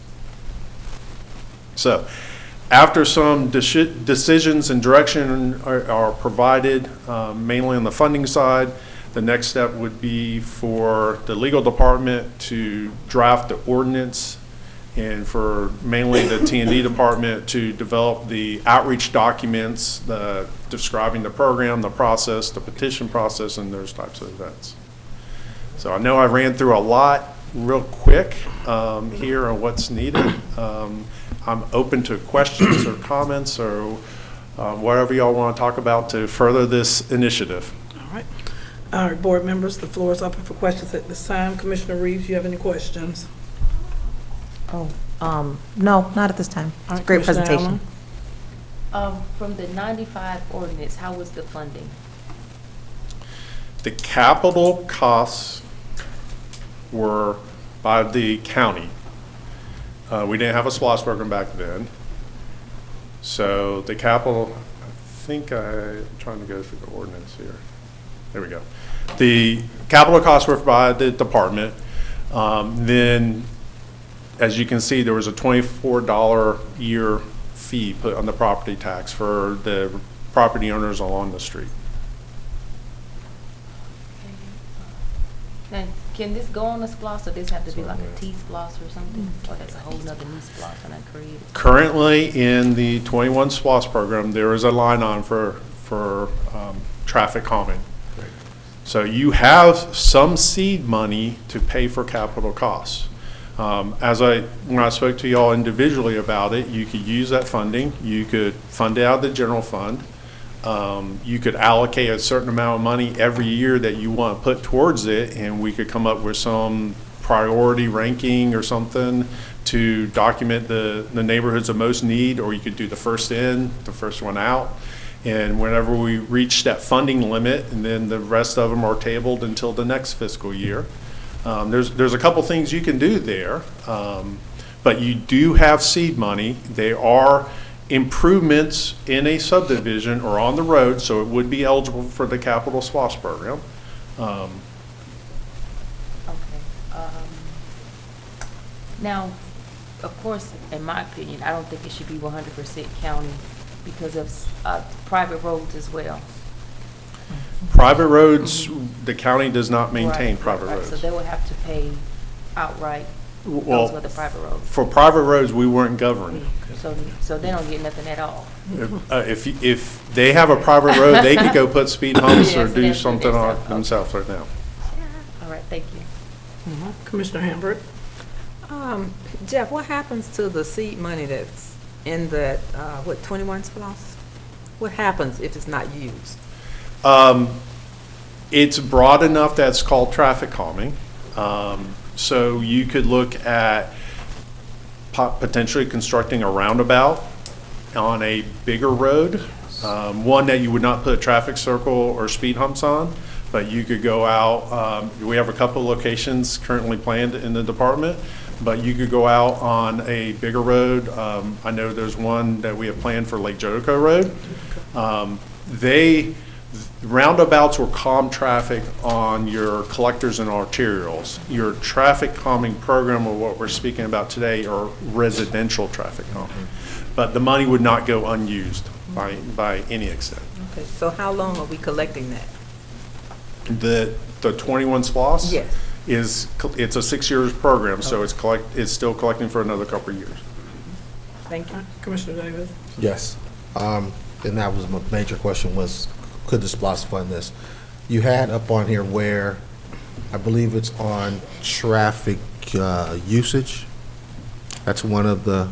So after some decisions and direction are provided, mainly on the funding side, the next step would be for the legal department to draft the ordinance, and for mainly the T&D department to develop the outreach documents describing the program, the process, the petition process, and those types of events. So I know I ran through a lot real quick here on what's needed. I'm open to questions or comments or whatever y'all want to talk about to further this initiative. All right. All right, board members, the floor is open for questions at this time. Commissioner Reeves, you have any questions? Oh, no, not at this time. All right, Great Commissioner presentation. Allen? From the 95 ordinance, how was the funding? The capital costs were by the county. We didn't have a SPLOST program back then. So the capital, I think I'm trying to go through the ordinance here. There we go. The capital costs were by the department. Then, as you can see, there was a $24 year fee put on the property tax for the property owners along the street. Now, can this go on a SPLOST, or does this have to be like a T-SPLOST or something? Or that's a whole nother new SPLOST and I created? Currently, in the 21 SPLOST program, there is a line on for traffic calming. So you have some seed money to pay for capital costs. When I spoke to y'all individually about it, you could use that funding. You could fund it out of the general fund. You could allocate a certain amount of money every year that you want to put towards it, and we could come up with some priority ranking or something to document the neighborhoods of most need, or you could do the first in, the first one out. And whenever we reach that funding limit, and then the rest of them are tabled until the next fiscal year. There's a couple things you can do there, but you do have seed money. They are improvements in a subdivision or on the road, so it would be eligible for the capital SPLOST program. Okay. Now, of course, in my opinion, I don't think it should be 100% county because of private roads as well. Private roads, the county does not maintain Right, private right. roads. So they will have to pay outright Well, those were the private roads. for private roads, we weren't governed. So they don't get nothing at all. If they have a private road, they could go put speed humps or Yes, do that's what something they on said. themselves right now. All right, thank you. Commissioner Hambrick? Jeff, what happens to the seed money that's in that, 21 SPLOST? What happens if it's not used? It's broad enough that it's called traffic calming. So you could look at potentially constructing a roundabout on a bigger road, one that you would not put a traffic circle or speed humps on, but you could go out, we have a couple of locations currently planned in the department, but you could go out on a bigger road. I know there's one that we have planned for Lake Jericho Road. Roundabouts will calm traffic on your collectors and arterials. Your traffic calming program, or what we're speaking about today, are residential traffic calming. But the money would not go unused by any extent. Okay, so how long are we collecting that? The 21 SPLOST? Yes. It's a 6 years program, so it's still collecting for another couple of years. Thank you. Commissioner Davis? Yes. And that was my major question was, could the SPLOST fund this? You had up on here where, I believe it's on traffic usage. That's one of the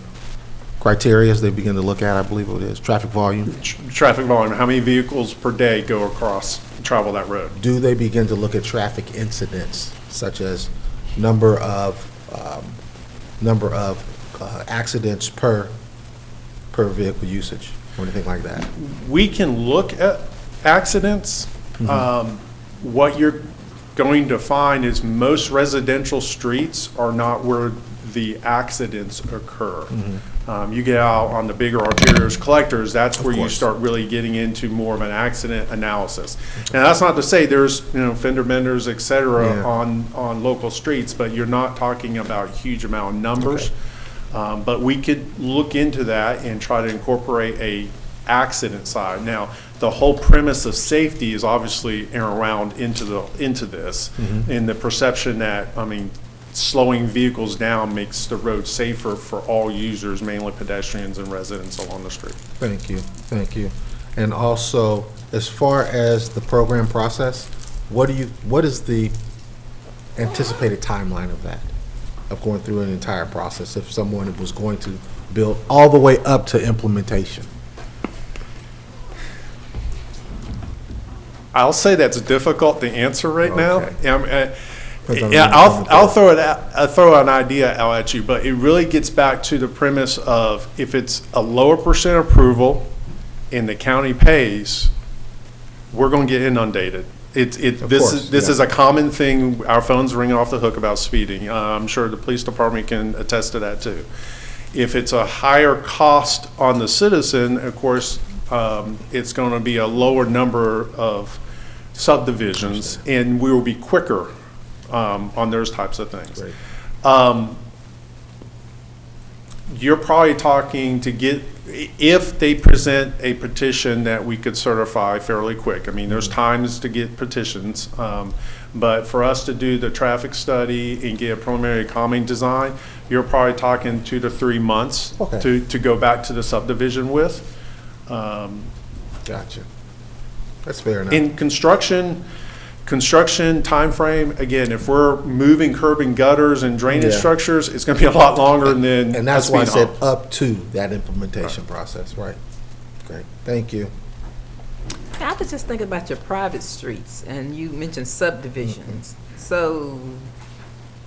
criterias they begin to look at, I believe it is, traffic volume. Traffic volume, how many vehicles per day go across, travel that road? Do they begin to look at traffic incidents, such as number of accidents per vehicle usage, or anything like that? We can look at accidents. What you're going to find is most residential streets are not where the accidents occur. You get out on the bigger arterials, collectors, that's where you start really getting into more of an accident analysis. Now, that's not to say there's, fender benders, et cetera, on local streets, but you're not talking about a huge amount of numbers. But we could look into that and try to incorporate a accident side. Now, the whole premise of safety is obviously around into this, in the perception that, slowing vehicles down makes the road safer for all users, mainly pedestrians and residents along the street. Thank you. And also, as far as the program process, what is the anticipated timeline of that, of going through an entire process, if someone was going to build all the way up to implementation? I'll say that's difficult to answer right now. Okay. I'll throw an idea out at you, but it really gets back to the premise of if it's a lower percent approval and the county pays, we're going to get inundated. This is a common thing. Our phones ring off the hook about speeding. I'm sure the police department can attest to that too. If it's a higher cost on the citizen, of course, it's going to be a lower number of subdivisions, and we will be quicker on those types of things. You're probably talking to get, if they present a petition that we could certify fairly quick. There's times to get petitions, but for us to do the traffic study and get a preliminary calming design, you're probably talking 2 to 3 months to go back to the subdivision with. Gotcha. That's fair enough. In construction timeframe, again, if we're moving curb and gutters and drainage structures, it's going to be a lot longer than. And that's why I said up to that implementation process, right? Great, thank you. I was just thinking about your private streets, and you mentioned subdivisions. So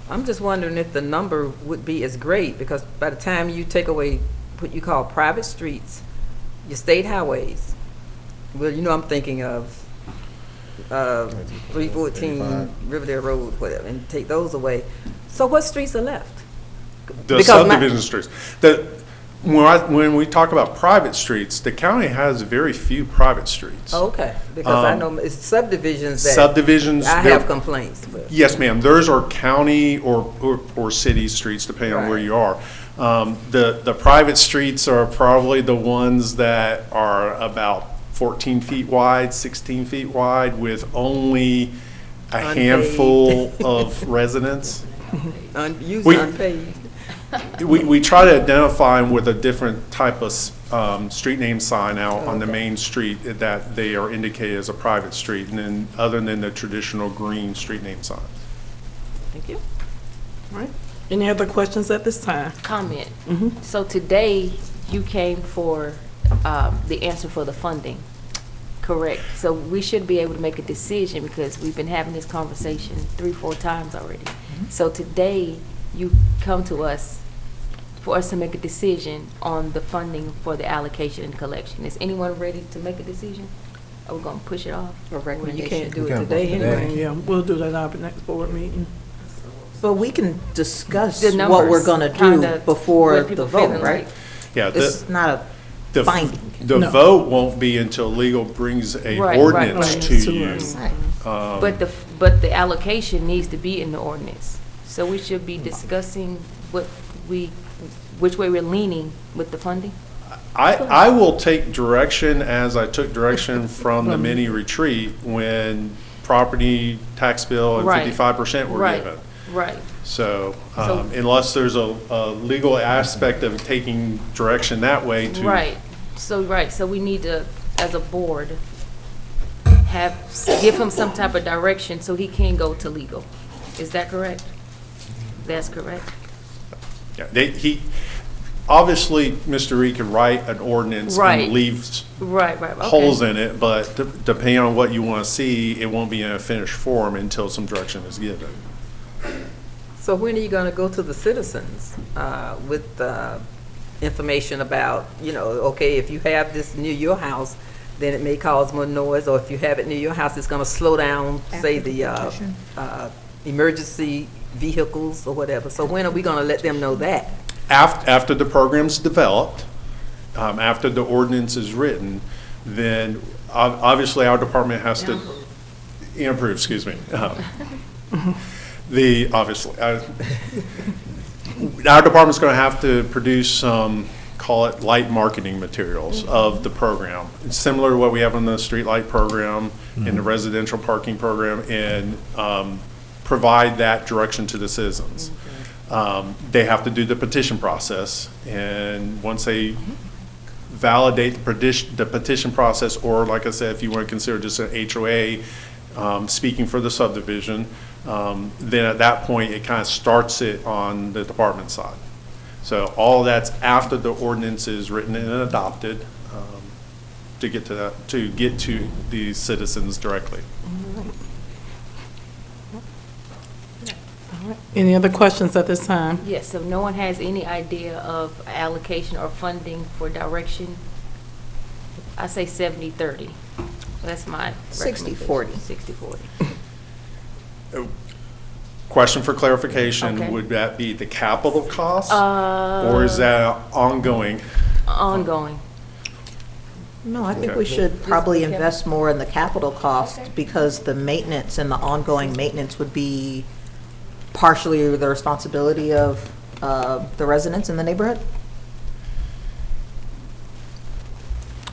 I'm just wondering if the number would be as great, because by the time you take away what you call private streets, your state highways, well, I'm thinking of 314 Riverdale Road, whatever, and take those away. So what streets are left? The subdivision streets. When we talk about private streets, the county has very few private streets. Okay, because I know it's subdivisions that I have complaints with. Yes, ma'am. Those are county or city streets, depending on where you are. The private streets are probably the ones that are about 14 feet wide, 16 feet wide, with only a handful of residents. Usually unpaved. We try to identify them with a different type of street name sign out on the main street that they are indicated as a private street, and then other than the traditional green street name signs. Thank you. All right. Any other questions at this time? Comment. So today, you came for the answer for the funding, correct? So we should be able to make a decision because we've been having this conversation 3-4 times already. So today, you come to us for us to make a decision on the funding for the allocation and collection. Is anyone ready to make a decision? Are we gonna push it off? Well, you can't do We it can't today vote today. anyway. Yeah, we'll do that at our next board meeting. But we can discuss The what we're numbers, going to kinda do before what the people vote, feeling right? like. Yeah, It's not the a binding. The No. vote won't be until legal brings a Right, ordinance right. to To you. us. But the allocation needs to be in the ordinance. So we should be discussing which way we're leaning with the funding? I will take direction as I took direction from the mini retreat when property tax bill and Right. 55% were Right. given. Right. So So- unless there's a legal aspect of taking direction that way to. Right. So we need to, as a board, give him some type of direction so he can go to legal. Is that correct? That's correct. Yeah, obviously, Mr. Reed can write an ordinance Right. and leave Right, okay. holes in it, but depending on what you want to see, it won't be in a finished form until some direction is given. So when are you gonna go to the citizens with information about, okay, if you have this near your house, then it may cause more noise, or if you have it near your house, it's gonna slow down, say, the emergency vehicles or whatever. So when are we gonna let them know that? After the program's developed, after the ordinance is written, then obviously our department has to improve, excuse me. Our department's going to have to produce some, call it light marketing materials of the program. It's similar to what we have in the streetlight program, in the residential parking program, and provide that direction to the citizens. They have to do the petition process, and once they validate the petition process, or like I said, if you want to consider just an HOA speaking for the subdivision, then at that point, it kind of starts it on the department side. So all that's after the ordinance is written and adopted to get to that, to get to the citizens directly. Any other questions at this time? Yes, so no one has any idea of allocation or funding for direction? I say 70-30. That's my 60-40. 60-40. Question for clarification, Okay. would that be the capital cost? Or is that ongoing? Ongoing. No, I think Okay. we should probably invest more in the capital cost because the maintenance and the ongoing maintenance would be partially the responsibility of the residents in the neighborhood.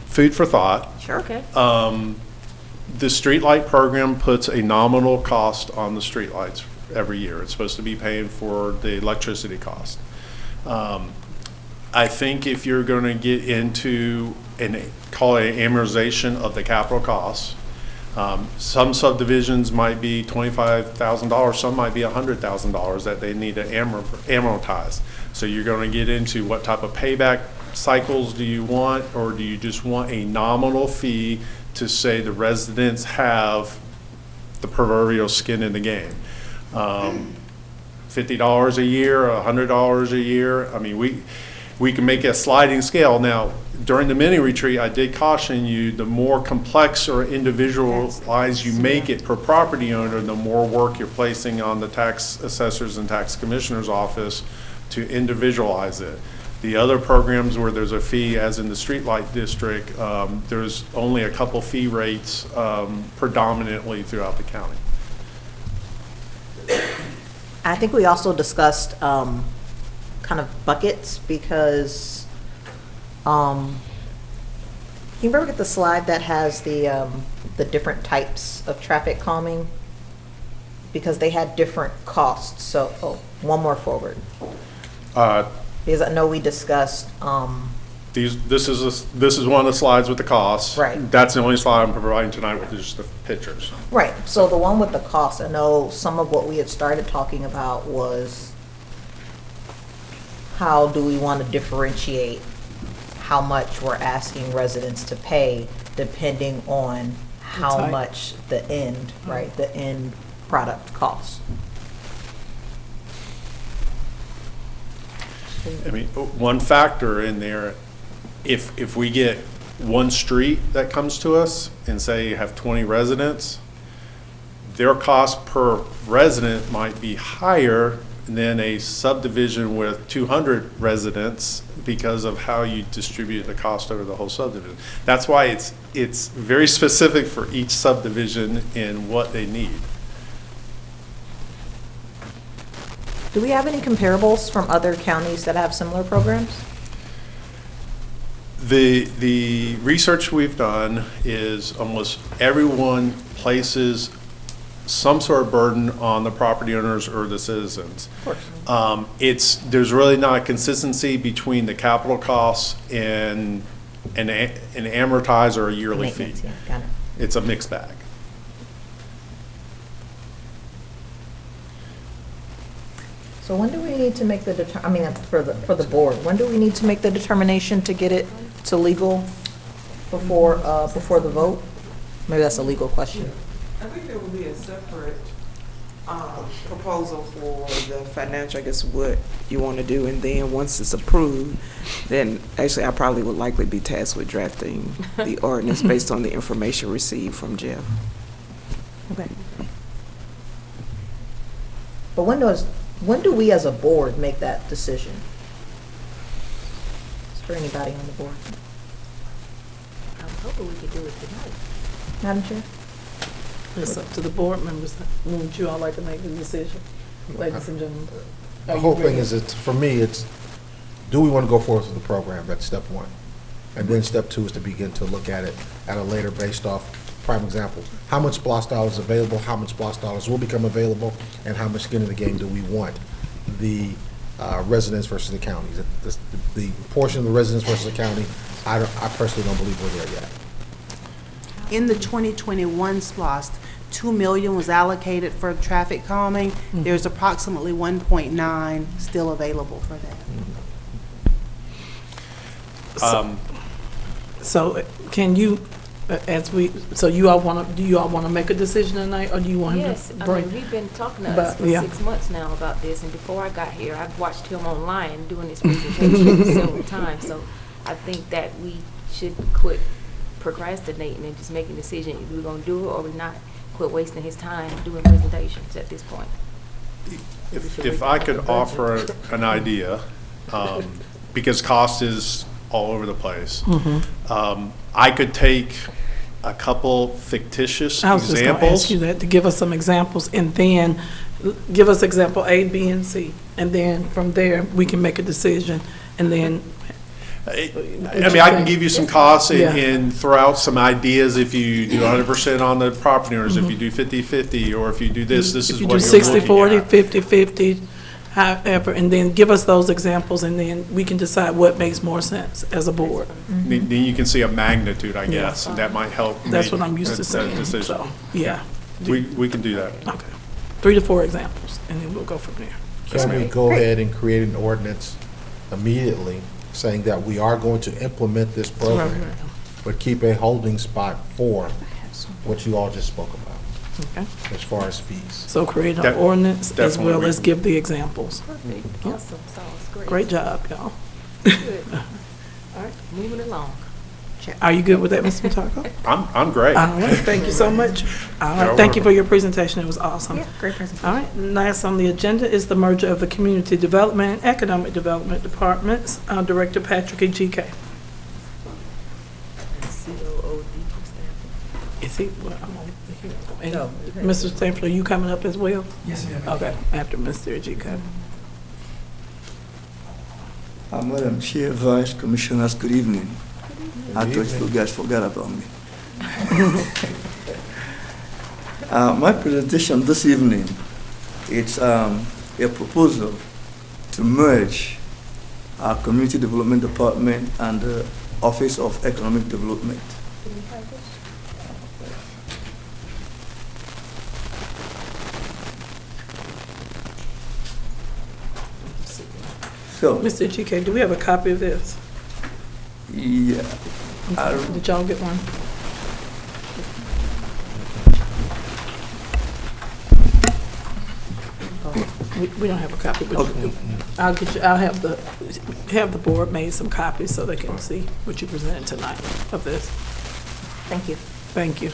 Food for thought. Sure. Okay. The streetlight program puts a nominal cost on the streetlights every year. It's supposed to be paying for the electricity cost. I think if you're going to get into call it an amortization of the capital costs, some subdivisions might be $25,000, some might be $100,000 that they need to amortize. So you're going to get into what type of payback cycles do you want, or do you just want a nominal fee to say the residents have the proverbial skin in the game? $50 a year, $100 a year. I mean, we can make a sliding scale. Now, during the mini retreat, I did caution you, the more complex or individualized you make it per property owner, the more work you're placing on the tax assessors and tax commissioner's office to individualize it. The other programs where there's a fee, as in the streetlight district, there's only a couple fee rates predominantly throughout the county. I think we also discussed kind of buckets because, can you remember the slide that has the different types of traffic calming? Because they had different costs, so, one more forward. Because I know we discussed, This is one of the slides with the costs. Right. That's the only slide I'm providing tonight with just the pictures. right, so the one with the cost, I know some of what we had started talking about was how do we want to differentiate how much we're asking residents to pay depending on how type. much the end, right, the end product costs. I mean, one factor in there, if we get one street that comes to us and say you have 20 residents, their cost per resident might be higher than a subdivision with 200 residents because of how you distribute the cost over the whole subdivision. That's why it's very specific for each subdivision and what they need. Do we have any comparables from other counties that have similar programs? The research we've done is almost everyone places some sort of burden on the property owners or the citizens. Of course. There's really not a consistency between the capital costs and an amortized or a yearly fee. Maintenance, yeah, got it. It's a mixed bag. So when do we need to make the for the board, when do we need to make the determination to get it to legal before the vote? Maybe that's a legal question. I think there will be a separate proposal for the financial, I guess, what you want to do, and then once it's approved, then actually I probably would likely be tasked with drafting the ordinance based on the information received from Jeff. Okay. But when do we as a board make that decision? Is there anybody on the board? I'm hoping we could do it tonight. Madam Chair? It's up to the board members. Would you all like to make the decision, ladies and gentlemen? The whole thing is, for me, it's, do we want to go forward with the program? That's step one. And then step two is to begin to look at it at a later based off, prime example, how much SPOS dollars is available, how much SPOS dollars will become available, and how much skin in the game do we want the residents versus the counties. The portion of the residents versus the county, I personally don't believe we're there yet. In the 2021 SPOS, $2 million was allocated for traffic calming. There's approximately 1.9 still available for that. So can you, do you all want to make a decision tonight, or do you want him Yes, to I bring? mean, we've been talking to But, us for yeah. 6 months now about this, and before I got here, I've watched him online doing this presentation several times, so I think that we should quit procrastinating and just make a decision, either we're gonna do it or we're not, quit wasting his time doing presentations at this point. If I could offer an idea, because cost is all over the place, I could take a couple fictitious I was just going to ask examples. you that, to give us some examples, and then give us example A, B, and C. And then from there, we can make a decision, and then. I mean, I can give you some costs Yeah. and throw out some ideas if you do 100% on the property owners, if you do 50/50, or if you do this is If you what do you're looking 60/40, at. 50/50, however, and then give us those examples, and then we can decide what makes more sense as a board. Then you can see a magnitude, I Yeah. guess, and that might help. That's make what I'm used to that saying, decision. so, yeah. We can do that. Okay. 3 to 4 examples, and then we'll go from there. Can we go ahead and create an ordinance immediately saying that we are going to implement this program, but keep a holding spot for what you all just spoke about, Okay. as far as fees? So create an That- ordinance as definitely well we as can- give the examples. Perfect, awesome, sounds great. Great job, y'all. Good. All right, moving along. Are you good with that, Mr. Mutako? I'm great. All right, thank you so much. All You're right, thank you for welcome. your presentation, it was awesome. Great presentation. All right, last on the agenda is the merger of the Community Development and Economic Development Departments. Director Patrick E. GK. Is he, well, I'm on, and Mr. Stanford, are you coming up as well? Yes, ma'am. Okay, after Mr. GK. Madam Chair, Vice Commissioners, good evening. I thought you guys forgot about me. My presentation this evening, it's a proposal to merge our Community Development Department and the Office of Economic Development. So, Mr. GK, do we have a copy of this? yeah, Did y'all get one? We don't have a copy, but I'll get you, I'll have the board made some copies so they can see what you presented tonight of this. Thank you. Thank you.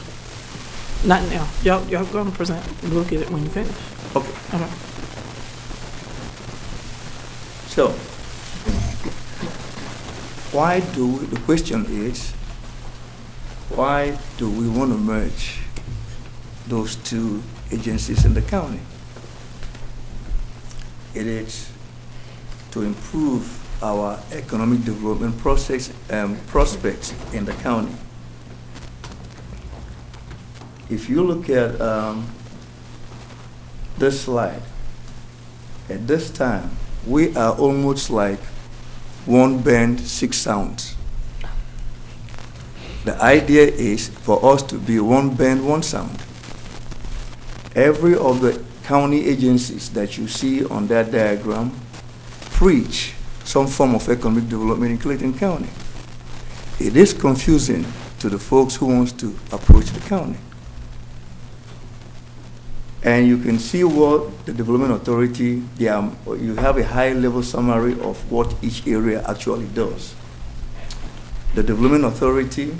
Not now. Y'all gonna present. We'll get it when you finish. okay. Okay. So, the question is, why do we want to merge those two agencies in the county? It is to improve our economic development process and prospects in the county. If you look at this slide, at this time, we are almost like one band, six sounds. The idea is for us to be one band, one sound. Every of the county agencies that you see on that diagram preach some form of economic development in Clayton County. It is confusing to the folks who wants to approach the county. And you can see what the Development Authority, you have a high-level summary of what each area actually does. The Development Authority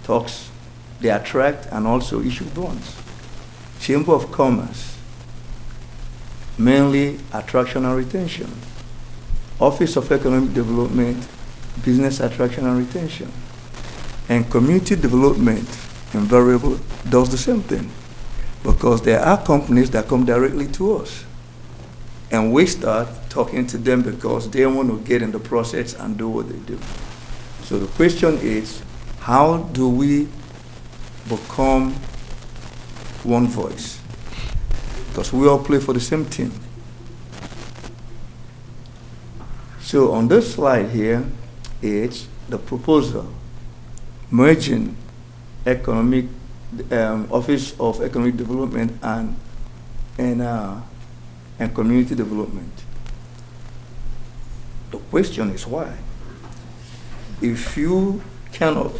talks, they attract and also issue bonds. Chamber of Commerce, mainly attraction and retention. Office of Economic Development, business attraction and retention. And community development, invariably, does the same thing. Because there are companies that come directly to us. And we start talking to them because they want to get in the process and do what they do. So the question is, how do we become one voice? Because we all play for the same team. So on this slide here, it's the proposal merging Office of Economic Development and Community Development. The question is why? If you cannot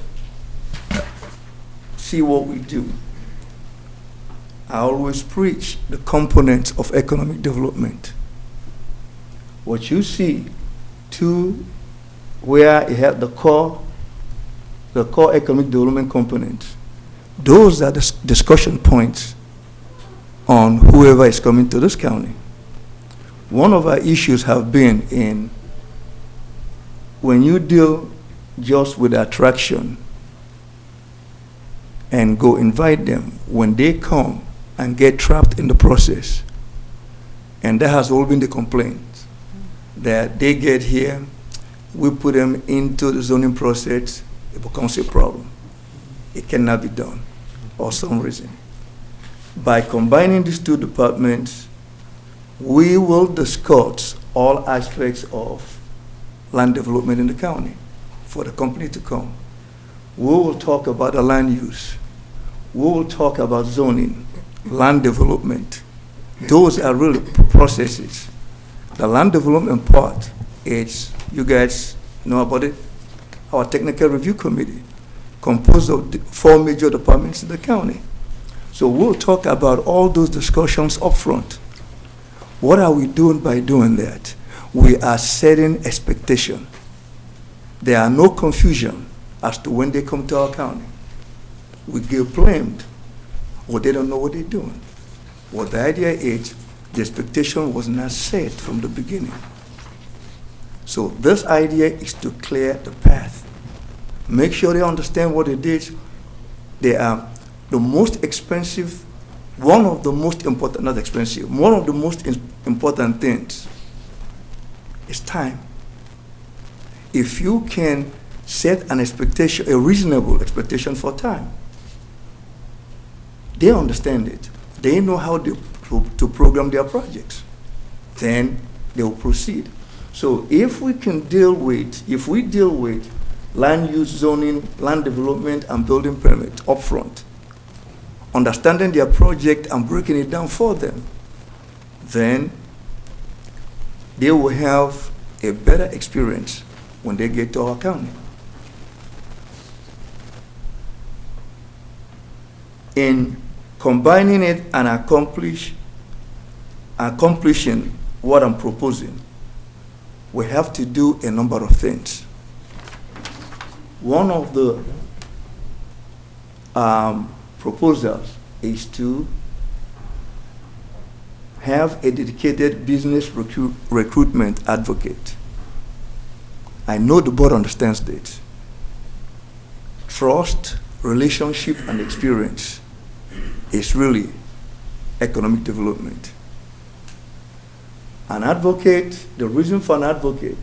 see what we do, I always preach the components of economic development. What you see, where it had the core economic development components, those are the discussion points on whoever is coming to this county. One of our issues have been in when you deal just with attraction and go invite them, when they come and get trapped in the process, and that has all been the complaint, that they get here, we put them into the zoning process, it becomes a problem. It cannot be done for some reason. By combining these two departments, we will discuss all aspects of land development in the county for the company to come. We will talk about the land use. We will talk about zoning, land development. Those are really processes. The land development part is, you guys know about it, our technical review committee, composed of 4 major departments in the county. So we'll talk about all those discussions up front. What are we doing by doing that? We are setting expectation. There are no confusion as to when they come to our county. We get blamed, or they don't know what they're doing. Well, the idea is the expectation was not set from the beginning. So this idea is to clear the path. Make sure they understand what it is. They are the most expensive, one of the most important, not expensive, one of the most important things is time. if you can set an expectation, a reasonable expectation for time, they understand it. They know how to program their projects. Then they will proceed. So if we deal with land use zoning, land development, and building permit upfront, understanding their project and breaking it down for them, then they will have a better experience when they get to our county. In combining it and accomplishing what I'm proposing, we have to do a number of things. One of the proposals is to have a dedicated business recruitment advocate. I know the board understands this. Trust, relationship, and experience is really economic development. An advocate, the reason for an advocate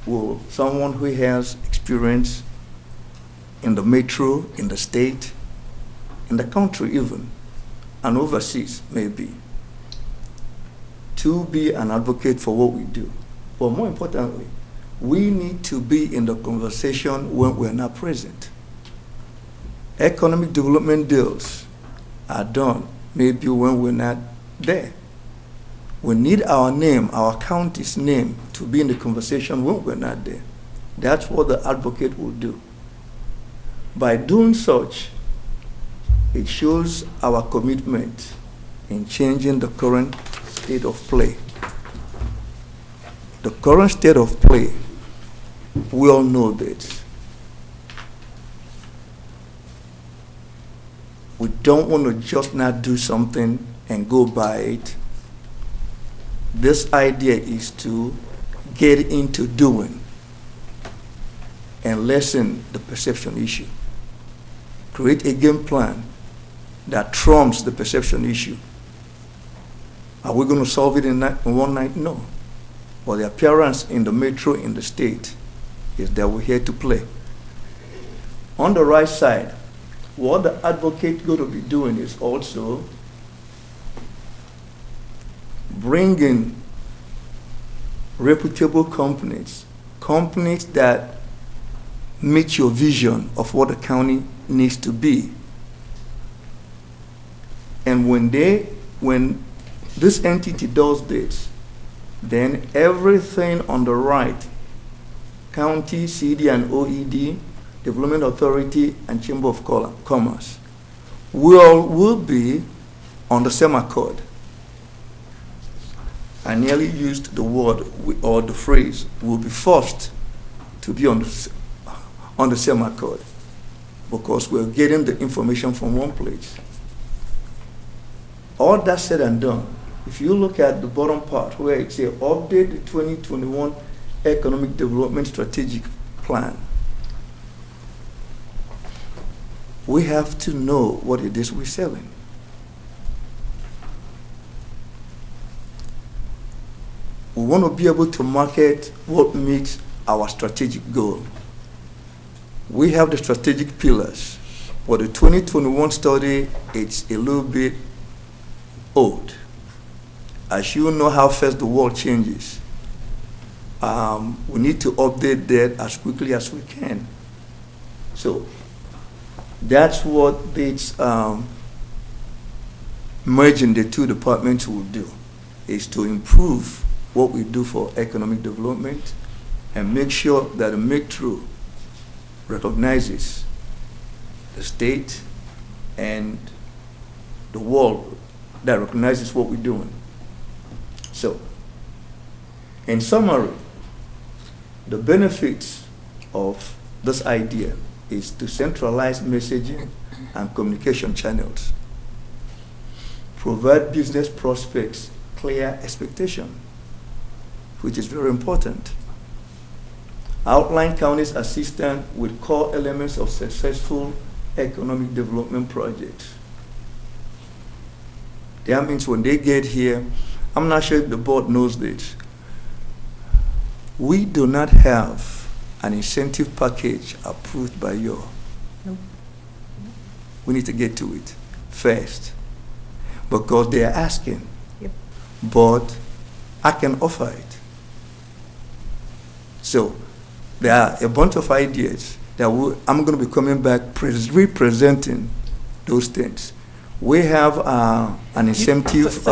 will someone who has experience in the metro, in the state, in the country even, and overseas maybe, to be an advocate for what we do. But more importantly, we need to be in the conversation when we're not present. Economic development deals are done maybe when we're not there. We need our name, our county's name, to be in the conversation when we're not there. That's what the advocate will do. By doing such, it shows our commitment in changing the current state of play. The current state of play, we all know this. We don't want to just not do something and go by it. This idea is to get into doing and lessen the perception issue. Create a game plan that trumps the perception issue. Are we going to solve it in one night? No. But the appearance in the metro, in the state, is that we're here to play. On the right side, what the advocate going to be doing is also bringing reputable companies that meet your vision of what the county needs to be. And when this entity does this, then everything on the right, county, CD, and OED, Development Authority, and Chamber of Commerce, will be on the same accord. I nearly used the word or the phrase, will be forced to be on the same accord, because we're getting the information from one place. All that said and done, if you look at the bottom part where it says update the 2021 Economic Development Strategic Plan, we have to know what it is we're selling. We want to be able to market what meets our strategic goal. We have the strategic pillars. For the 2021 study, it's a little bit old. As you know how fast the world changes, we need to update that as quickly as we can. So that's what this merging the two departments will do, is to improve what we do for economic development and make sure that the metro recognizes the state and the world that recognizes what we're doing. So, in summary, the benefits of this idea is to centralize messaging and communication channels, provide business prospects clear expectation, which is very important, outline county's assistance with core elements of successful economic development projects. That means when they get here, I'm not sure if the board knows this, we do not have an incentive package approved by you. We need to get to it first, because they are asking. But I can offer it. So there are a bunch of ideas that I'm going to be coming back representing those things. We have an incentive.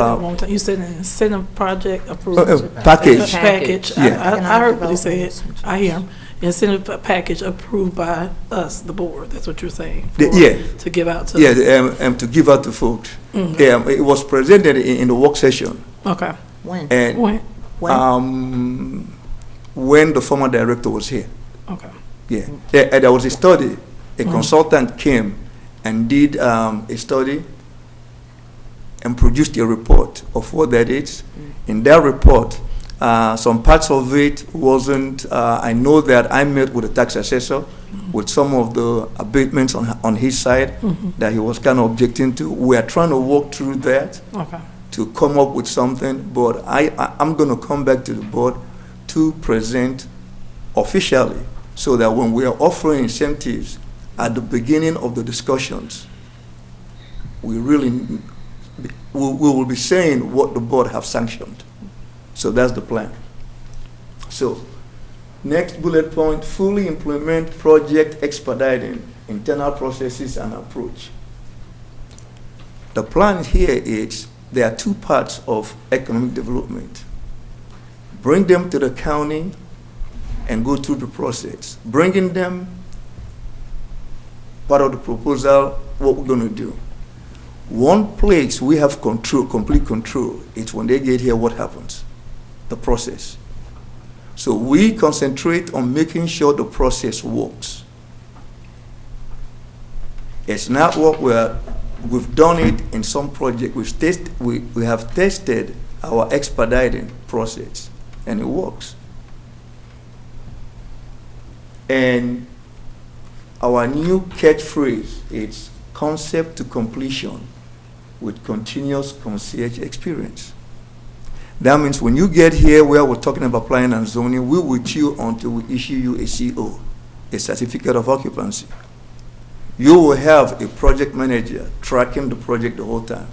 You said an incentive project approved. Package. Package. Yeah. I heard what he said. I hear him. Incentive package approved by us, the board. That's what you're saying. To give out to. Yeah, to give out to folks. Mm-hmm. It was presented in the work session. Okay. When? And when the former director was here. Okay. Yeah. There was a study. A consultant came and did a study and produced a report of what that is. In that report, some parts of it wasn't, I know that I met with the tax assessor with some of the abatements on his side that he was kind of objecting to. We are trying to work through that to come up with something, but I'm going to come back to the board to present officially so that when we are offering incentives at the beginning of the discussions, we will be saying what the board have sanctioned. So that's the plan. So next bullet point, fully implement project expediting internal processes and approach. The plan here is there are two parts of economic development. Bring them to the county and go through the process. Bringing them, part of the proposal, what we're going to do. One place we have control, complete control, is when they get here, what happens? The process. So we concentrate on making sure the process works. It's not what we've done it in some project. We have tested our expediting process, and it works. And our new catchphrase is concept to completion with continuous concierge experience. That means when you get here where we're talking about planning and zoning, we're with you until we issue you a CO, a certificate of occupancy. You will have a project manager tracking the project the whole time.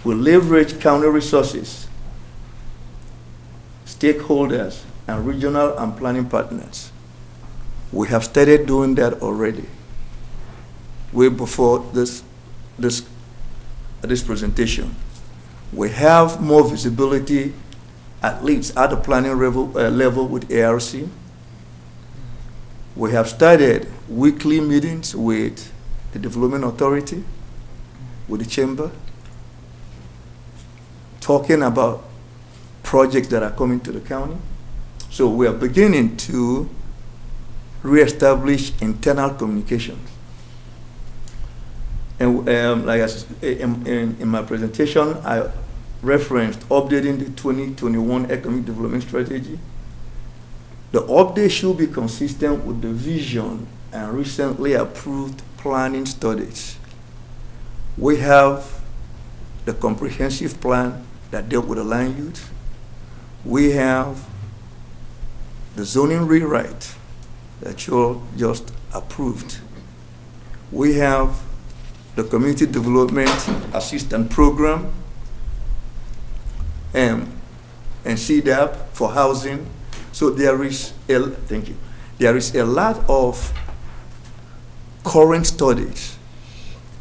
We leverage county resources, stakeholders, and regional and planning partners. We have started doing that already, way before this presentation. We have more visibility, at least at the planning level with ARC. We have started weekly meetings with the Development Authority, with the Chamber, talking about projects that are coming to the county. So we are beginning to reestablish internal communications. And like I said, in my presentation, I referenced updating the 2021 Economic Development Strategy. The update should be consistent with the vision and recently approved planning studies. We have the comprehensive plan that dealt with the land use. We have the zoning rewrite that you all just approved. We have the Community Development Assistance Program and CDAP for housing. So there is a lot of current studies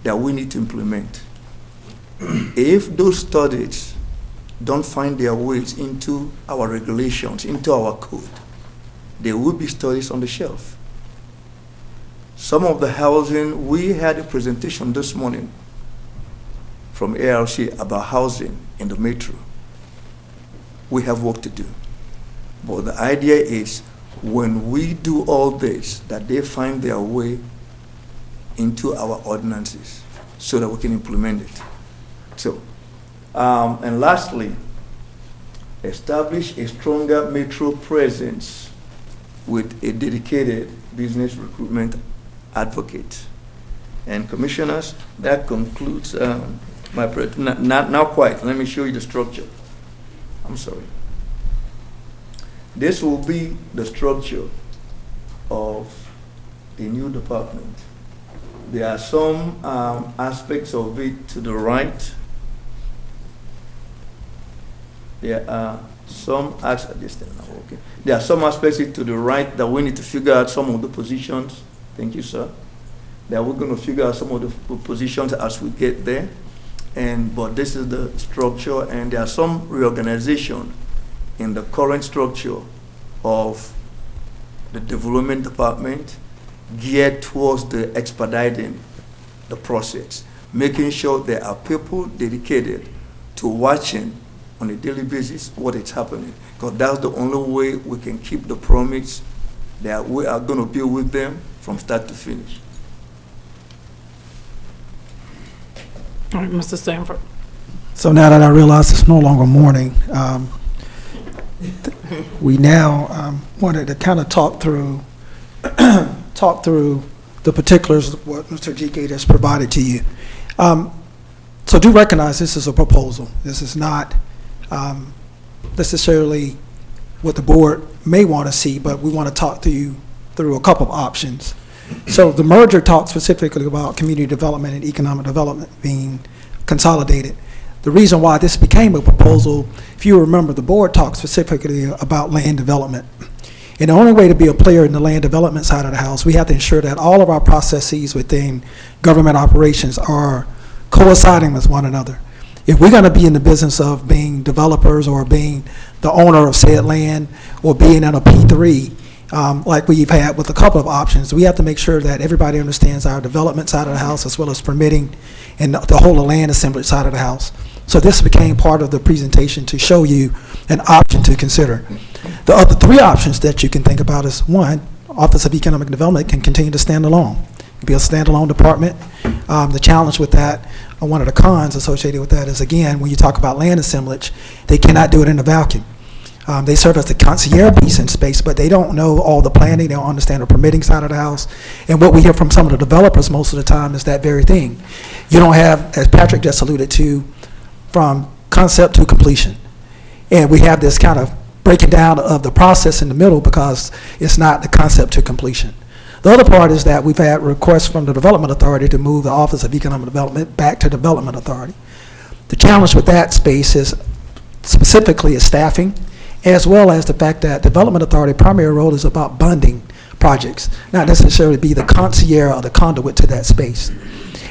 that we need to implement. If those studies don't find their ways into our regulations, into our code, there will be studies on the shelf. Some of the housing, we had a presentation this morning from ARC about housing in the metro. We have work to do. But the idea is when we do all this, that they find their way into our ordinances so that we can implement it. So, and lastly, establish a stronger metro presence with a dedicated business recruitment advocate. And commissioners, that concludes my not quite. Let me show you the structure. I'm sorry. This will be the structure of a new department. There are some aspects of it to the right. There are some There are some aspects to the right that we need to figure out some of the positions. Thank you, sir. That we're going to figure out some of the positions as we get there. But this is the structure, and there are some reorganization in the current structure of the development department geared towards the expediting the process, making sure there are people dedicated to watching on a daily basis what is happening, because that's the only way we can keep the promise that we are going to be with them from start to finish. All right, Mr. Stanford. So now that I realize it's no longer morning, we now wanted to kind of talk through the particulars of what Mr. G-Gate has provided to you. So do recognize this is a proposal. This is not necessarily what the board may want to see, but we want to talk to you through a couple of options. So the merger talks specifically about community development and economic development being consolidated. The reason why this became a proposal, if you remember, the board talked specifically about land development. And the only way to be a player in the land development side of the house, we have to ensure that all of our processes within government operations are coinciding with one another. If we're going to be in the business of being developers or being the owner of said land or being in a P3, like we've had with a couple of options, we have to make sure that everybody understands our development side of the house as well as permitting and the whole land assemblage side of the house. So this became part of the presentation to show you an option to consider. The other three options that you can think about is, one, Office of Economic Development can continue to stand alone. It'll be a standalone department. The challenge with that, one of the cons associated with that is, again, when you talk about land assemblage, they cannot do it in a vacuum. They serve as the concierge piece in space, but they don't know all the planning, they don't understand the permitting side of the house. And what we hear from some of the developers most of the time is that very thing. You don't have, as Patrick just alluded to, from concept to completion. And we have this kind of breaking down of the process in the middle because it's not the concept to completion. The other part is that we've had requests from the Development Authority to move the Office of Economic Development back to Development Authority. The challenge with that space is specifically is staffing, as well as the fact that Development Authority primary role is about bonding projects, not necessarily be the concierge or the conduit to that space.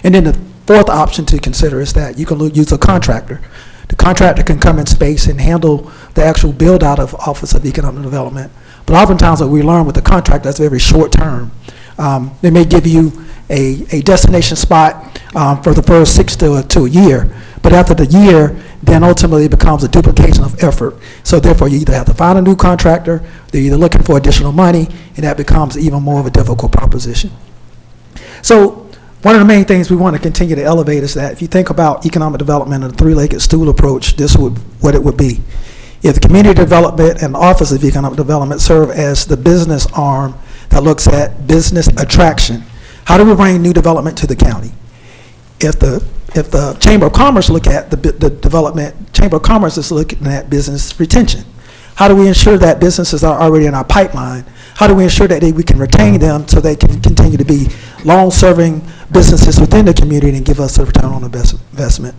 And then the fourth option to consider is that you can use a contractor. The contractor can come in space and handle the actual build out of Office of Economic Development. But oftentimes what we learn with the contract, that's very short term. They may give you a destination spot for the first 6 to a year, but after the year, then ultimately it becomes a duplication of effort. So therefore you either have to find a new contractor, they're either looking for additional money, and that becomes even more of a difficult proposition. So one of the main things we want to continue to elevate is that if you think about economic development and a three-legged stool approach, this would what it would be. If the community development and the Office of Economic Development serve as the business arm that looks at business attraction, how do we bring new development to the county? If the Chamber of Commerce look at the development, Chamber of Commerce is looking at business retention. How do we ensure that businesses are already in our pipeline? How do we ensure that we can retain them so they can continue to be long-serving businesses within the community and give us a return on investment?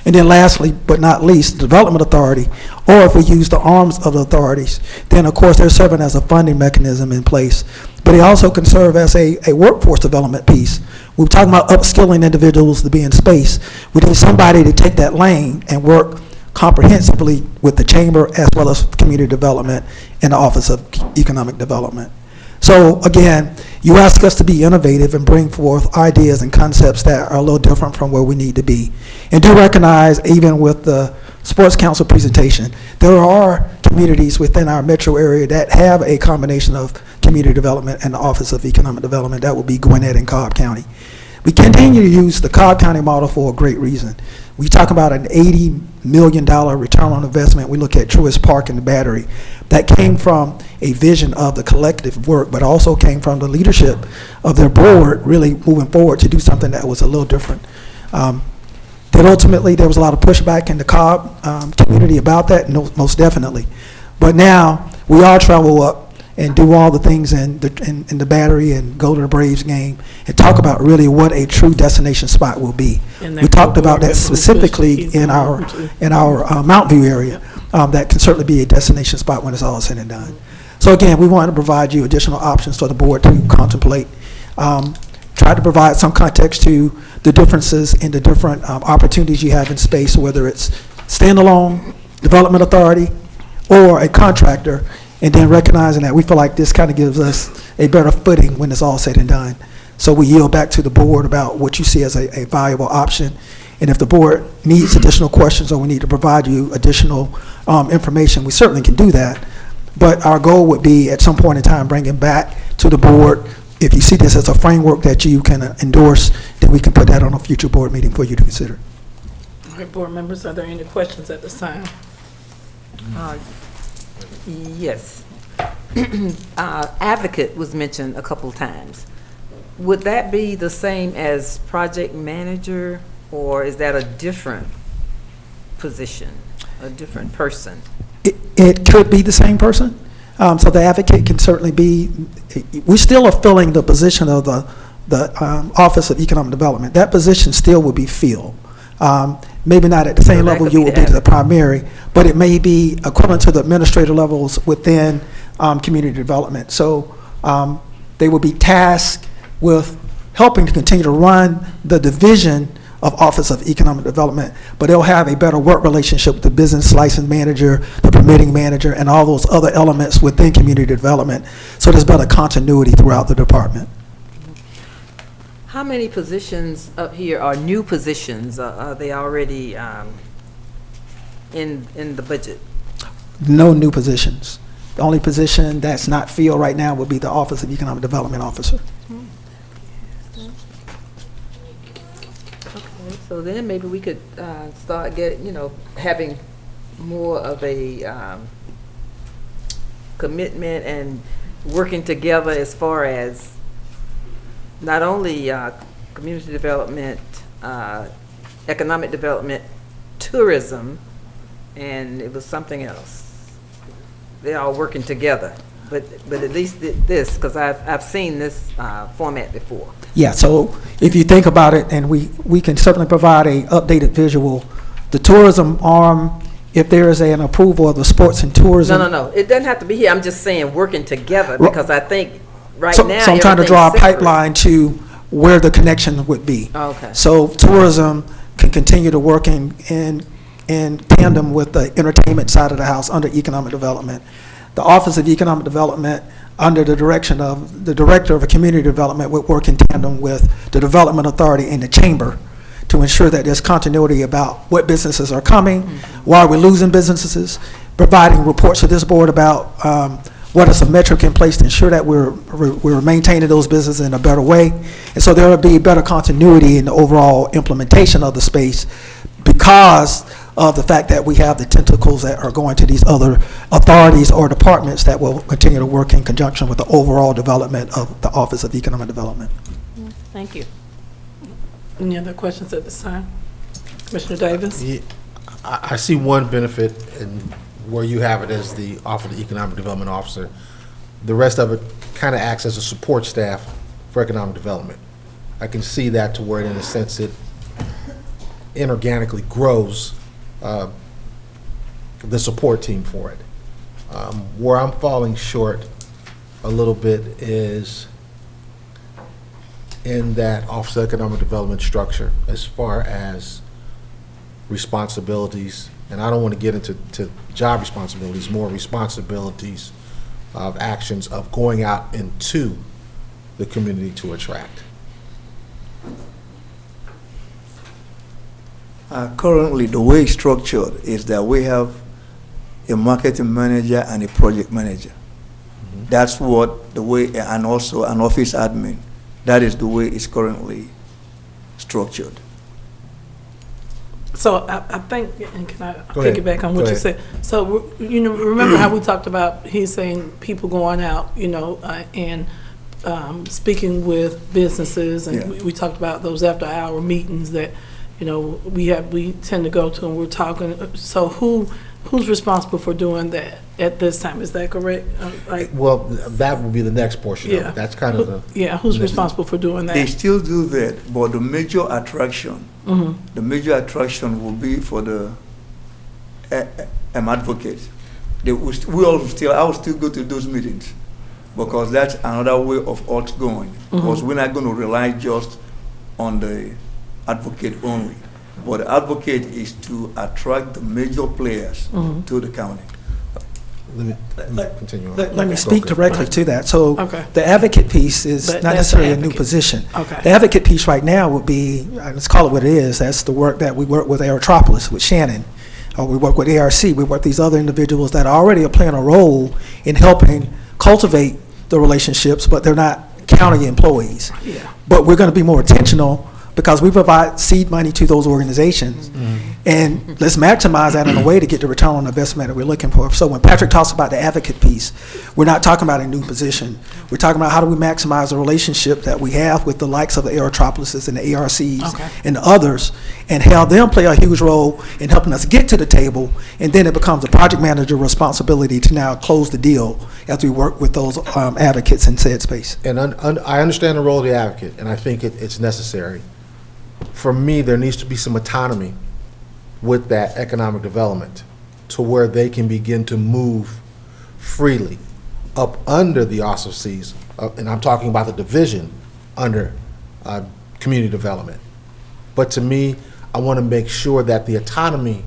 And then lastly, but not least, the Development Authority, or if we use the arms of the authorities, then of course they're serving as a funding mechanism in place. But they also can serve as a workforce development piece. We're talking about upskilling individuals to be in space. We need somebody to take that lane and work comprehensively with the chamber as well as community development and the Office of Economic Development. So again, you ask us to be innovative and bring forth ideas and concepts that are a little different from where we need to be. And do recognize, even with the Sports Council presentation, there are communities within our metro area that have a combination of community development and the Office of Economic Development. That would be Gwinnett and Cobb County. We continue to use the Cobb County model for a great reason. We talk about an $80 million return on investment. We look at Truist Park and the Battery. That came from a vision of the collective work, but also came from the leadership of their board really moving forward to do something that was a little different. Then ultimately there was a lot of pushback in the Cobb community about that, most definitely. But now, we all travel up and do all the things in the Battery and go to the Braves game and talk about really what a true destination spot will be. We talked about that specifically in our Mount View area. That can certainly be a destination spot when it's all said and done. So again, we want to provide you additional options for the board to contemplate. Try to provide some context to the differences in the different opportunities you have in space, whether it's standalone development authority or a contractor, and then recognizing that we feel like this kind of gives us a better footing when it's all said and done. So we yield back to the board about what you see as a valuable option. And if the board needs additional questions or we need to provide you additional information, we certainly can do that. But our goal would be at some point in time bringing back to the board. If you see this as a framework that you can endorse, then we can put that on a future board meeting for you to consider. All right, board members, are there any questions at this time? Yes. Advocate was mentioned a couple times. Would that be the same as project manager, or is that a different position, a different person? It could be the same person. So the advocate can certainly be, we still are filling the position of the Office of Economic Development. That position still will be filled. Maybe not at the same level you will be to the primary, but it may be equivalent to the administrator levels within community development. So they will be tasked with helping to continue to run the division of Office of Economic Development, but they'll have a better work relationship with the business license manager, the permitting manager, and all those other elements within community development. So there's better continuity throughout the department. How many positions up here are new positions? Are they already in the budget? No new positions. The only position that's not filled right now would be the Office of Economic Development Officer. So then maybe we could start having more of a commitment and working together as far as not only community development, economic development, tourism, and it was something else. They're all working together, but at least this, because I've seen this format before. Yeah, so if you think about it, and we can certainly provide a updated visual, the tourism arm, if there is an approval of the sports and tourism. No, it doesn't have to be here. I'm just saying working together, because I think right now. So I'm trying to draw a pipeline to where the connection would be. Okay. So tourism can continue to work in tandem with the entertainment side of the house under economic development. The Office of Economic Development, under the direction of the Director of Community Development, would work in tandem with the Development Authority and the Chamber to ensure that there's continuity about what businesses are coming, why we're losing businesses, providing reports to this board about what is a metric in place to ensure that we're maintaining those businesses in a better way. And so there will be better continuity in the overall implementation of the space because of the fact that we have the tentacles that are going to these other authorities or departments that will continue to work in conjunction with the overall development of the Office of Economic Development. Thank you. Any other questions at this time? Commissioner Davis? Yeah, I see one benefit in where you have it as the Office of Economic Development Officer. The rest of it kind of acts as a support staff for economic development. I can see that to where, in a sense, it inorganically grows the support team for it. Where I'm falling short a little bit is in that Office of Economic Development structure as far as responsibilities, and I don't want to get into job responsibilities, more responsibilities of actions of going out into the community to attract. Currently, the way it's structured is that we have a marketing manager and a project manager. That's what the way, and also an office admin. That is the way it's currently structured. So I think, and can I Go ahead. piggyback on Go what you ahead. said? So, remember how we talked about, he's saying people going out, and speaking with businesses, and Yeah. we talked about those after-hour meetings that, we tend to go to, and we're talking. So who's responsible for doing that? at this time, is that correct? Like, Well, that would be the next portion of Yeah. it. That's kind of the. yeah, who's responsible for doing They that? still do that, but the major attraction, the major attraction will be for the advocate. I will still go to those meetings, because that's another way of us going. Because we're not going to rely just on the advocate only. But the advocate is to attract the major players to the county. Let me continue on. Let me Go speak ahead. directly to that. So Okay. the advocate piece is But not that's the necessarily a new advocate. position. Okay. The advocate piece right now would be, let's call it what it is, that's the work that we work with Aerotropolis, with Shannon. Or we work with ARC, we work with these other individuals that already are playing a role in helping cultivate the relationships, but they're not county employees. Yeah. But we're going to be more intentional because we provide seed money to those organizations. And let's maximize that in a way to get the return on investment that we're looking for. So when Patrick talks about the advocate piece, we're not talking about a new position. We're talking about how do we maximize the relationship that we have with the likes of the Aerotropolises and the ARCs Okay. and others, and have them play a huge role in helping us get to the table. And then it becomes the project manager responsibility to now close the deal as we work with those advocates in said space. And I understand the role of the advocate, and I think it's necessary. For me, there needs to be some autonomy with that economic development to where they can begin to move freely up under the auspices, and I'm talking about the division under community development. But to me, I want to make sure that the autonomy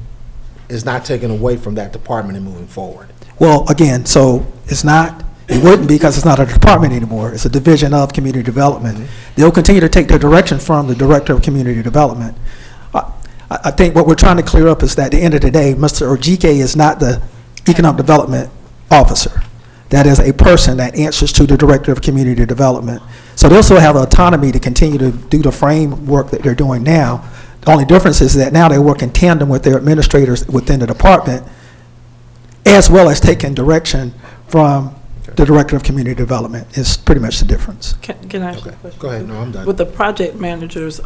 is not taken away from that department in moving forward. Well, again, so it's not, it wouldn't be because it's not a department anymore. It's a division of community development. They'll continue to take their direction from the director of community development. I think what we're trying to clear up is that at the end of the day, Mr. Ojike is not the economic development officer. That is a person that answers to the director of community development. So they'll still have autonomy to continue to do the framework that they're doing now. The only difference is that now they work in tandem with their administrators within the department, as well as taking direction from the director of community development. Is pretty much the difference. Can I ask you a Okay, question? go ahead. No, I'm done. With the project managers,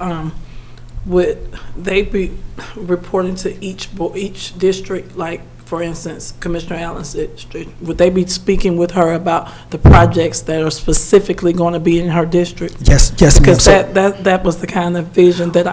would they be reporting to each district, like, for instance, Commissioner Allen's district, would they be speaking with her about the projects that are specifically going to be in her district? Yes, ma'am. Because So- that was the kind of vision that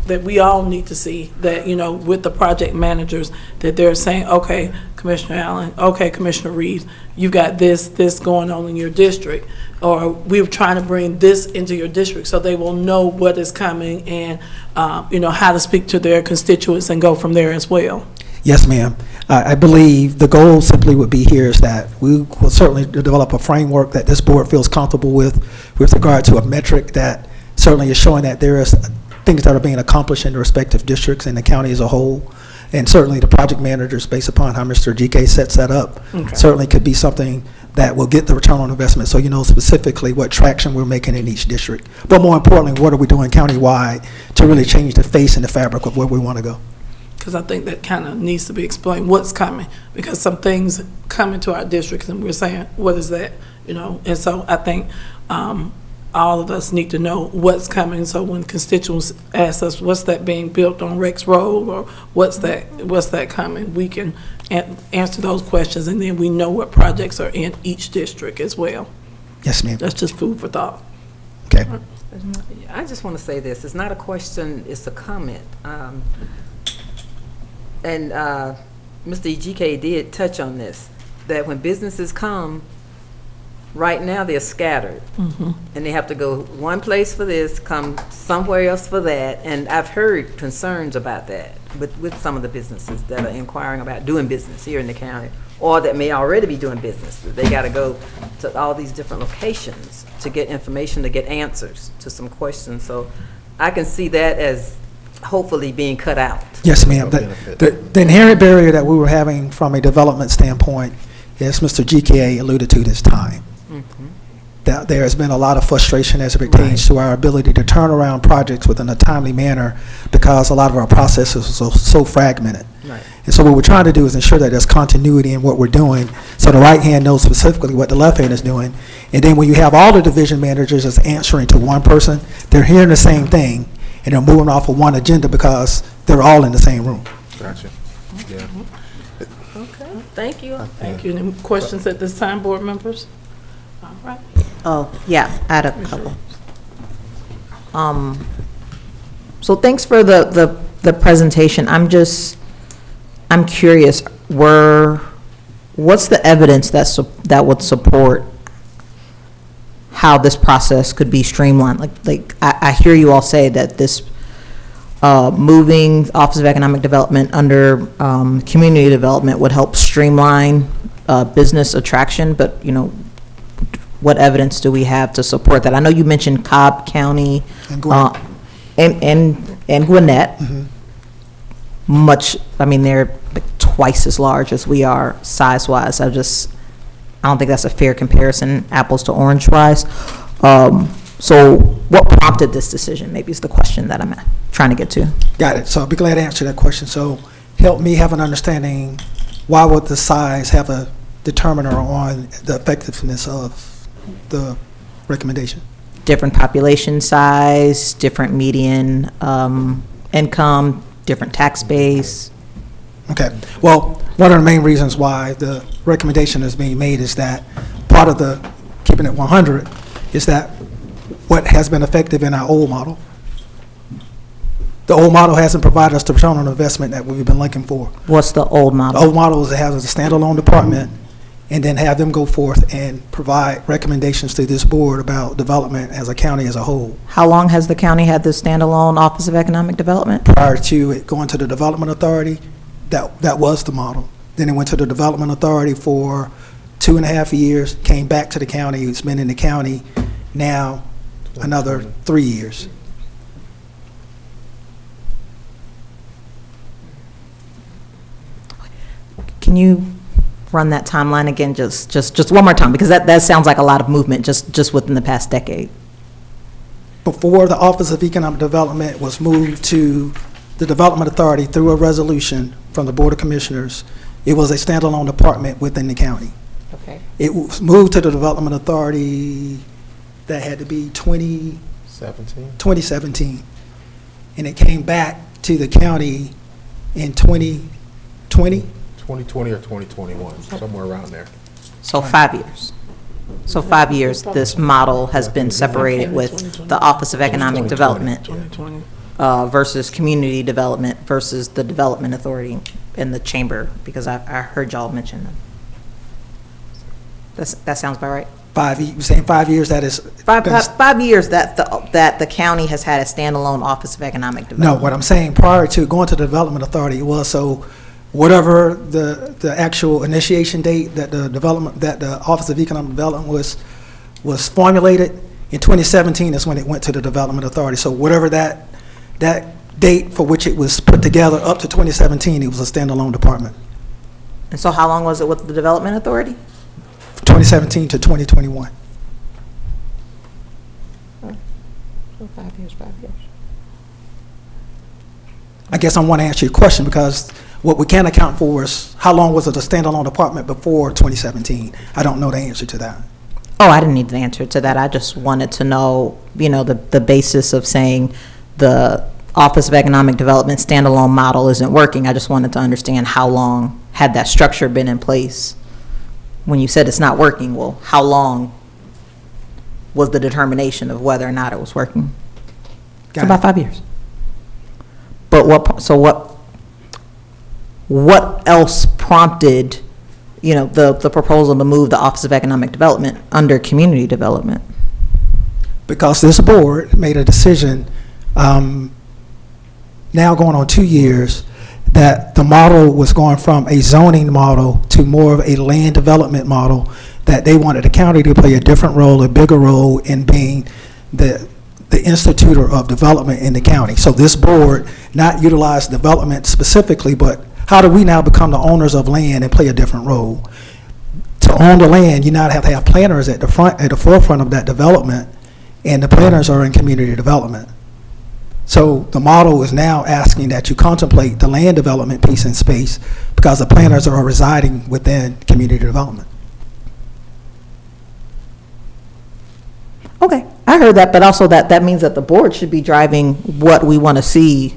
that we all need to see, that, with the project managers, that they're saying, okay, Commissioner Allen, okay, Commissioner Reeves, you got this going on in your district, or we're trying to bring this into your district, so they will know what is coming and, how to speak to their constituents and go from there as well. Yes, ma'am. I believe the goal simply would be here is that we will certainly develop a framework that this board feels comfortable with regard to a metric that certainly is showing that there is things that are being accomplished in the respective districts and the county as a whole. And certainly the project managers, based upon how Mr. GK sets that up, Okay. certainly could be something that will get the return on investment. So you know specifically what traction we're making in each district. But more importantly, what are we doing countywide to really change the face and the fabric of where we want to go? Because I think that kind of needs to be explained, what's coming, because some things come into our districts and we're saying, what is that, And so I think all of us need to know what's coming, so when constituents ask us, what's that being built on Rex Road, or what's that coming, we can answer those questions, and then we know what projects are in each district as well. Yes, ma'am. That's just food for thought. Okay. I just want to say this, it's not a question, it's a comment. And Mr. Ejike did touch on this, that when businesses come, right now they're scattered. And they have to go one place for this, come somewhere else for that. And I've heard concerns about that with some of the businesses that are inquiring about doing business here in the county, or that may already be doing business. They got to go to all these different locations to get information, to get answers to some questions. So I can see that as hopefully being cut out. Yes, ma'am. The inherent barrier that we were having from a development standpoint, as Mr. GKA alluded to this time, that there has been a lot of frustration as it pertains to our ability to turn around projects within a timely manner because a lot of our processes are so fragmented. Right. And so what we're trying to do is ensure that there's continuity in what we're doing, so the right hand knows specifically what the left hand is doing. And then when you have all the division managers as answering to one person, they're hearing the same thing, and they're moving off of one agenda because they're all in the same room. Gotcha. Yeah. Okay, thank you. Thank you. Any questions at this time, board members? All right. Oh, yeah, I had a couple. So thanks for the presentation. I'm curious, what's the evidence that would support how this process could be streamlined? Like I hear you all say that this moving Office of Economic Development under community development would help streamline business attraction, but, you know, what evidence do we have to support that? I know you mentioned Cobb County And Gwinnett. and Gwinnett. I mean, they're like twice as large as we are size-wise. I don't think that's a fair comparison, apples to orange-wise. So what prompted this decision, maybe is the question that I'm trying to get to. Got it. So I'll be glad to answer that question. So help me have an understanding, why would the size have a determiner on the effectiveness of the recommendation? Different population size, different median income, different tax base. Okay. Well, one of the main reasons why the recommendation is being made is that part of the keeping it 100 is that what has been effective in our old model. The old model hasn't provided us the return on investment that we've been looking for. What's the old model? The old model is to have a standalone department and then have them go forth and provide recommendations to this board about development as a county as a whole. How long has the county had this standalone Office of Economic Development? Prior to it going to the Development Authority, that was the model. Then it went to the Development Authority for 2.5 years, came back to the county. It's been in the county now another 3 years. Can you run that timeline again, just one more time, because that sounds like a lot of movement just within the past decade. Before the Office of Economic Development was moved to the Development Authority through a resolution from the Board of Commissioners, it was a standalone department within the county. Okay. It was moved to the Development Authority, that had to be 2017. And it came back to the county in 2020. 2020 or 2021, somewhere around there. So 5 years. So 5 years, this model has been separated with the Office of Economic Development versus community development versus the Development Authority in the chamber, because I heard y'all mention them. That sounds about right? You're saying 5 years, that is? 5 years that the county has had a standalone Office of Economic Development. No, what I'm saying, prior to going to the Development Authority, it was so whatever the actual initiation date that the Office of Economic Development was formulated, in 2017 is when it went to the Development Authority. So whatever that date for which it was put together up to 2017, it was a standalone department. And so how long was it with the Development Authority? 2017 to 2021. So 5 years. I guess I want to answer your question, because what we can't account for is how long was it a standalone department before 2017. I don't know the answer to that. Oh, I didn't need the answer to that. I just wanted to know, the basis of saying the Office of Economic Development standalone model isn't working. I just wanted to understand how long had that structure been in place. When you said it's not working, well, how long was the determination of whether or not it was working? It's about 5 years. But what else prompted, the proposal to move the Office of Economic Development under community development? Because this board made a decision, now going on 2 years, that the model was going from a zoning model to more of a land development model, that they wanted the county to play a different role, a bigger role in being the institutor of development in the county. So this board not utilized development specifically, but how do we now become the owners of land and play a different role? To own the land, you now have to have planners at the forefront of that development, and the planners are in community development. So the model is now asking that you contemplate the land development piece in space, because the planners are residing within community development. Okay, I heard that, but also that means that the board should be driving what we want to see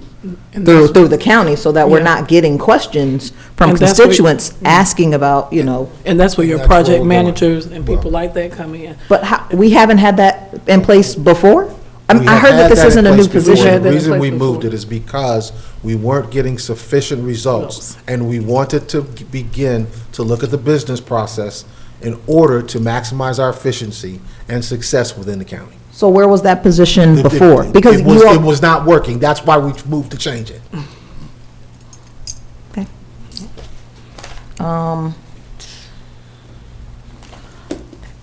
through the county, so that we're Yeah. not getting questions from And that's where- constituents asking about, And that's where your That's where project we're going. managers and people like that come in. But we haven't had that in place before? We I have heard that had this in isn't a place new before. position. had that The in reason place we moved before. it is because we weren't getting sufficient results, and we wanted to begin to look at the business process in order to maximize our efficiency and success within the county. So where was that position before? Because It was, you all- it was not working. That's why we moved to change it. Okay.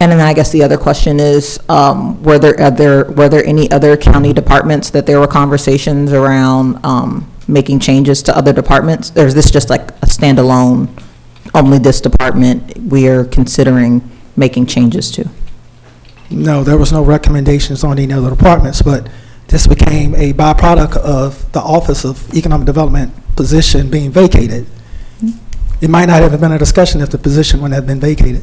And then I guess the other question is, were there any other county departments that there were conversations around making changes to other departments? Or is this just like a standalone, only this department we are considering making changes to? No, there was no recommendations on any other departments, but this became a byproduct of the Office of Economic Development position being vacated. It might not have been a discussion if the position wouldn't have been vacated.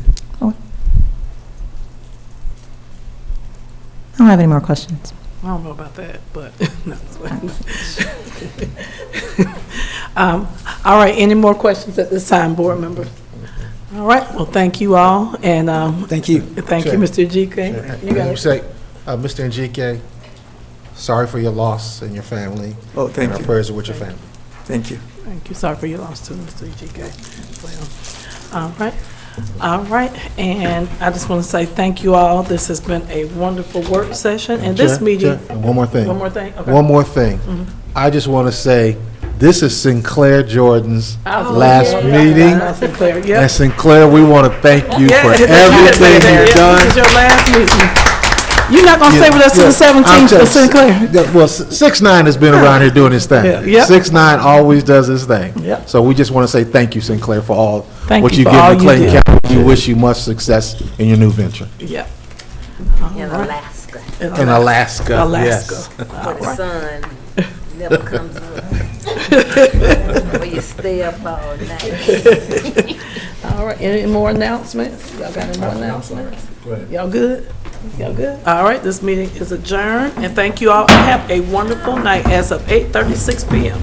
I don't have any more questions. I don't know about that, but, no. All right, any more questions at this time, board members? All right, well, thank you all, and, Thank you. thank you, Sure. Mr. GK. You got You it. say, Mr. Njike, sorry for your loss and your family. Oh, thank And our you. prayers are with your family. Thank you. Thank you, sorry for your loss too, Mr. GK. Well, all right, and I just want to say thank you all. This has been a wonderful work session, and this Chair, meeting. Chair, and one more thing. One more thing? Okay. One more thing. I just want to say, this is Sinclair Jordan's last meeting. Sinclair, yeah. And Sinclair, we want to thank you Yeah, for it's- everything you've This done. is your last meeting. You're not going to stay with us till the 17th for Sinclair? Well, 6ix9ine has been around here doing his thing. Yeah, yep. 6ix9ine always does his thing. Yep. So we just want to say thank you, Sinclair, for all Thank what you you for give all to you Clayton did. County. We wish you much success in your new venture. Yeah. In Alaska, In Alaska, Alaska. yes. where the sun never comes up. Where you stay up all night. All right, any more announcements? Y'all got any more announcements? Y'all good? Y'all good? All right, this meeting is adjourned, and thank you all, and have a wonderful night as of 8:36 p.m.